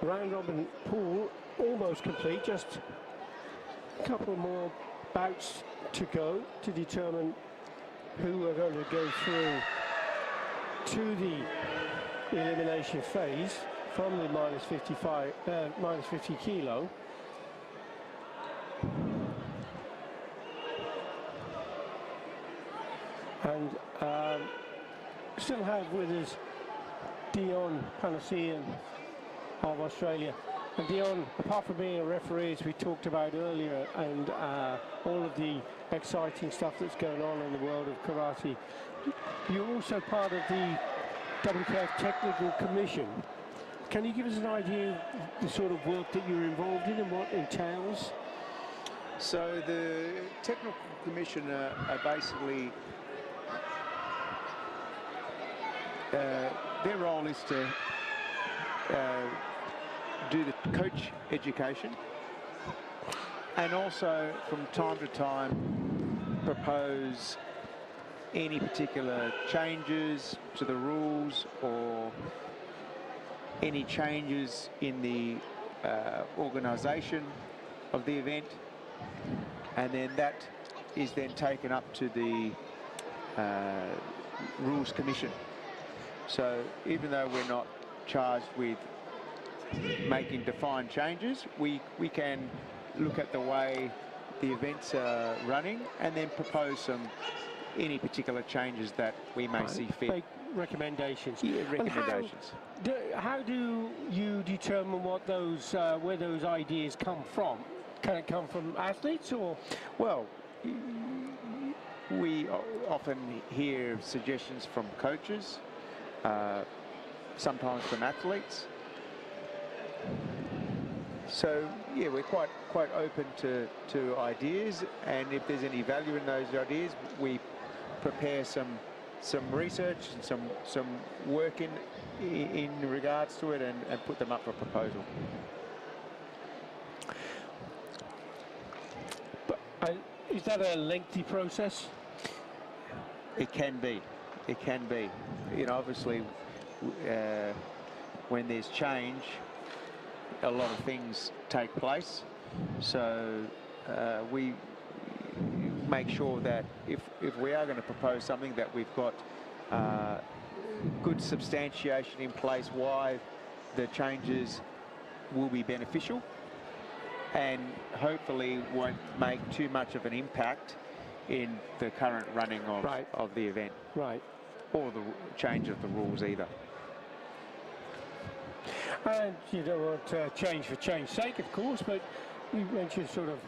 round robin pool almost complete, just a couple more bouts to go to determine who are going to go through to the elimination phase from the minus 50 kilo. And still have with us Dion Panasian of Australia. And Dion, apart from being a referee, as we talked about earlier, and all of the exciting stuff that's going on in the world of karate, you're also part of the WKF Technical Commission. Can you give us an idea of the sort of work that you're involved in and what it entails? So the Technical Commission are basically, their role is to do the coach education and also from time to time propose any particular changes to the rules or any changes in the organisation of the event, and then that is then taken up to the Rules Commission. So even though we're not charged with making defined changes, we can look at the way the events are running and then propose any particular changes that we may see fit. Make recommendations. Yeah, recommendations. How do you determine what those where those ideas come from? Can it come from athletes or? Well, we often hear suggestions from coaches, sometimes from athletes. So yeah, we're quite open to ideas, and if there's any value in those ideas, we prepare some research and some work in regards to it and put them up for proposal. But is that a lengthy process? It can be. It can be. You know, obviously, when there's change, a lot of things take place. So we make sure that if we are going to propose something, that we've got good substantiation in place why the changes will be beneficial and hopefully won't make too much of an impact in the current running of the event. Right. Or the change of the rules either. And you don't want change for change's sake, of course, but you mentioned sort of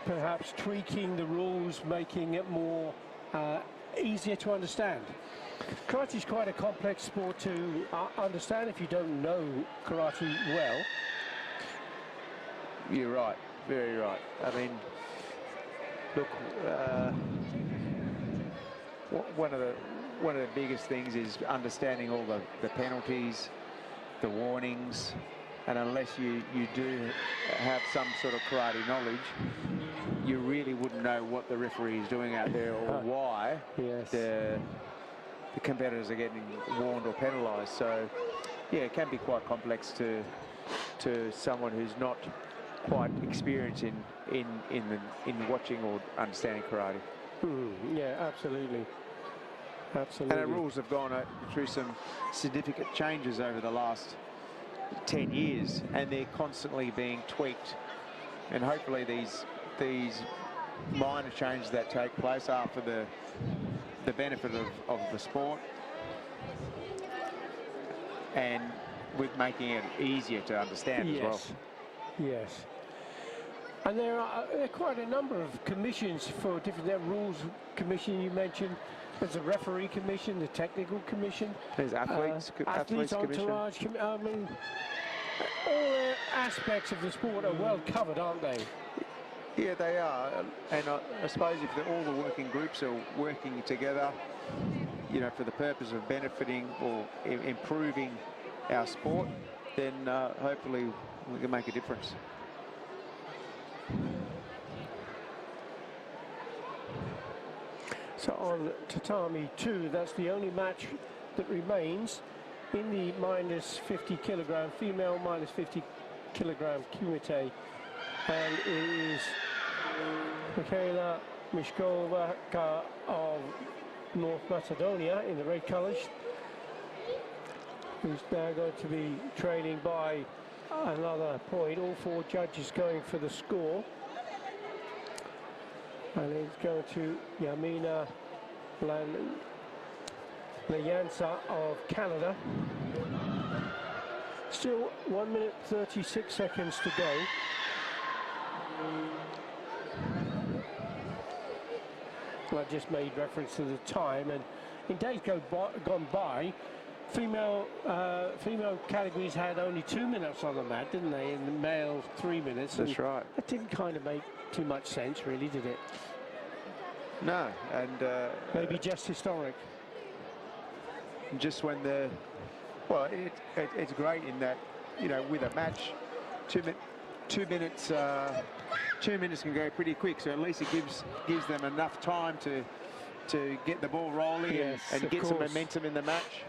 perhaps tweaking the rules, making it more easier to understand. Karate is quite a complex sport to understand if you don't know karate well. You're right, very right. I mean, look, one of the biggest things is understanding all the penalties, the warnings, and unless you do have some sort of karate knowledge, you really wouldn't know what the referee is doing out there or why the competitors are getting warned or penalised. So yeah, it can be quite complex to someone who's not quite experienced in watching or understanding karate. Yeah, absolutely. Absolutely. And the rules have gone through some significant changes over the last 10 years, and they're constantly being tweaked. And hopefully these minor changes that take place are for the benefit of the sport, and with making it easier to understand as well. Yes. And there are quite a number of commissions for different rules commission you mentioned. There's a referee commission, the technical commission. There's athletes entourage commission. I mean, all aspects of the sport are well covered, aren't they? Yeah, they are. And I suppose if all the working groups are working together, you know, for the purpose of benefiting or improving our sport, then hopefully we can make a difference. So on Tatami 2, that's the only match that remains in the minus 50 kilogram, female minus 50 kilogram Kumite. And it is Michaela Mishkova of North Macedonia in the red colours, who's now going to be trailing by another point. All four judges going for the score. And it's going to Yamina Leyansa of Canada. Still 1 minute 36 seconds to go. Well, I just made reference to the time, and in days gone by, female categories had only 2 minutes on the mat, didn't they? And the male 3 minutes. That's right. That didn't kind of make too much sense, really, did it? No, and maybe just historic. Just when it's great in that, you know, with a match, 2 minutes can go pretty quick. So at least it gives them enough time to get the ball rolling, yes, and get some momentum in the match.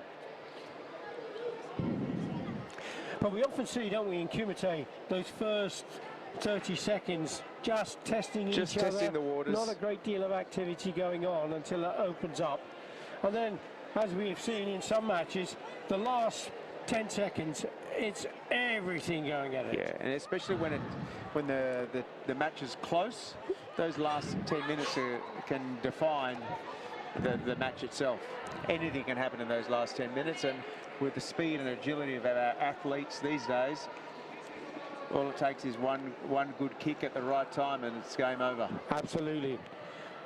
But we often see, don't we, in Kumite, those first 30 seconds just testing each other. Just testing the waters. Not a great deal of activity going on until it opens up. And then, as we have seen in some matches, the last 10 seconds, it's everything going at it. Yeah, and especially when the match is close, those last 10 minutes can define the match itself. Anything can happen in those last 10 minutes, and with the speed and agility of our athletes these days, all it takes is one good kick at the right time and it's game over. Absolutely.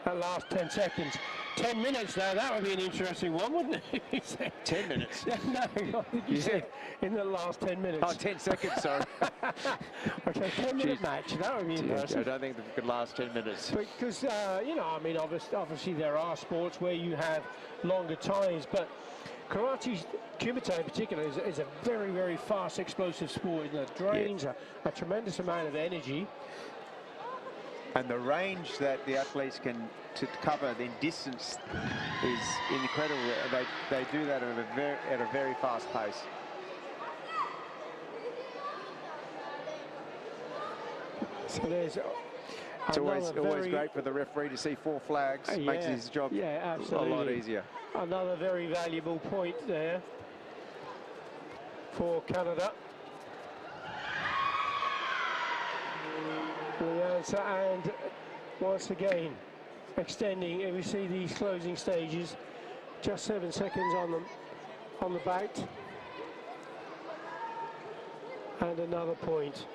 That last 10 seconds. 10 minutes now, that would be an interesting one, wouldn't it? 10 minutes? No, I think you said in the last 10 minutes. Oh, 10 seconds, sorry. Okay, 10-minute match, that would be interesting. I don't think it could last 10 minutes. Because, you know, I mean, obviously there are sports where you have longer times, but karate, Kumite in particular, is a very, very fast, explosive sport. It drains a tremendous amount of energy. And the range that the athletes can cover in distance is incredible. They do that at a very fast pace. So there's it's always great for the referee to see 4 flags. Makes his job a lot easier. Another very valuable point there for Canada. And once again extending, and we see these closing stages, just 7 seconds on the bout, and another point.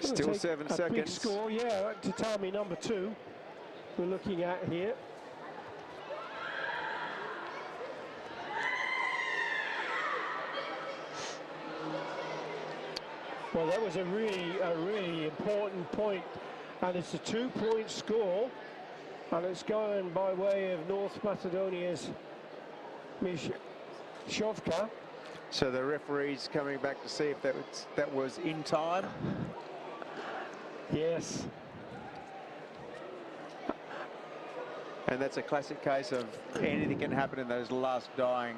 Still 7 seconds. Big score, yeah. Tatami number 2 we're looking at here. Well, that was a really important point, and it's a 2-point score, and it's going by way of North Macedonia's Mishkovka. So the referee's coming back to see if that was in time. Yes. And that's a classic case of anything can happen in those last dying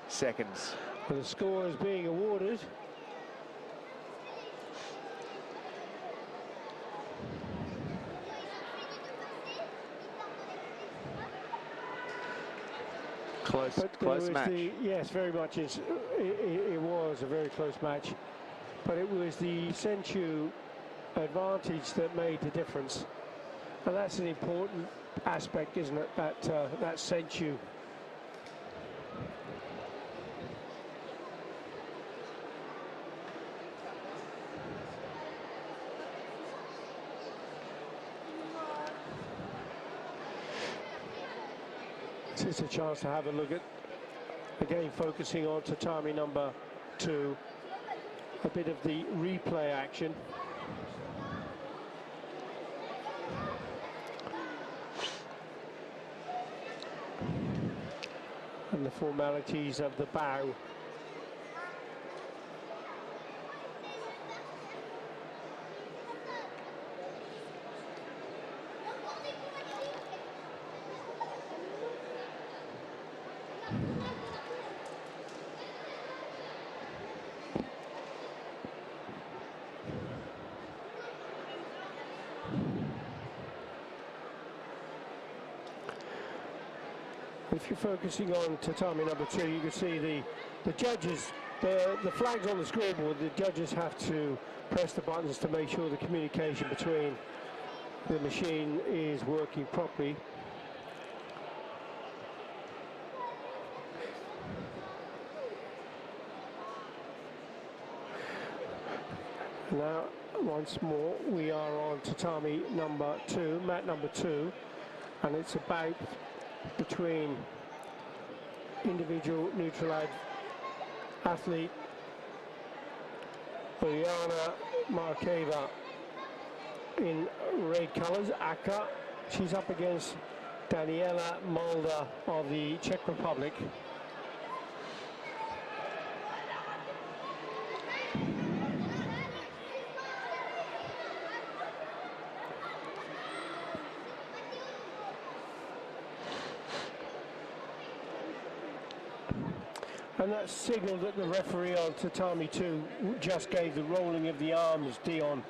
seconds. Well, the score is being awarded. Close match. Yes, very much. It was a very close match, but it was the Senchu advantage that made the difference, and that's an important aspect, isn't it? That Senchu. It's a chance to have a look at, again, focusing on Tatami number 2, a bit of the replay action. And the formalities of the bow. If you're focusing on tatami number 2, you can see the judges, the flags on the scoreboard. The judges have to press the buttons to make sure the communication between the machine is working properly. Now, once more, we are on tatami number 2, mat number 2, and it's about between individual neutral athlete Uliana Markeva in red colours, Aka. She's up against Daniela Mulder of the Czech Republic. And that signal that the referee on tatami 2 just gave, the rolling of the arms, Dion.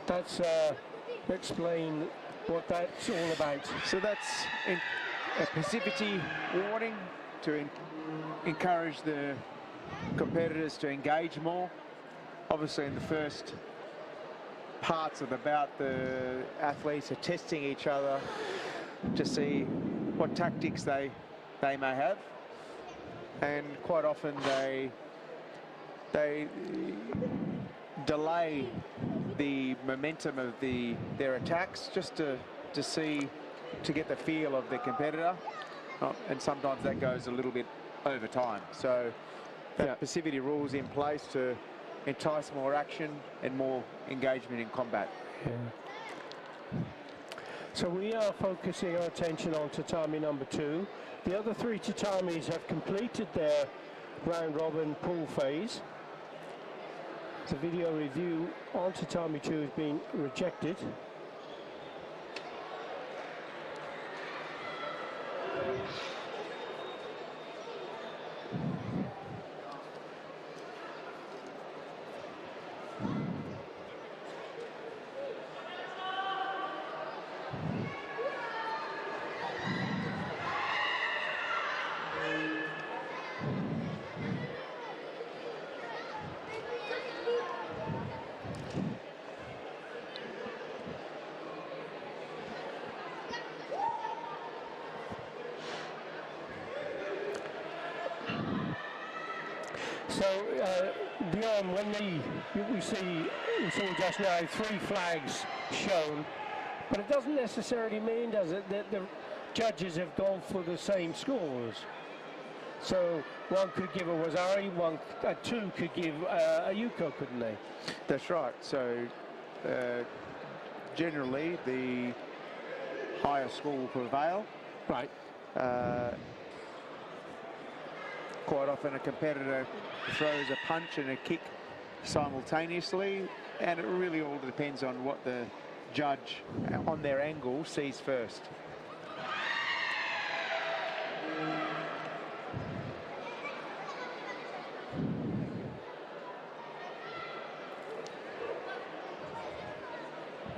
That's explain what that's all about. So that's a passivity warning to encourage the competitors to engage more. Obviously in the first parts of the bout, the athletes are testing each other to see what tactics they may have. And quite often they delay the momentum of their attacks just to get the feel of the competitor, and sometimes that goes a little bit over time. So that passivity rules in place to entice more action and more engagement in combat. Yeah. So we are focusing our attention on tatami number 2. The other 3 tatamis have completed their round robin pool phase. The video review on tatami 2 has been rejected. So, Dion, when we saw just now 3 flags shown, but it doesn't necessarily mean, does it, that the judges have gone for the same scores? So one could give a Wazari, 2 could give a Yuko, couldn't they? That's right. So generally the higher score will prevail. Right. Quite often a competitor throws a punch and a kick simultaneously, and it really all depends on what the judge on their angle sees first.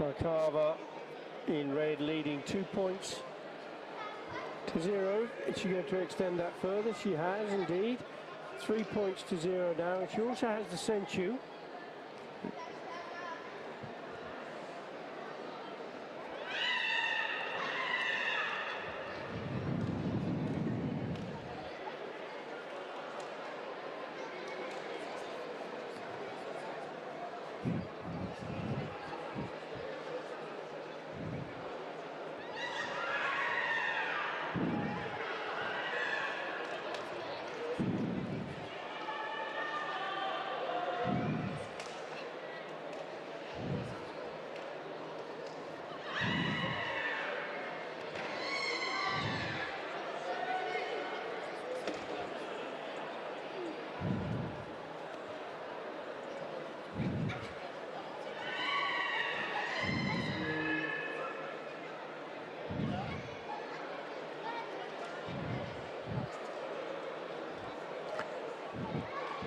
Markava in red leading 2 points to 0. Is she going to extend that further? She has indeed. 3 points to 0 now. And she also has the Senchu.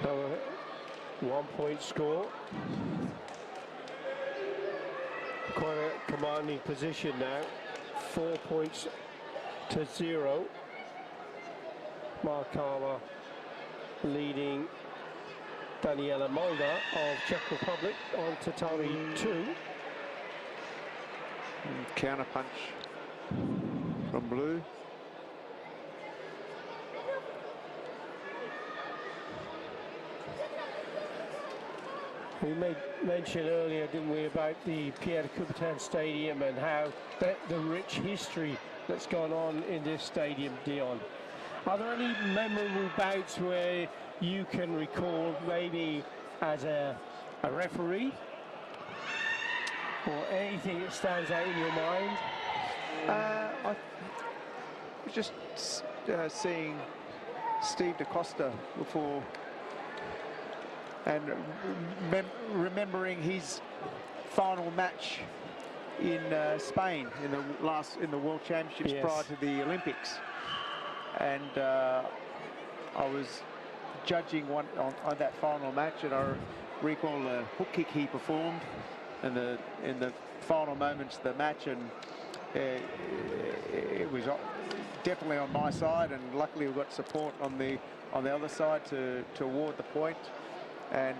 So 1 point score. Quite a commanding position now. 4 points to 0. Markava leading Daniela Mulder of Czech Republic on Tatami 2. Counter punch from blue. We made mention earlier, didn't we, about the Pierre de Coubertin Stadium and how the rich history that's gone on in this stadium, Dion. Are there any memorable bouts where you can recall, maybe as a referee, or anything that stands out in your mind? I was just seeing Steve DaCosta before, and remembering his final match in Spain in the World Championships, yes, prior to the Olympics, and I was judging one on that final match, and I recall the hook kick he performed in the final moments of the match, and it was definitely on my side, and luckily we got support on the other side to award the point, and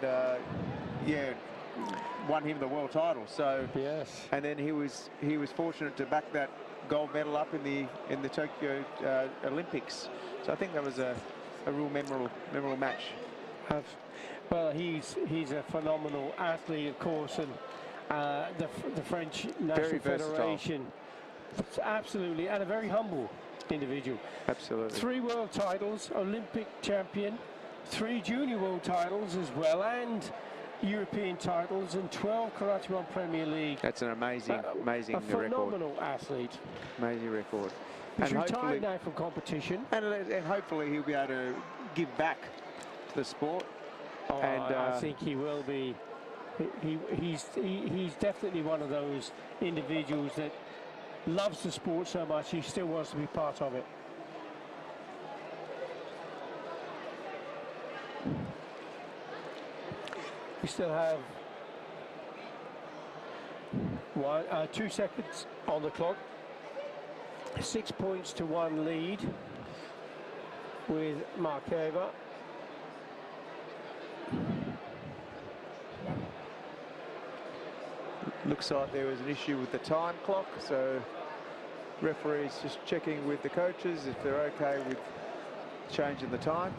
yeah, won him the world title. So yes, and then he was fortunate to back that gold medal up in the Tokyo Olympics. So I think that was a real memorable match. Well, he's a phenomenal athlete, of course, and the French National Federation, absolutely, and a very humble individual. Absolutely. 3 world titles, Olympic champion, 3 junior world titles as well, and European titles, and 12 Karate One Premier League. That's an amazing a phenomenal record. Athlete. Amazing record. He's and retired now from competition. And hopefully he'll be able to give back to the sport. Oh, and I think he will be. He's definitely one of those individuals that loves the sport so much he still wants to be part of it. We still have 2 seconds on the clock. 6 points to 1 lead with Markeva. Looks like there was an issue with the time clock, so referees just checking with the coaches if they're okay with changing the time.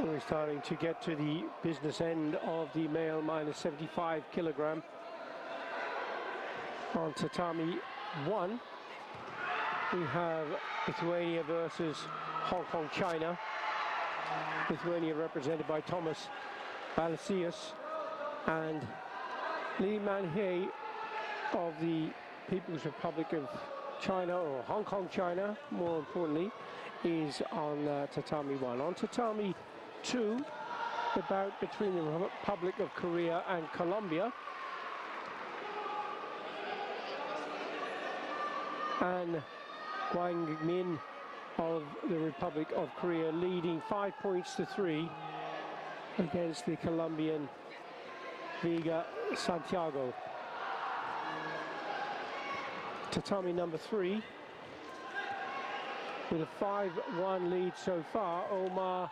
We're starting to get to the business end of the male minus 75 kilogram. On tatami 1, we have Lithuania versus Hong Kong, China. Lithuania represented by Thomas Balasius and Li Manhei of the People's Republic of China, or Hong Kong, China, more importantly, is on tatami 1. On tatami 2, the bout between the Republic of Korea and Colombia. And Gwang Min of the Republic of Korea leading 5 points to 3 against the Colombian Vega Santiago. Tatami number 3, with a 5-1 lead so far, Omar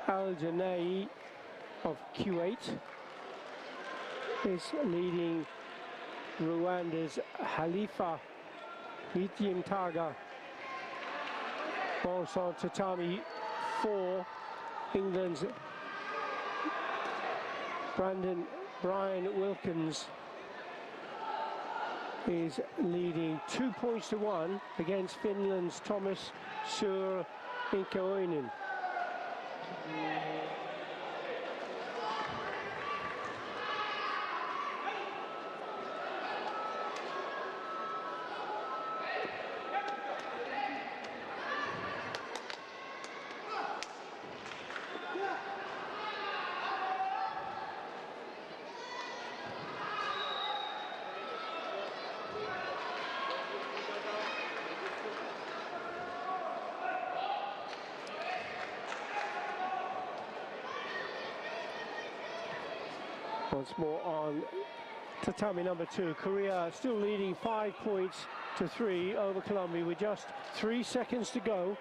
Al-Janai of Kuwait is leading Rwanda's Halifa Hityimtaga. Also on tatami 4, England's Brian Wilkins is leading 2 points to 1 against Finland's Thomas Sur Inkoinen. Once more on tatami number 2, Korea still leading 5 points to 3 over Colombia with just 3 seconds to go.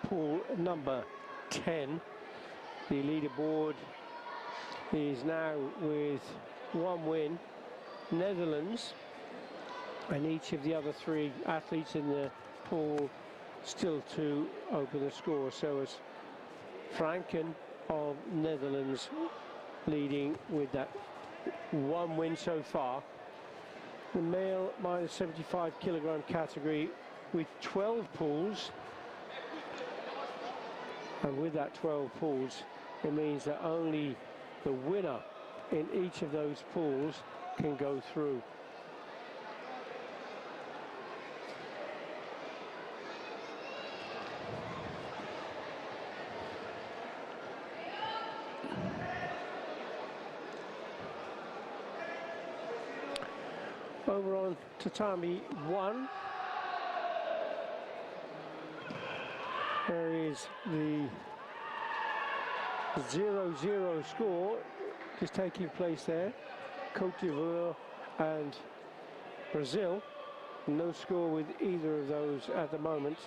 Pool number 10, the leaderboard is now with 1 win, Netherlands, and each of the other 3 athletes in the pool still to open the score. So it's Franken of Netherlands leading with that 1 win so far. The male minus 75 kilogram category with 12 pools. And with that 12 pools, it means that only the winner in each of those pools can go through. Over on tatami 1, there is the 0-0 score just taking place there. Côte d'Ivoire and Brazil. No score with either of those at the moment.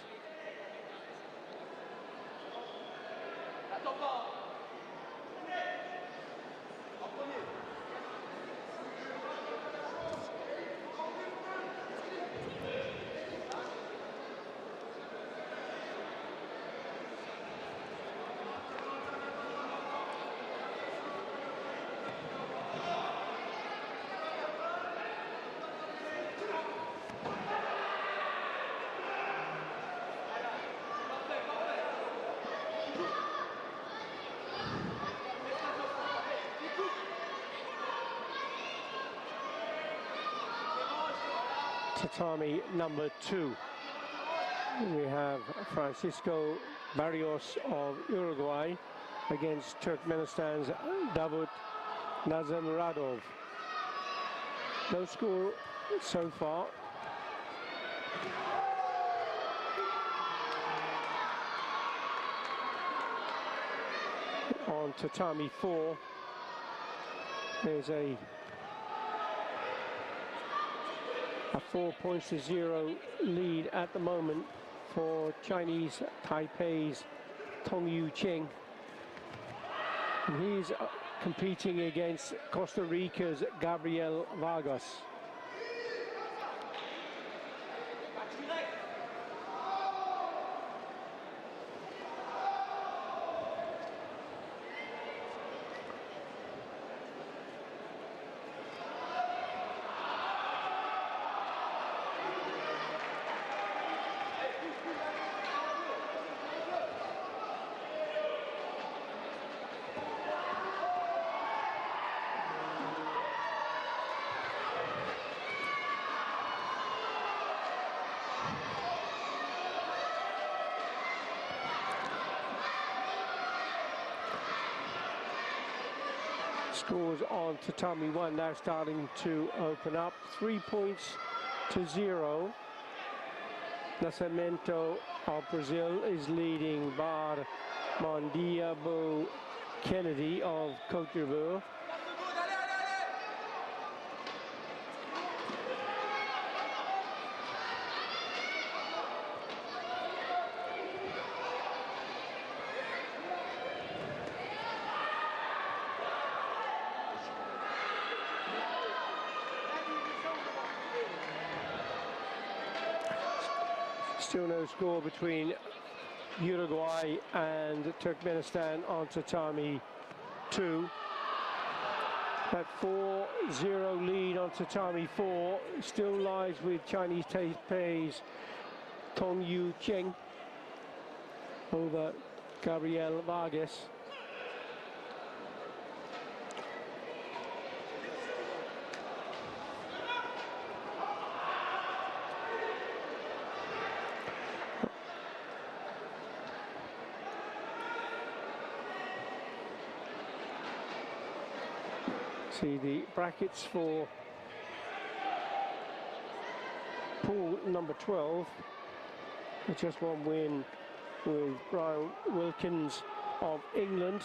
Tatami number 2. We have Francisco Barrios of Uruguay against Turkmenistan's Davut Nazemradov. No score so far. On tatami 4, there's a 4-0 lead at the moment for Chinese Taipei's Tongyu Cheng. And he's competing against Costa Rica's Gabriel Vargas. Scores on tatami 1 now starting to open up. 3-0. Nascimento of Brazil is leading Bar Mondiabo Kennedy of Côte d'Ivoire. Still no score between Uruguay and Turkmenistan on tatami 2. That 4-0 lead on tatami 4 still lies with Chinese Taipei's Tongyu Cheng over Gabriel Vargas. See the brackets for pool number 12. Just one win with Brian Wilkins of England.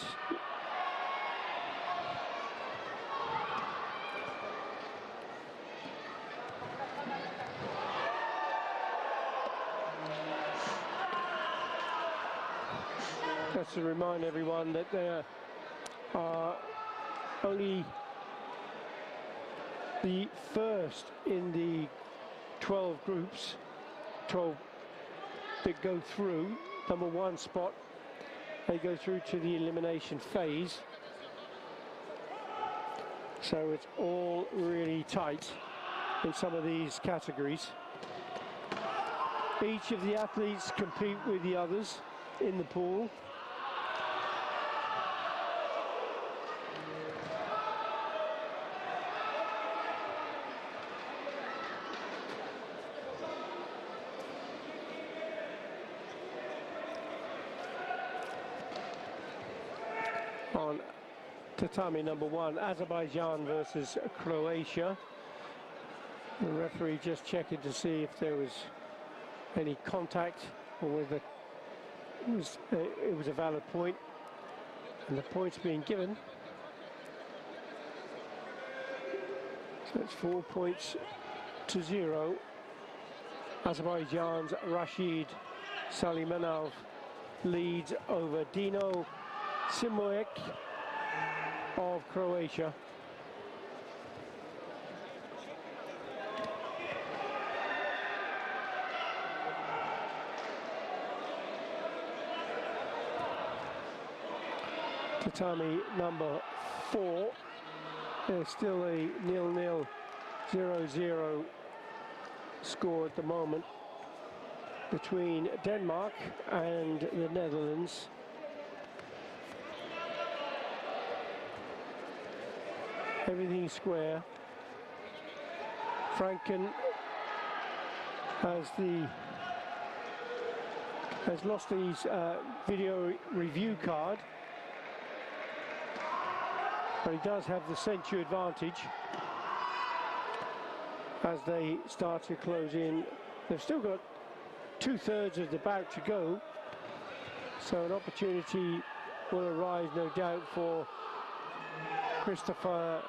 Just to remind everyone that there are only the first in the 12 groups, 12 that go through, number 1 spot, they go through to the elimination phase. So it's all really tight in some of these categories. Each of the athletes compete with the others in the pool. On tatami number 1, Azerbaijan versus Croatia. The referee just checking to see if there was any contact or whether it was a valid point, and the points being given. So it's 4-0. Azerbaijan's Rashid Salimanov leads over Dino Simoek of Croatia. Tatami number 4, there's still a 0-0, 0-0 score at the moment between Denmark and the Netherlands. Everything square. Franken has lost his video review card, but he does have the century advantage as they start to close in They've still got 2/3 of the bout to go, so an opportunity will arise, no doubt, for Christopher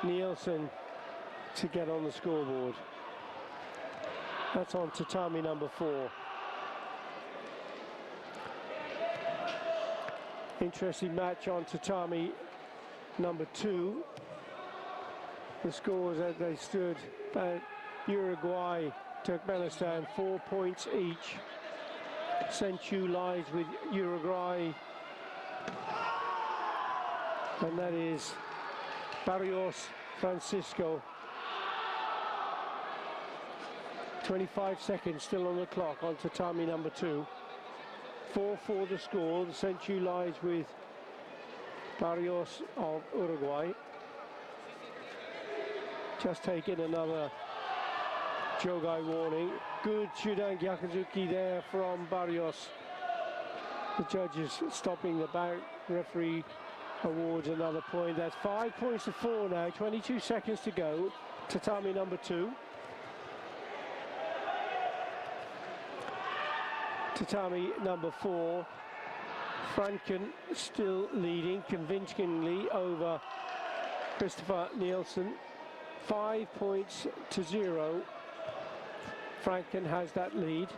Nielsen to get on the scoreboard. That's on tatami number 4. Interesting match on tatami number 2. The scores as they stood, Uruguay, Turkmenistan, 4 points each. Senchu lies with Uruguay, and that is Barrios Francisco. 25 seconds still on the clock on tatami number 2. 4-4 the score. The Senchu lies with Barrios of Uruguay. Just taking another Jogai warning. Good Shudan Gyakuzuki there from Barrios. The judges stopping the bout. Referee awards another point. That's 5 points to 4 now. 22 seconds to go. Tatami number 2. Tatami number 4. Franken still leading convincingly over Christopher Nielsen. 5 points to 0. Franken has that lead.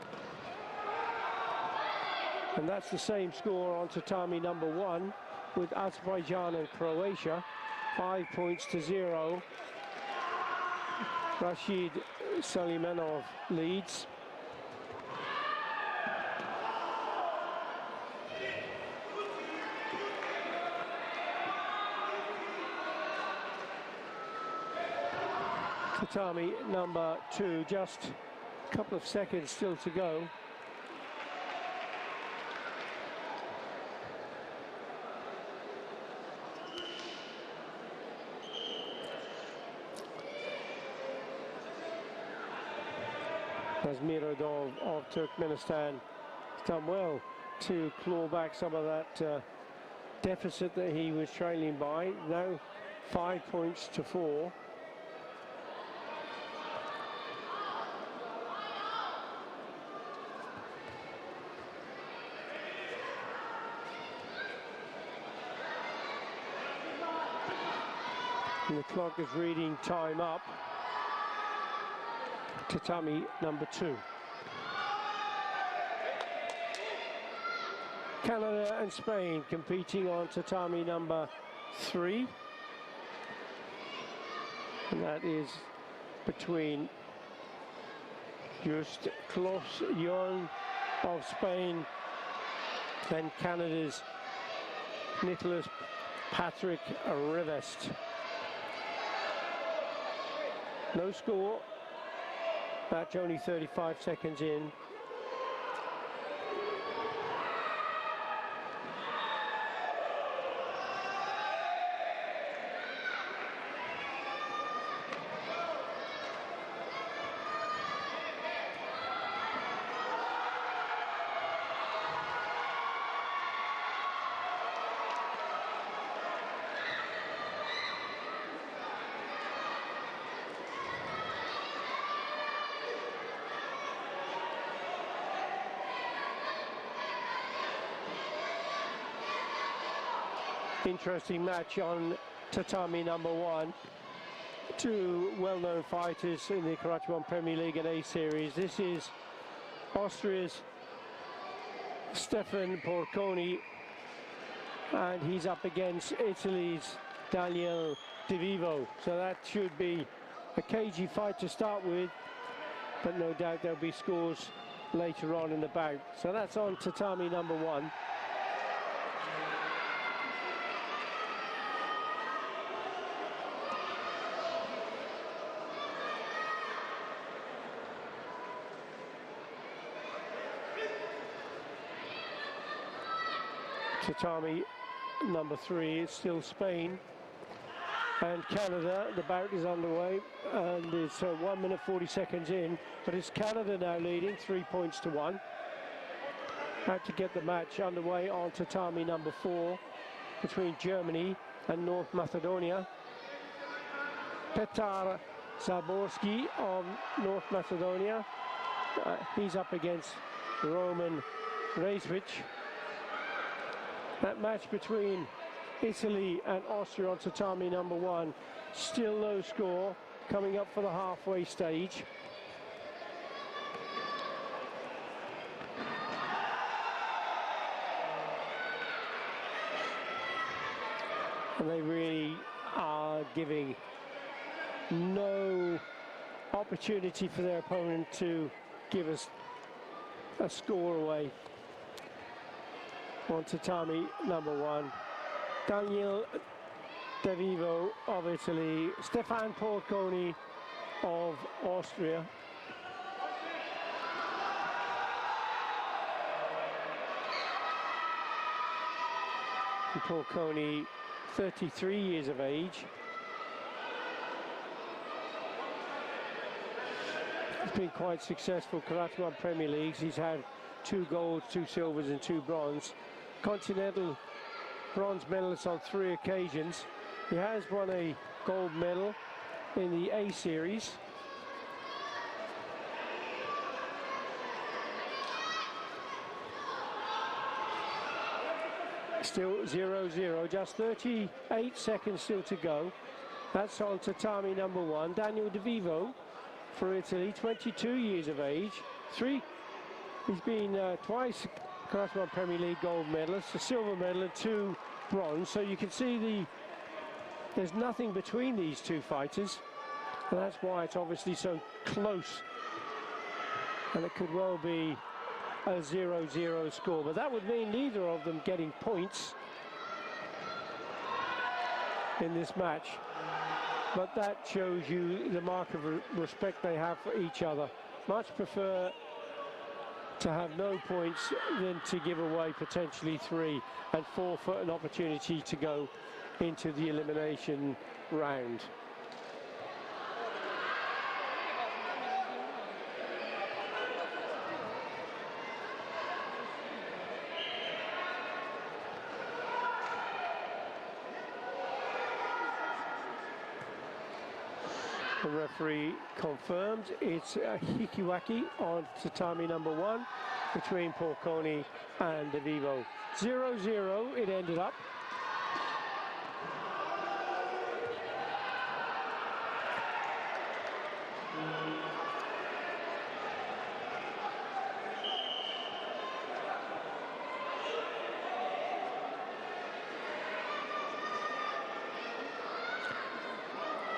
And that's the same score on tatami number 1 with Azerbaijan and Croatia. 5 points to 0. Rashid Salimanov leads. Tatami number 2, just a couple of seconds still to go. As Mirodov of Turkmenistan has done well to claw back some of that deficit that he was trailing by. Now 5 points to 4. And the clock is reading time up. Tatami number 2. Canada and Spain competing on tatami number 3. And that is between Just Klos Young of Spain and Canada's Nicholas Patrick Rivest. No score. Match only 35 seconds in. Interesting match on tatami number 1. Two well-known fighters in the Karachi Premier League and A Series. This is Austria's Stefan Porconi, and he's up against Italy's Daniel Di Vivo. So that should be a cagey fight to start with, but no doubt there'll be scores later on in the bout. So that's on tatami number 1. Tatami number 3 is still Spain and Canada. The bout is underway and it's 1 minute 40 seconds in, but it's Canada now leading 3 points to 1. Had to get the match underway on tatami number 4 between Germany and North Macedonia. Petar Zaborski of North Macedonia He's up against Roman Reiswich. That match between Italy and Austria on tatami number 1, still no score, coming up for the halfway stage. And they really are giving no opportunity for their opponent to give us a score away on tatami number 1. Daniel De Vivo of Italy, Stefan Porconi of Austria. And Porconi, 33 years of age. He's been quite successful Karate One Premier Leagues. He's had 2 golds, 2 silvers and 2 bronze. Continental bronze medalist on 3 occasions. He has won a gold medal in the A series. Still 0-0, just 38 seconds still to go. That's on tatami number 1. Daniel De Vivo for Italy, 22 years of age. He's been twice Karate One Premier League gold medalist, a silver medal and 2 bronze. So you can see there's nothing between these 2 fighters, and that's why it's obviously so close. And it could well be a 0-0 score, but that would mean neither of them getting points in this match. But that shows you the mark of respect they have for each other. Much prefer to have no points than to give away potentially 3 and forfeit an opportunity to go into the elimination round. The referee confirmed it's a hikiwaki on tatami number 1 between Porconi and De Vivo. 0-0 it ended up.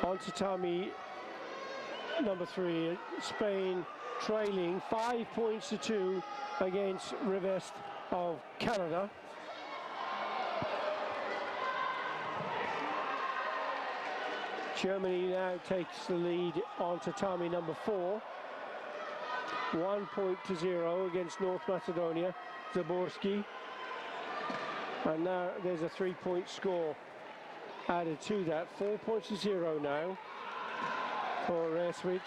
On tatami number 3, Spain trailing 5 points to 2 against Rivest of Canada. Germany now takes the lead on tatami number 4. 1 point to 0 against North Macedonia, Zaborski. And now there's a 3-point score added to that. 4 points to 0 now for Reswich.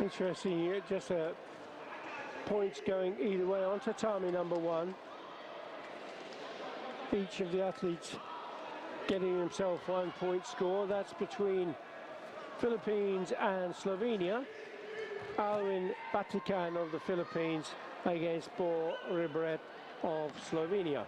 Interesting, just points going either way on tatami number 1. Each of the athletes getting himself 1 point score. That's between Philippines and Slovenia. Alwin Batikan of the Philippines against Bo Ribret of Slovenia.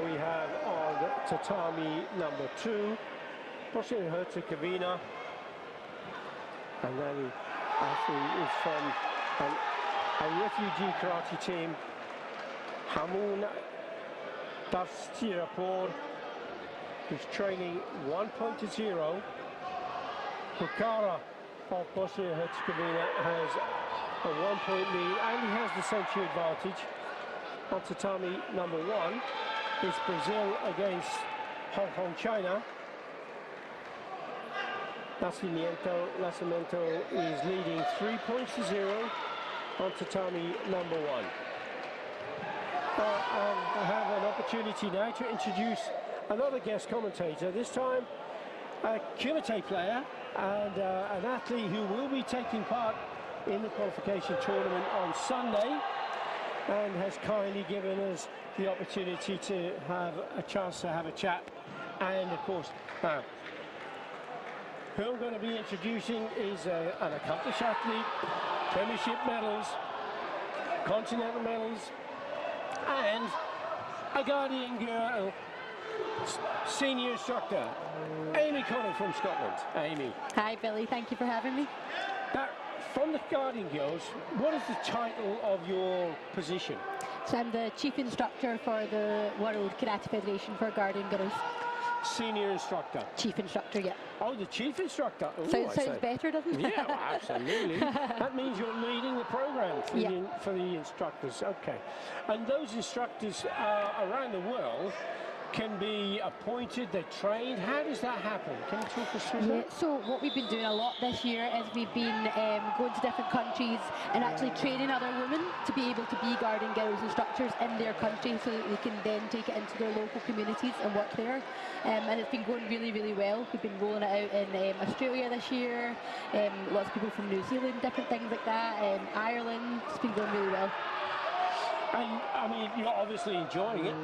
we have on tatami number 2, Bosnia and Herzegovina, and then the athlete is from a refugee karate team, Hamun Davstirapur, who's training 1.0. Bukhara of Bosnia and Herzegovina has a 1-point lead, and he has the century advantage. On tatami number 1 is Brazil against Hong Kong, China. Nascimento is leading 3-0 on tatami number 1. I have an opportunity now to introduce another guest commentator, this time a Kumite player and an athlete who will be taking part in the qualification tournament on Sunday, and has kindly given us the opportunity to have a chance to have a chat. And of course, now, who I'm going to be introducing is an accomplished athlete, premiership medals, continental medals, and a Guardian Girl senior instructor, Amy Connell from Scotland. Amy. Hi Billy, thank you for having me. Now, from the Guardian Girls, what is the title of your position? So I'm the chief instructor for the World Karate Federation for Guardian Girls. Senior instructor. Chief instructor, yeah. Oh, the chief instructor. Ooh, sounds better, doesn't it? Yeah, well, absolutely. That means you're leading the program for the instructors. Okay. And those instructors around the world can be appointed, they're trained. How does that happen? Can you talk us through that? So what we've been doing a lot this year is we've been going to different countries and actually training other women to be able to be Guardian Girls instructors in their country, so that they can then take it into their local communities and work there. And it's been going really, really well. We've been rolling it out in Australia this year, lots of people from New Zealand, different things like that, Ireland. It's been going really well. And I mean, you're obviously enjoying it.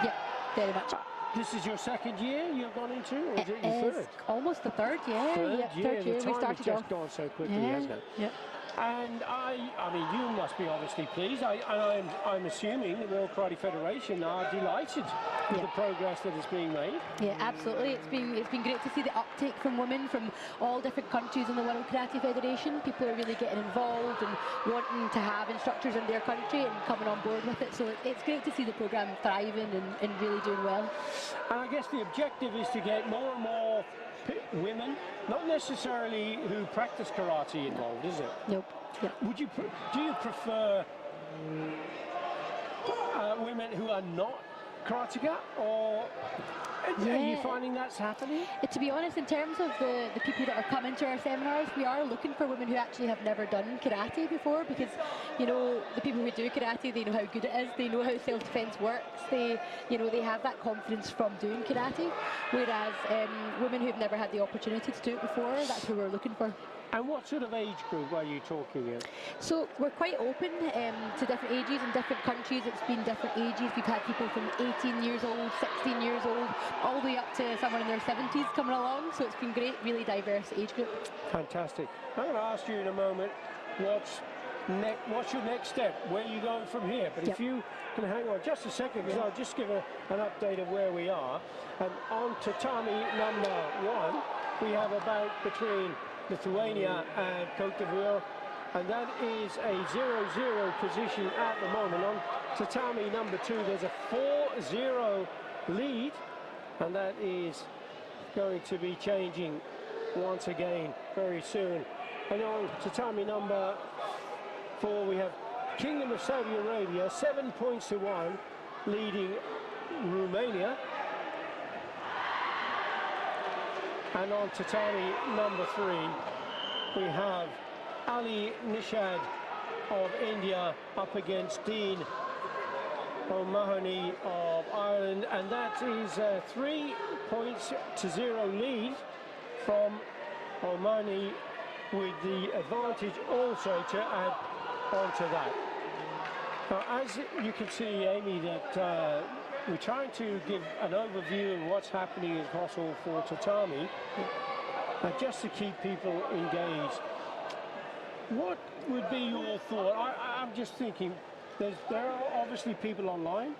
Yeah, very much. This is your second year you've gone into, or is it your third? Almost the third, yeah. Third year. Third year. The time We started has just off. gone so quickly, hasn't it? Yeah. And I mean, you must be obviously pleased. I'm assuming the World Karate Federation are delighted with the progress that is being made. Yeah, absolutely. It's been great to see the uptake from women from all different countries in the World Karate Federation. People are really getting involved and wanting to have instructors in their country and coming on board with it. So it's great to see the program thriving and really doing well. And I guess the objective is to get more and more women, not necessarily who practice karate, involved, is it? Nope. Yep. Do you prefer women who are not karateka, or are you finding that's happening? To be honest, in terms of the people that are coming to our seminars, we are looking for women who actually have never done karate before, because, you know, the people who do karate, they know how good it is, they know how self-defense works, they have that confidence from doing karate, whereas women who've never had the opportunity to do it before, that's who we're looking for. And what sort of age group are you talking in? So we're quite open to different ages. In different countries, it's been different ages. We've had people from 18 years old, 16 years old, all the way up to someone in their 70s coming along. So it's been great, really diverse age group. Fantastic. I'm going to ask you in a moment, what's your next step? Where are you going from here? But if you can hang on just a second, because I'll just give an update of where we are. And on tatami number 1, we have about between Lithuania and Cote d'Ivoire, and that is a 0-0 position at the moment. On tatami number 2, there's a 4-0 lead, and that is going to be changing once again very soon. And on tatami number 4, we have Kingdom of Saudi Arabia, 7 points to 1, leading Romania. And on tatami number 3, we have Ali Nishad of India up against Dean O'Mahony of Ireland, and that is a 3 points to 0 lead from O'Mahony, with the advantage also to add on to that. Now, as you can see, Amy, that we're trying to give an overview of what's happening across all 4 tatami, just to keep people engaged. What would be your thought? I'm just thinking, there are obviously people online,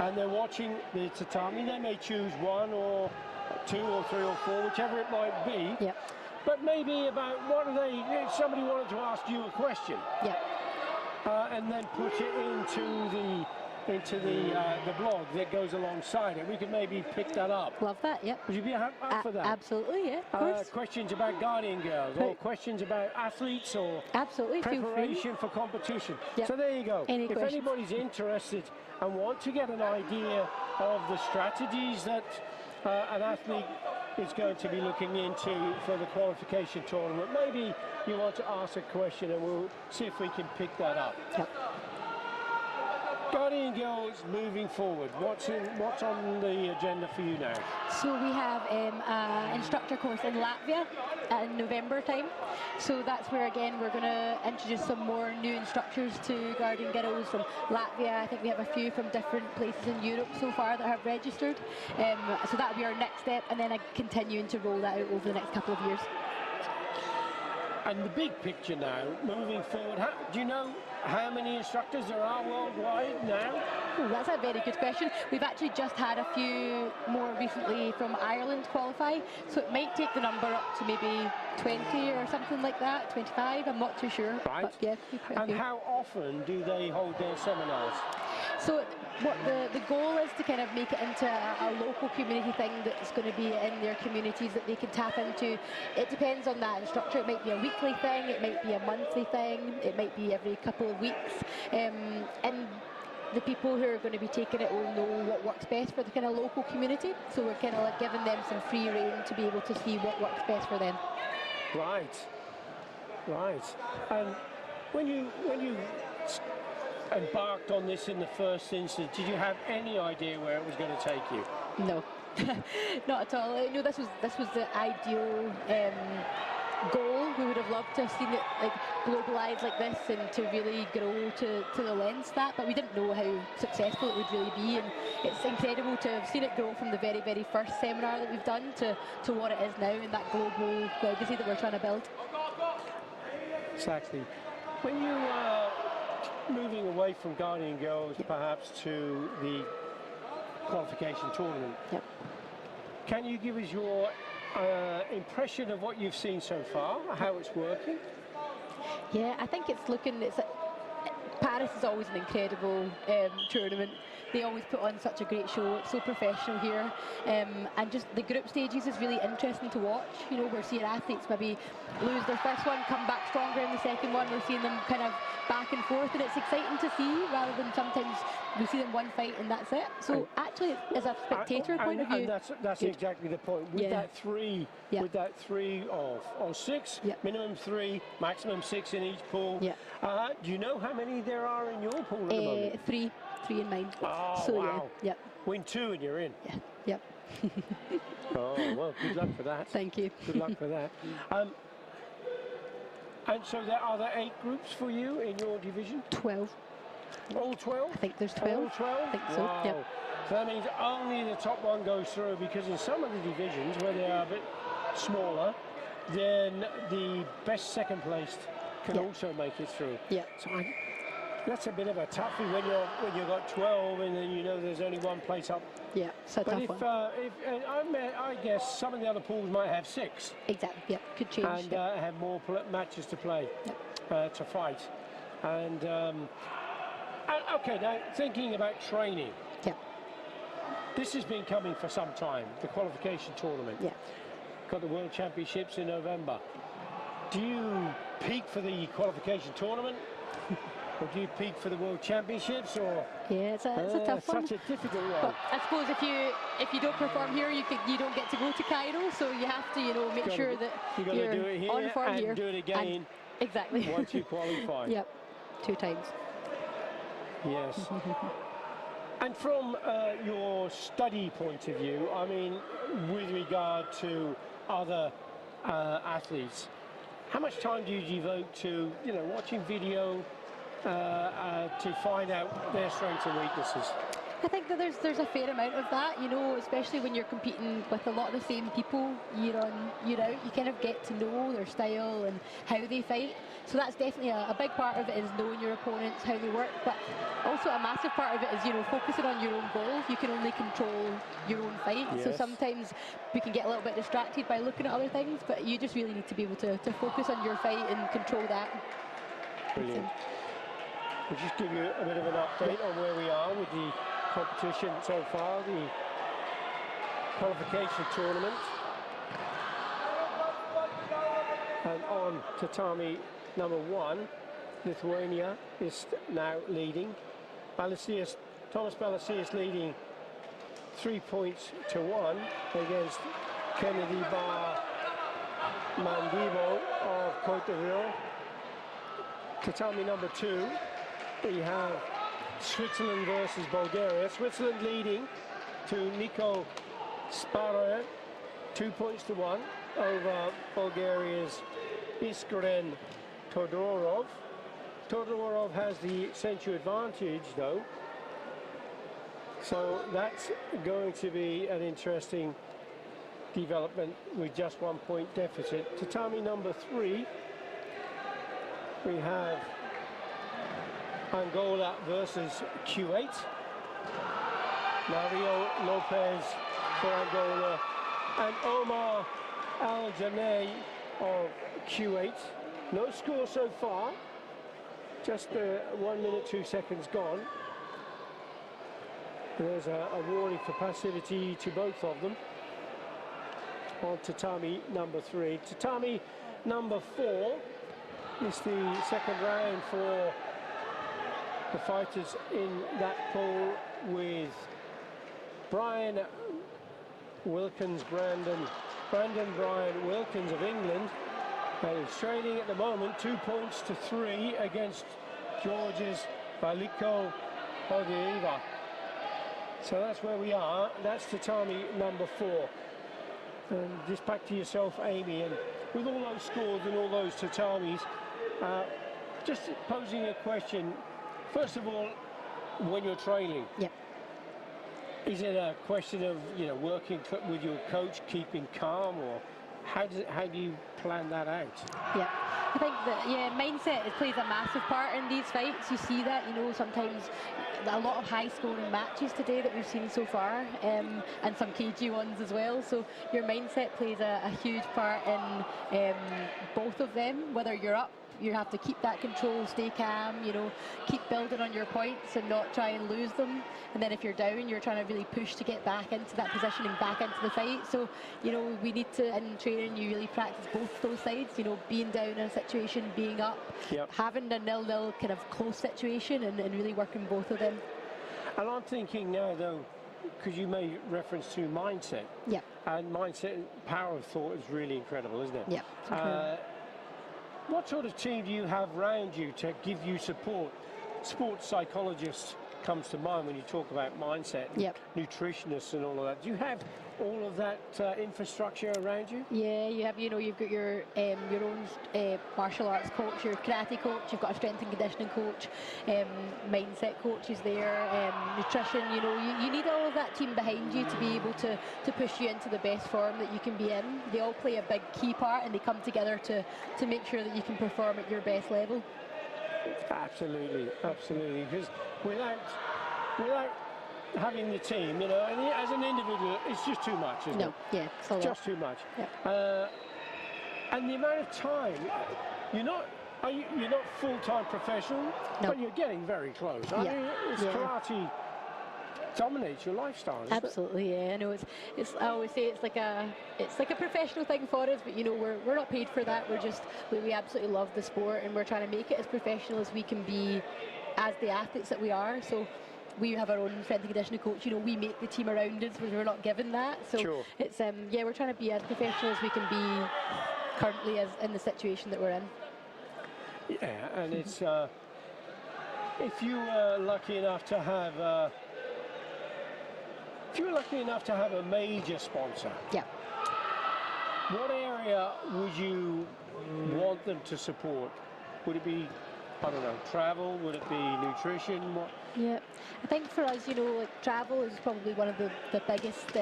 and they're watching the tatami, they may choose 1 or 2 or 3 or 4, whichever it might be. Yep. But maybe about what are they? If somebody wanted to ask you a question, Yep. And then put it into the blog that goes alongside it. We could maybe pick that up. Love that. Yep. Would you be up for that? Absolutely. Yeah. Of course. Questions about guardian girls, or questions about athletes, or Absolutely. Feel free. preparation for competition. Yep. So there you go. Any if questions? anybody's interested and want to get an idea of the strategies that an athlete is going to be looking into for the qualification tournament, maybe you want to ask a question and we'll see if we can pick that up. Yep. Guardian girls moving forward. What's on the agenda for you now? So we have an instructor course in Latvia in November time. So that's where again we're going to introduce some more new instructors to guardian girls from Latvia. I think we have a few from different places in Europe so far that have registered. So that'll be our next step, and then continuing to roll that out over the next couple of years. And the big picture now, moving forward, do you know how many instructors there are worldwide now? Oh, that's a very good question. We've actually just had a few more recently from Ireland qualify, so it might take the number up to maybe 20 or something like that, 25, I'm not too sure. Right. But yeah, quite a And few. how often do they hold their seminars? So what the goal is to kind of make it into a local community thing that's going to be in their communities that they can tap into. It depends on that instructor. It might be a weekly thing, it might be a monthly thing, it might be every couple of weeks. And the people who are going to be taking it will know what works best for the kind of local community. So we're kind of like giving them some free rein to be able to see what works best for them. Right, right. And when you embarked on this in the first instance, did you have any idea where it was going to take you? No, not at all. No, this was the ideal goal. We would have loved to have seen it like globalised like this and to really grow to the lengths that, but we didn't know how successful it would really be, and it's incredible to have seen it grow from the very, very first seminar that we've done to what it is now and that global legacy that we're trying to build. Exactly. When you are moving away from guardian girls, perhaps to the qualification tournament, can you give us your impression of what you've seen so far, how it's working? Yeah, I think Paris is always an incredible tournament. They always put on such a great show. It's so professional here, and just the group stages is really interesting to watch. You know, we're seeing athletes maybe lose their first one, come back stronger in the second one. We're seeing them kind of back and forth, and it's exciting to see rather than sometimes we see them one fight and that's it. So actually, as a spectator point of view, and that's exactly the point. With that three, with that 3 or 6, minimum 3, maximum 6 in each pool. Do you know how many there are in your pool at the moment? 3 in mine. Oh, so wow. Yep. Win 2 and you're in. Yep. Oh, well, good luck for that. Thank you. Good luck for that. And so are there 8 groups for you in your division? 12. All 12? I think there's 12. All 12? I think so, wow. yep. So that means only the top one goes through, because in some of the divisions where they are a bit smaller, then the best second placed can also make it through. Yeah. So that's a bit of a toughie when you've got 12 and then you know there's only one place up. Yeah, it's a tough one. I guess some of the other pools might have 6. Exactly, yeah, could change. And have more matches to play, to fight. And okay, now thinking about training. Yeah. This has been coming for some time, the qualification tournament. Yeah. Got the World Championships in November. Do you peak for the qualification tournament? Or do you peak for the World Championships? Or yeah, it's a tough one. Such a difficult one. But I suppose if you don't perform here, you don't get to go to Cairo. So you have to make sure that you're do it here on form and here. do it again. Exactly. Once you qualify. Yep, 2 times. Yes. And from your study point of view, I mean, with regard to other athletes, how much time do you devote to, watching video to find out their strengths and weaknesses? I think that there's a fair amount of that, you know, especially when you're competing with a lot of the same people year on, year out. You kind of get to know their style and how they fight. So that's definitely a big part of it, is knowing your opponents, how they work. But also a massive part of it is, you know, focusing on your own goals. You can only control your own fight. Yes. So sometimes we can get a little bit distracted by looking at other things, but you just really need to be able to focus on your fight and control that. Brilliant. We'll just give you a bit of an update on where we are with the competition so far, the qualification tournament. And on tatami number 1, Lithuania is now leading. Thomas Balasius leading 3 points to 1 against Kennedy Bar Mandibo of Cote d'Ivoire. Tatami number 2, we have Switzerland versus Bulgaria. Switzerland leading to Nico Sparoyer, 2 points to 1 over Bulgaria's Iskren Todorov. Todorov has the century advantage though, so that's going to be an interesting development with just 1 point deficit. Tatami number 3, we have Angola versus Kuwait. Mario Lopez for Angola and Omar Al Janay of Kuwait. No score so far, just 1 minute 2 seconds gone. There's a warning for passivity to both of them on tatami number 3. Tatami number 4 is the second round for the fighters in that pool, with Brandon Brian Wilkins of England. He's trailing at the moment 2 points to 3 against George's Valiko Hodieva. So that's where we are. That's tatami number 4. And just back to yourself, Amy, and with all those scores and all those tatamis, just posing a question. First of all, when you're trailing, Yep. is it a question of, you know, working with your coach, keeping calm, or how do you plan that out? Yeah, I think that, yeah, mindset plays a massive part in these fights. You see that, you know, sometimes a lot of high-scoring matches today that we've seen so far, and some cagey ones as well. So your mindset plays a huge part in both of them. Whether you're up, you have to keep that control, stay calm, you know, keep building on your points and not try and lose them. And then if you're down, you're trying to really push to get back into that position and back into the fight. So, you know, we need to, in training, you really practice both those sides, you know, being down in a situation, being up, Yep. having a 0-0 kind of close situation, and really working both of them. And I'm thinking now, though, because you made reference to mindset, Yeah, and mindset and power of thought is really incredible, isn't it? yeah. What sort of team do you have around you to give you support? Sports psychologists comes to mind when you talk about mindset, and Yep. nutritionists and all of that. Do you have all of that infrastructure around you? Yeah, you have, you know, you've got your own martial arts coach, your karate coach, you've got a strength and conditioning coach, mindset coaches there, nutrition, you know, you need all of that team behind you to be able to push you into the best form that you can be in. They all play a big key part, and they come together to make sure that you can perform at your best level. Absolutely, absolutely. Because without having the team, you know, and as an individual, it's just too much, isn't No, it? yeah, it's a lot. Just too much. Yeah. And the amount of time, you're not full-time professional, No. but you're getting very close. I Yeah, mean, yeah. karate dominates your lifestyle, isn't it? Absolutely, yeah. I know it's. I always say it's like a professional thing for us, but you know we're not paid for that. We absolutely love the sport, and we're trying to make it as professional as we can be, as the athletes that we are. So we have our own strength and conditioning coach. You know, we make the team around us, but we're not given that. So Sure. it's yeah, we're trying to be as professional as we can be currently as in the situation that we're in. Yeah, and it's if you were lucky enough to have a major sponsor, Yeah. what area would you want them to support? Would it be I don't know, travel? Would it be nutrition? What? Yeah, I think for us, you know, like travel is probably one of the biggest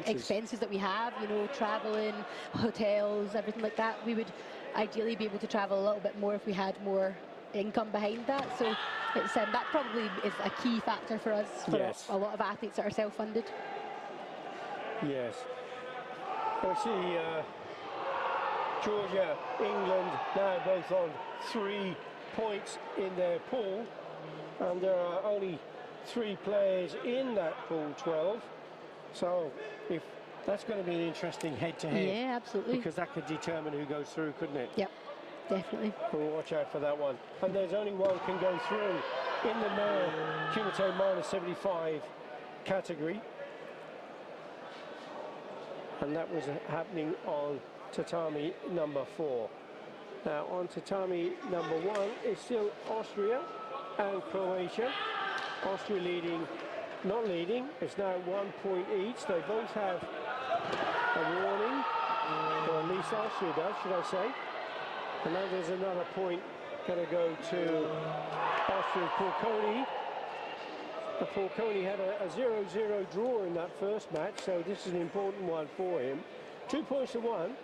expenses that we have. You know, traveling, hotels, everything like that. We would ideally be able to travel a little bit more if we had more income behind that. So it's that probably is a key factor for us, for Yes. a lot of athletes that are self-funded. Yes. I see Georgia, England now both on 3 points in their pool, and there are only 3 players in that pool 12. So if that's going to be an interesting head-to-head. Yeah, absolutely. Because that could determine who goes through, couldn't it? Yep, definitely. We'll watch out for that one. And there's only one can go through in the male Kumite minus 75 category. And that was happening on tatami number 4. Now on tatami number 1 is still Austria and Croatia. Austria leading, not leading, it's now 1 point each. They both have a warning, or at least Austria does, should I say. And now there's another point going to go to Austria's Porconi. The Porconi had a 0-0 draw in that first match, so this is an important one for him. 2 points to 1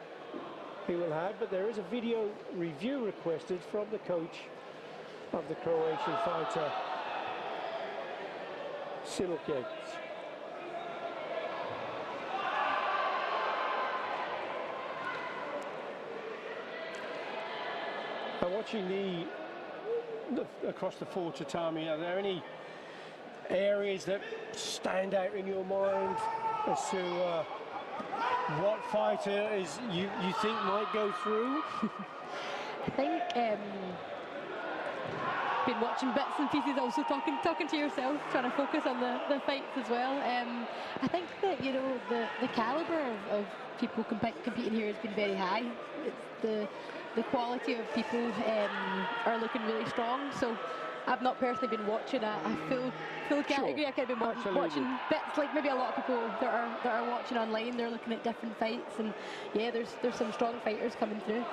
he will have, but there is a video review requested from the coach of the Croatian fighter, Silkic. Now watching the across the 4 tatami, are there any areas that stand out in your mind as to what fighter is you think might go through? I think been watching bits and pieces, also talking to yourself, trying to focus on the fights as well. I think that, you know, the caliber of people competing here has been very high. It's the quality of people are looking really strong. So I've not personally been watching a full category. Sure. I could have been watching bits, like maybe a lot of people that are watching online. They're looking at different fights, and yeah, there's some strong fighters coming through.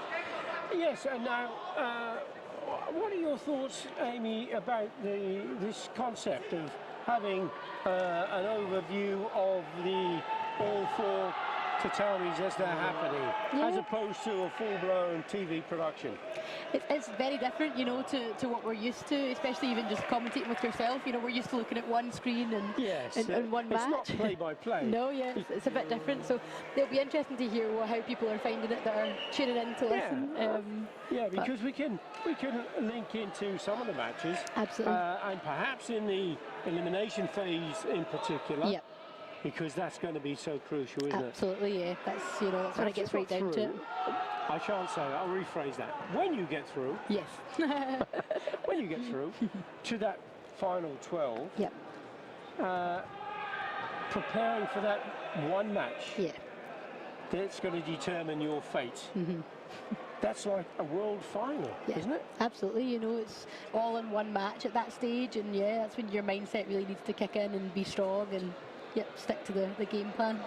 Yes, and now what are your thoughts, Amy, about this concept of having an overview of the all 4 tatamis as they're happening, as opposed to a full-blown TV production? It's very different, you know, to what we're used to, especially even just commentating with yourself. You know, we're used to looking at one screen and one match. It's not play-by-play. No, it's a bit different. So it'll be interesting to hear how people are finding it that are tuning in to listen. Yeah, because we can link into some of the matches. Absolutely. And perhaps in the elimination phase in particular. Yep. Because that's going to be so crucial, isn't it? Absolutely, yeah. That's, you know, that's when it gets right down to it. I shan't say that, I'll rephrase that. When you get through, yes. when you get through to that final 12, yep. Preparing for that one match, yeah, that's going to determine your fate. Mm-hmm. That's like a world final, isn't it? Absolutely, you know, it's all in one match at that stage, and yeah, that's when your mindset really needs to kick in and be strong and stick to the game plan.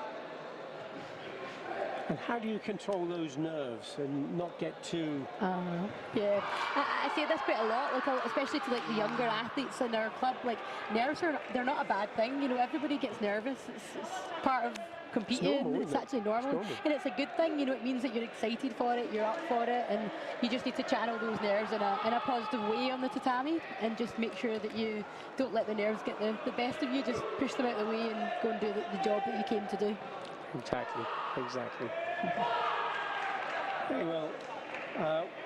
And how do you control those nerves and not get too... Yeah, I say this quite a lot, like especially to like the younger athletes in our club. Like nerves they're not a bad thing. You know, everybody gets nervous. It's part of competing. It's normal, it's actually normal, and it's a good thing. You know, it means that you're excited for it, you're up for it, and you just need to channel those nerves in a positive way on the tatami, and just make sure that you don't let the nerves get the best of you. Just push them out of the way and go and do the job that you came to do. Exactly. Okay, well,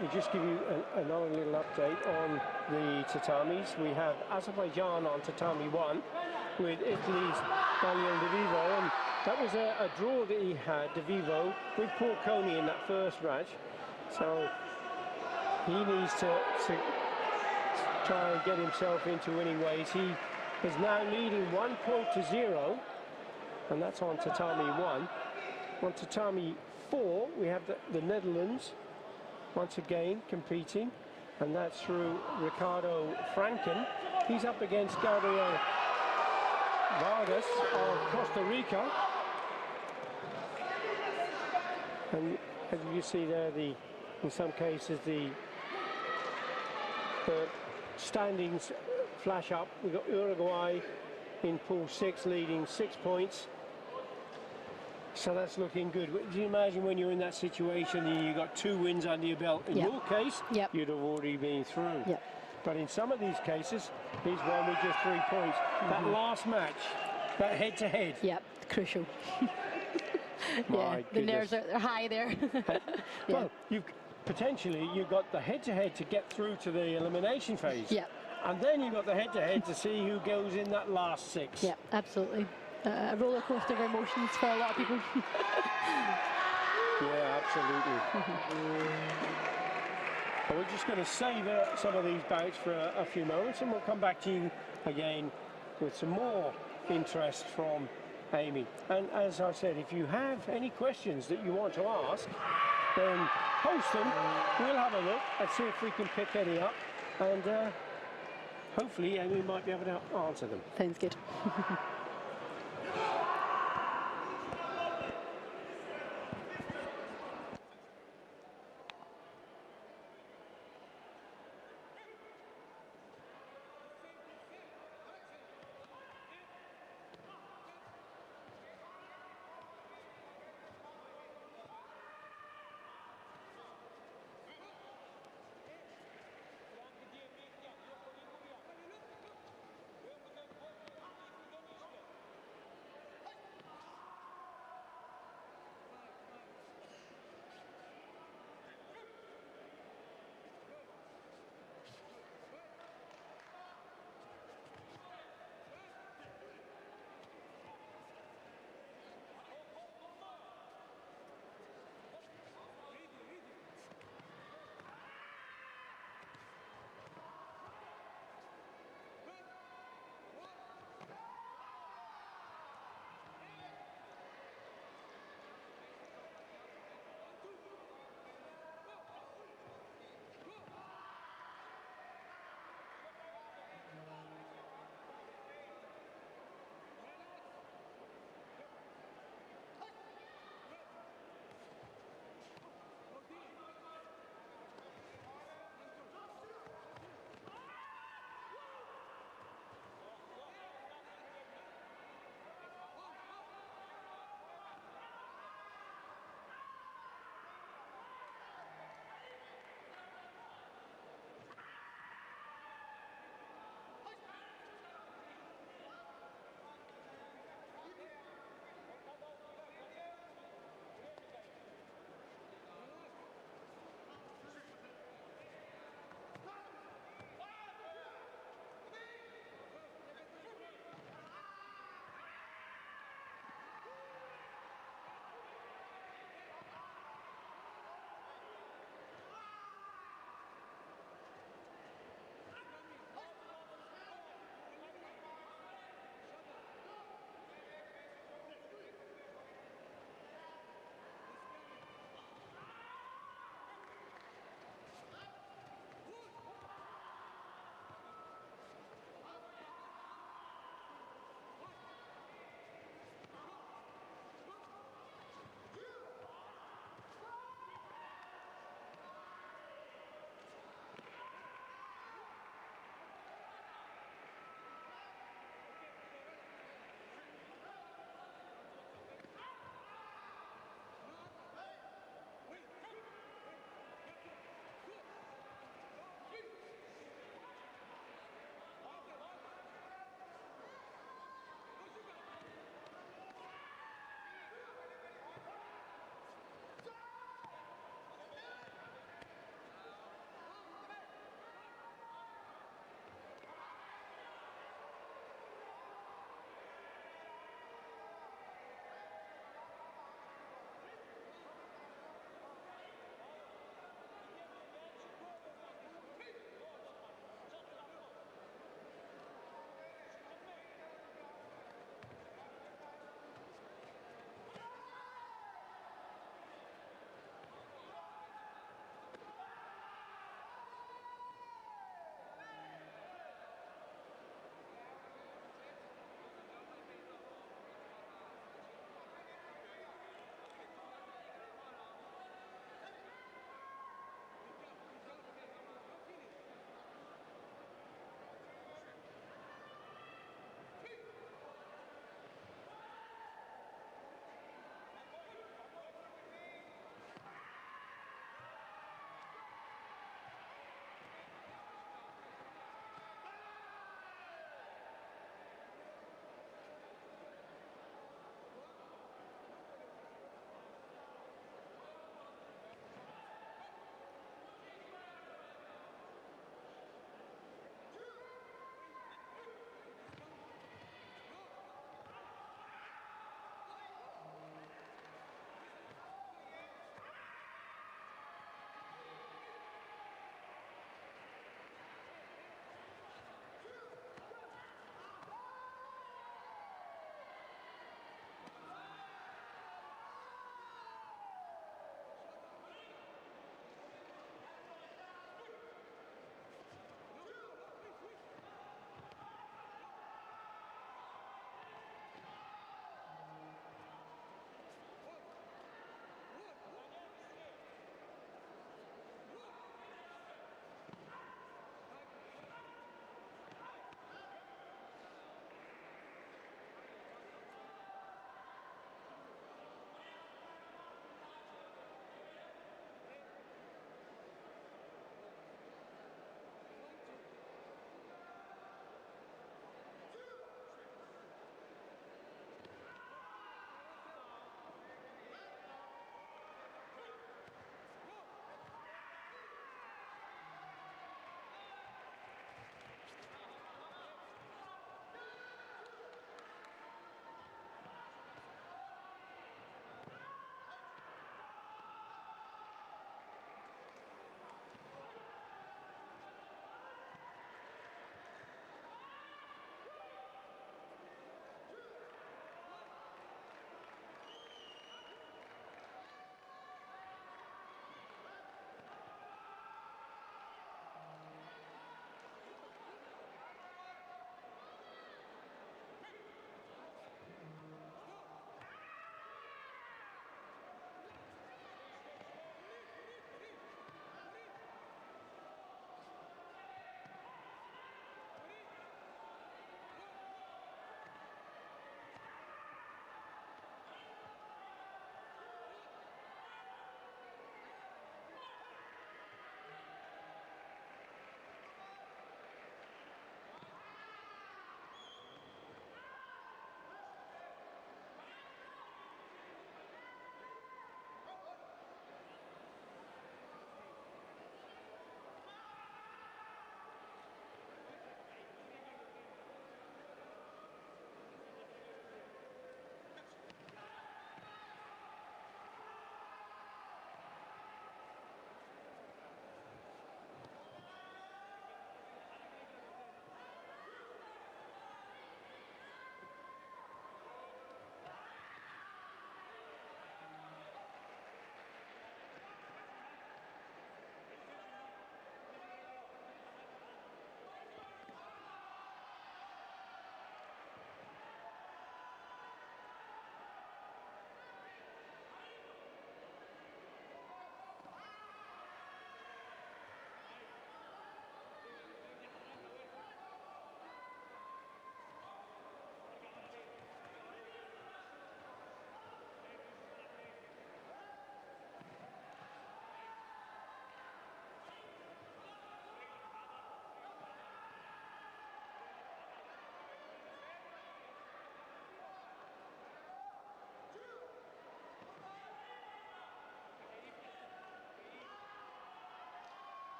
we'll just give you another little update on the tatamis. We have Azerbaijan on tatami 1 with Italy's Daniel De Vivo, and that was a draw that he had, De Vivo, with Porconi in that first match. So he needs to try and get himself into winning ways. He is now leading 1-0, and that's on tatami 1. On tatami 4, we have the Netherlands once again competing, and that's through Ricardo Franken. He's up against Gabriel Vargas of Costa Rica. And as you see there, in some cases, the the standings flash up. We've got Uruguay in Pool 6 leading 6 points. So that's looking good. Do you imagine when you're in that situation and you've got 2 wins under your belt? In your case, you'd have already been through. But in some of these cases, he's won with just 3 points. That last match, that head-to-head. Crucial. My the goodness. nerves are high there. Well, you've got the head-to-head to get through to the elimination phase. And then you've got the head-to-head to see who goes in that last 6. Yeah, absolutely. A roller coaster of emotions for a lot of people. Yeah, absolutely. Well, we're just going to save some of these bouts for a few moments, and we'll come back to you again with some more interest from Amy. And as I said, if you have any questions that you want to ask, then post them. We'll have a look and see if we can pick any up, and hopefully Amy might be able to answer them. Sounds good.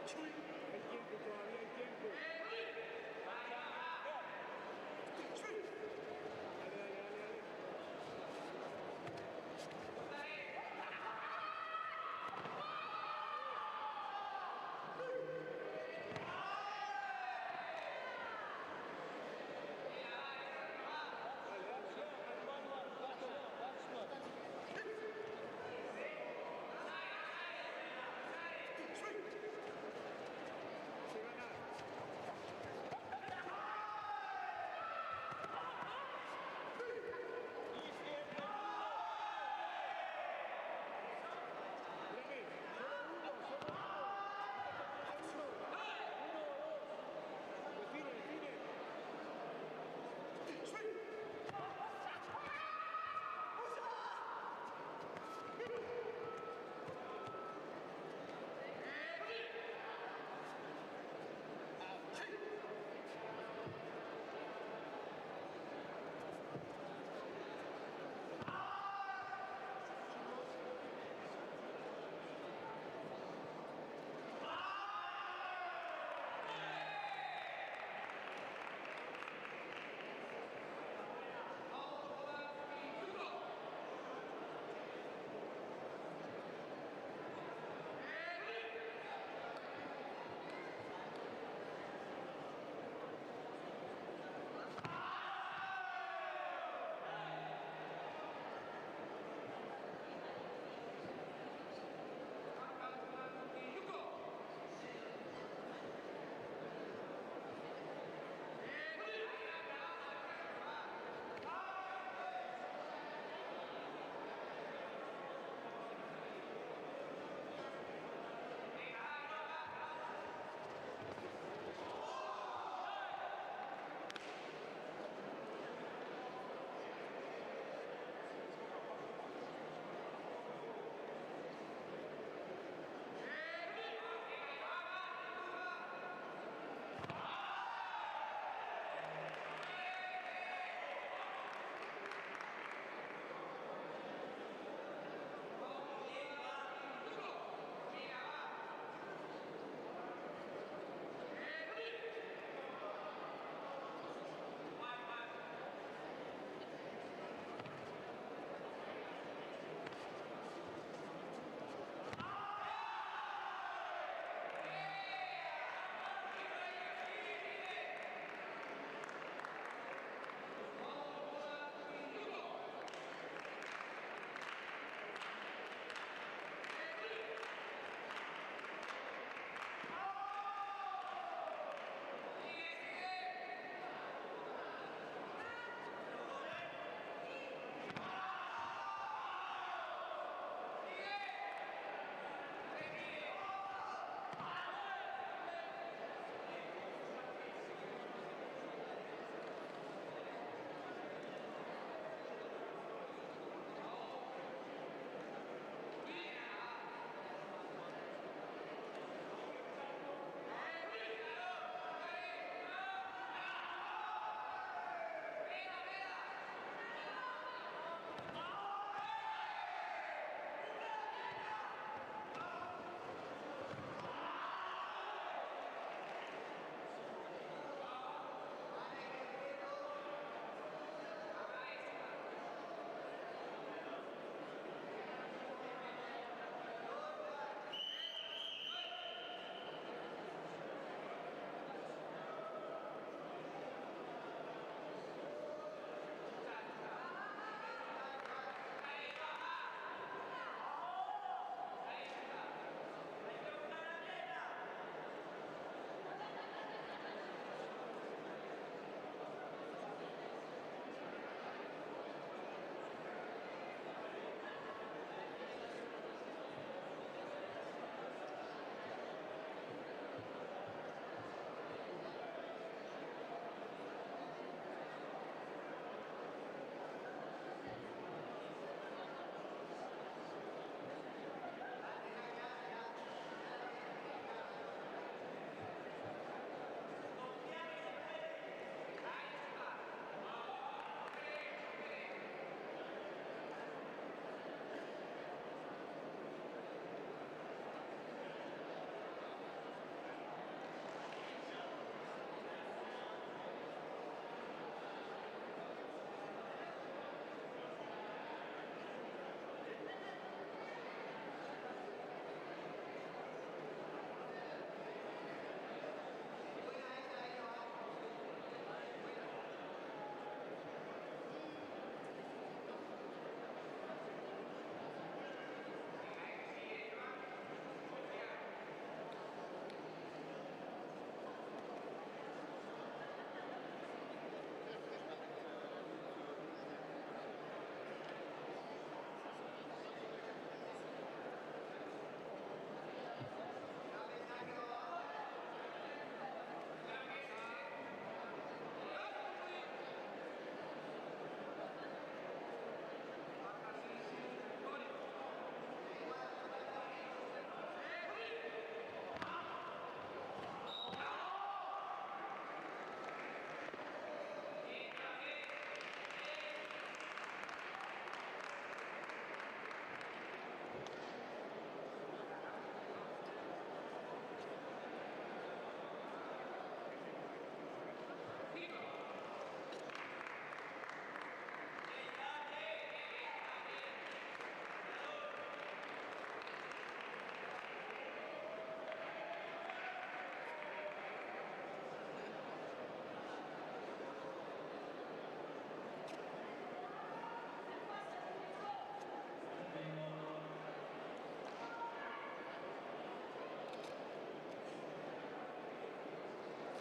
Chui.